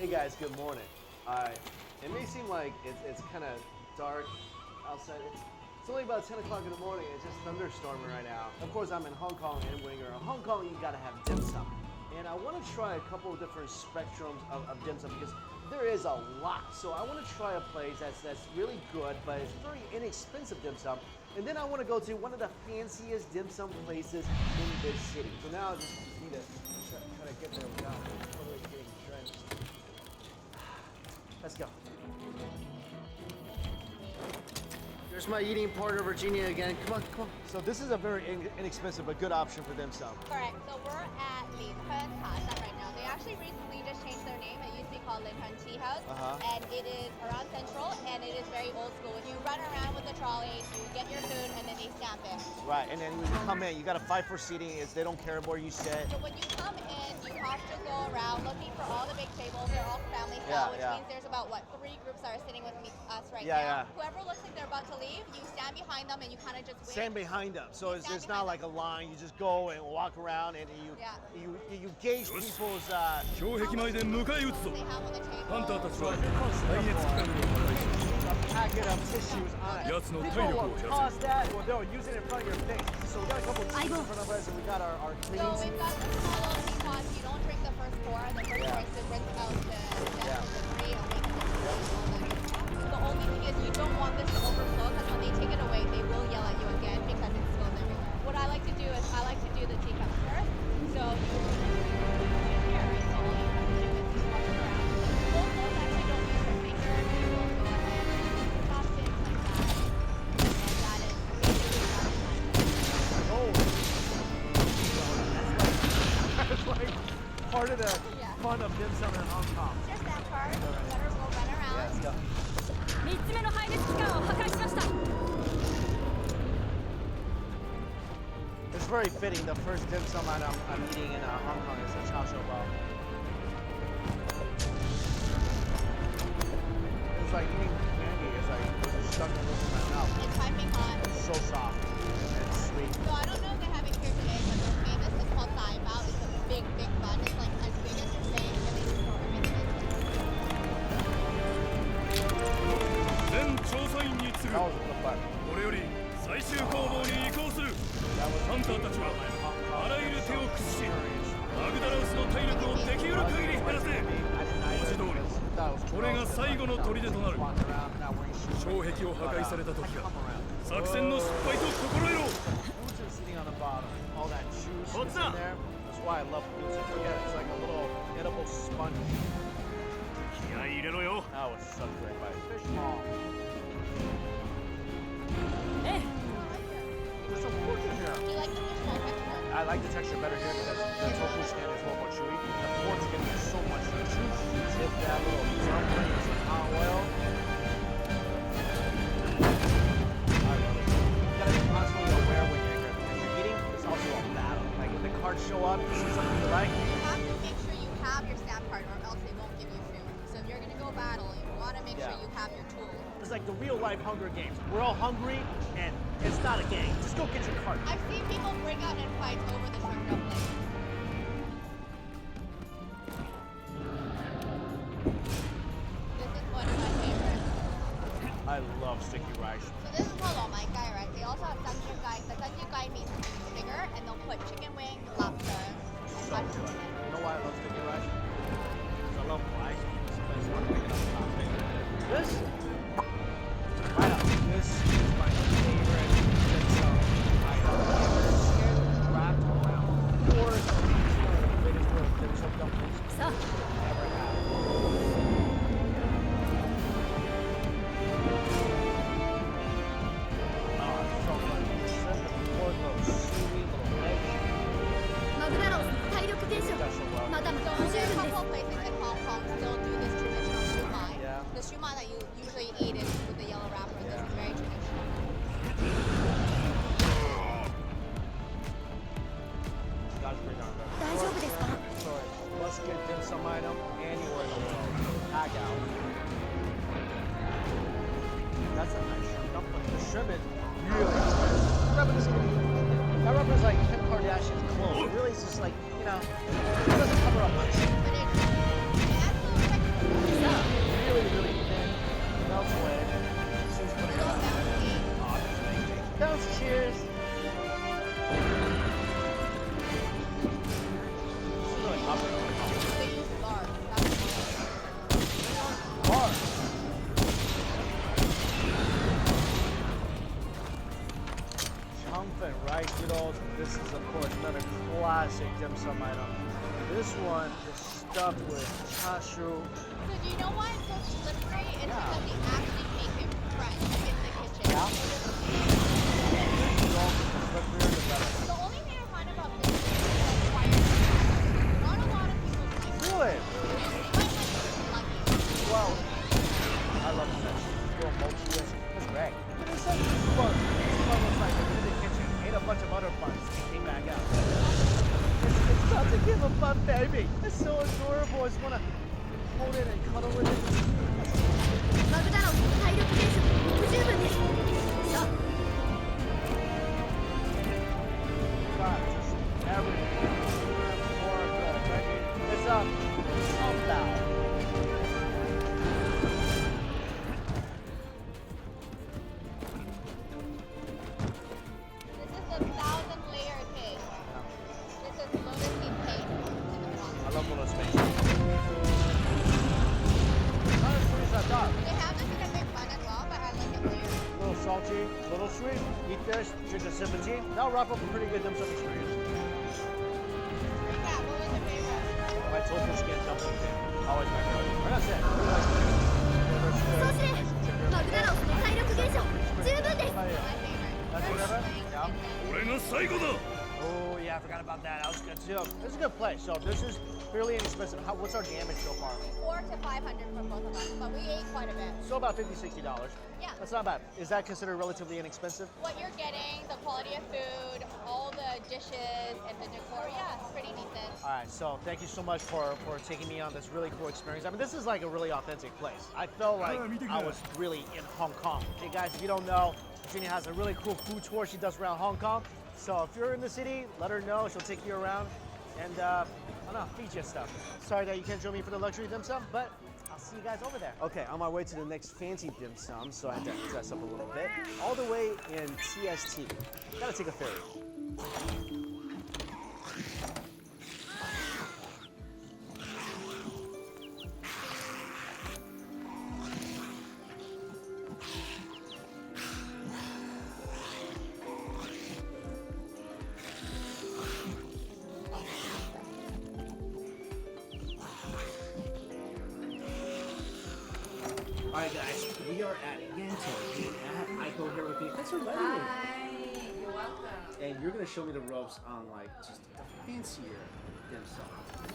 Hey guys, good morning. It may seem like it's kind of dark outside. It's only about 10 o'clock in the morning. It's just thunderstorming right now. Of course, I'm in Hong Kong, and when you're in Hong Kong, you gotta have dim sum. And I want to try a couple of different spectrums of dim sum because there is a lot. So I want to try a place that's really good, but it's very inexpensive dim sum. And then I want to go to one of the fanciest dim sum places in this city. So now I just need to try to get there without totally getting drenched. Let's go. There's my eating partner, Virginia, again. Come on, come on. So this is a very inexpensive but good option for them, so. Correct. So we're at Linhen Tashan right now. They actually recently just changed their name. It used to be called Linhen Tea House. And it is around Central, and it is very old school. You run around with the trolley, you get your food, and then they stamp it. Right, and then when you come in, you got to fight for seating. They don't care where you sit. So when you come in, you have to go around looking for all the big tables. They're all family style, which means there's about, 3 groups that are sitting with us right now. Whoever looks like they're about to leave, you stand behind them and you kind of just wait. Stand behind them. So it's not like a line. You just go and walk around and you gauge people's. They have on the table. A packet of tissues on it. People will toss that or they'll use it in front of your face. So we got a couple of teas in front of us and we got our cleans. So we've got the small teapots. You don't drink the first pour. The first pour is to rinse out the debris and make the only thing is you don't want this to overflow because when they take it away, they will yell at you again because it spills everywhere. What I like to do is I like to do the teacup first. So here, right? So all you have to do is just walk around. Locals actually don't use their finger. They will go ahead and toss it like that. And that is basically how That's like part of the fun of dim sum in Hong Kong. Just that part. You better go run around. Let's go. 3つ目の配列期間を破壊しました。 It's very fitting. The first dim sum I'm eating in Hong Kong is a chow chow bao. It's like eating candy. It's like stuck in my mouth. It's piping hot. It's so soft and sweet. So I don't know if they have it here today, but they're famous. It's called Thai Bao. It's a big, big bun. It's like as big as your face, and they throw everything into it. 全調査員に次ぐこれより最終攻防に移行する。ハンターたちはあらゆる手を駆使しマグダラウスの体力をできうる限り減らせ。文字通りこれが最後の砦となる。障壁を破壊された時が作戦の失敗と心得ろ。こっちだ。 That's why I love foods. It's like a little edible sponge. 気合い入れろよ。 That was such a great bite. Fish ball. There's some pork in here. Do you like the fish ball texture? I like the texture better here because the tofu skin is a little more chewy. The pork skin is so much juice. Dip that little dumpling in some hot oil. I love it. You gotta be constantly aware when you're eating. It's also a battle. Like if the cards show up, you see something you like. You have to make sure you have your stamp card or else they won't give you food. So if you're going to go battle, you want to make sure you have your tools. It's like the real life Hunger Games. We're all hungry and it's not a game. Just go get your card. I've seen people break out in fights over the shrimp dumplings. This is one of my favorites. I love sticky rice. So this is called Oh My Gai, right? They also have Sanju Gai. The Sanju Gai means bigger, and they'll put chicken wings, lobster, and So good. You know why I love sticky rice? Because I love rice. I just want to pick it up top. This? Right up. This is my favorite dim sum item. Skin wrapped around 4 of the biggest dim sum dumplings ever had. The shumai that you usually eat is with the yellow wrapper. This is very traditional. That's pretty darn good. So let's get dim sum item anywhere in the world. Tag out. That's a nice shrimp dumpling. The shrimp is really that rubber is like Kim Kardashian's clone. It really is just like, you know, it doesn't cover up much. But it adds a little texture. is, of course, another classic dim sum item. This one is stuffed with chashu. So do you know why it's so slippery? It's because they actually make it fresh in the kitchen. Yeah. The only thing I find about this is it's quite not a lot of people like it. Really? Well, I love fish. Little multi-dish. That's great. But it's like, look, this one looks like they're in the kitchen, ate a bunch of other buns, and came back out. It's about to give a bun baby. It's so adorable. I just want to hold it and cuddle with it. God, just everything. More good. It's sundown. this is the 1,000-layer cake. This is lotus seed cake in the box. I love lotus fish. Not as sweet as I thought. They have this in a big bun as well, but I like it layered. A little salty, a little sweet. Eat this, drink a sip of tea. That'll wrap up a pretty good dim sum experience. Yeah, what was your favorite? My tofu skin dumpling thing. Always my favorite. And that's it. That's whatever? Yeah. これが最後だ Oh yeah, I forgot about that. That was good too. This is a good place. So this is fairly inexpensive. What's our damage so far? 400 to 500 for both of us, but we ate quite a bit. So about $50, $60. Yeah. That's not bad. Is that considered relatively inexpensive? What you're getting, the quality of food, all the dishes, and the decor, yeah, it's pretty decent. All right, so thank you so much for taking me on this really cool experience. I mean, this is like a really authentic place. I felt like I was really in Hong Kong. Okay, guys, if you don't know, Virginia has a really cool food tour she does around Hong Kong. So if you're in the city, let her know. She'll take you around and, I don't know, feed you stuff. Sorry that you can't join me for the luxury dim sum, but I'll see you guys over there. Okay, on my way to the next fancy dim sum, so I had to dress up a little bit. All the way in TST. Gotta take a ferry. Alright guys, we are at Yanto. I have Aiko here with me. Thanks for letting me. Hi, you're welcome. And you're gonna show me the ropes on like just a fancier dim sum.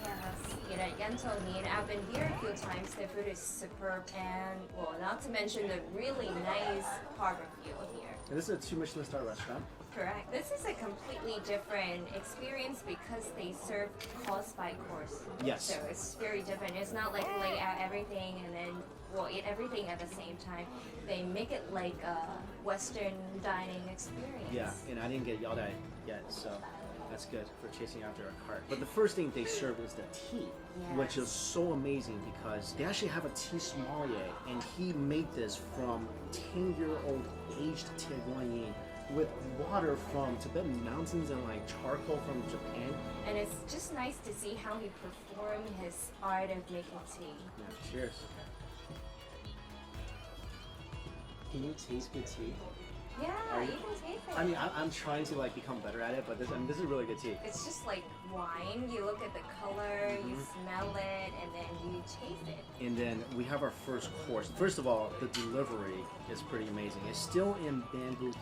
Yes, you know, Yantonin, I've been here a few times. The food is superb and, well, not to mention the really nice harbor view here. And this is a 2 Michelin star restaurant. Correct. This is a completely different experience because they serve course by course. Yes. So it's very different. It's not like lay out everything and then we'll eat everything at the same time. They make it like a Western dining experience. Yeah, and I didn't get yelled at yet, so that's good for chasing after a cart. But the first thing they serve is the tea, which is so amazing because they actually have a tea sommelier, and he made this from 10-year-old aged Taiwan with water from Tibetan mountains and like charcoal from Japan. And it's just nice to see how he performed his art of making tea. Yeah, cheers. Can you taste good tea? Yeah, you can taste it. I mean, I'm trying to like become better at it, but this is really good tea. It's just like wine. You look at the color, you smell it, and then you taste it. And then we have our first course. First of all, the delivery is pretty amazing. It's still in bamboo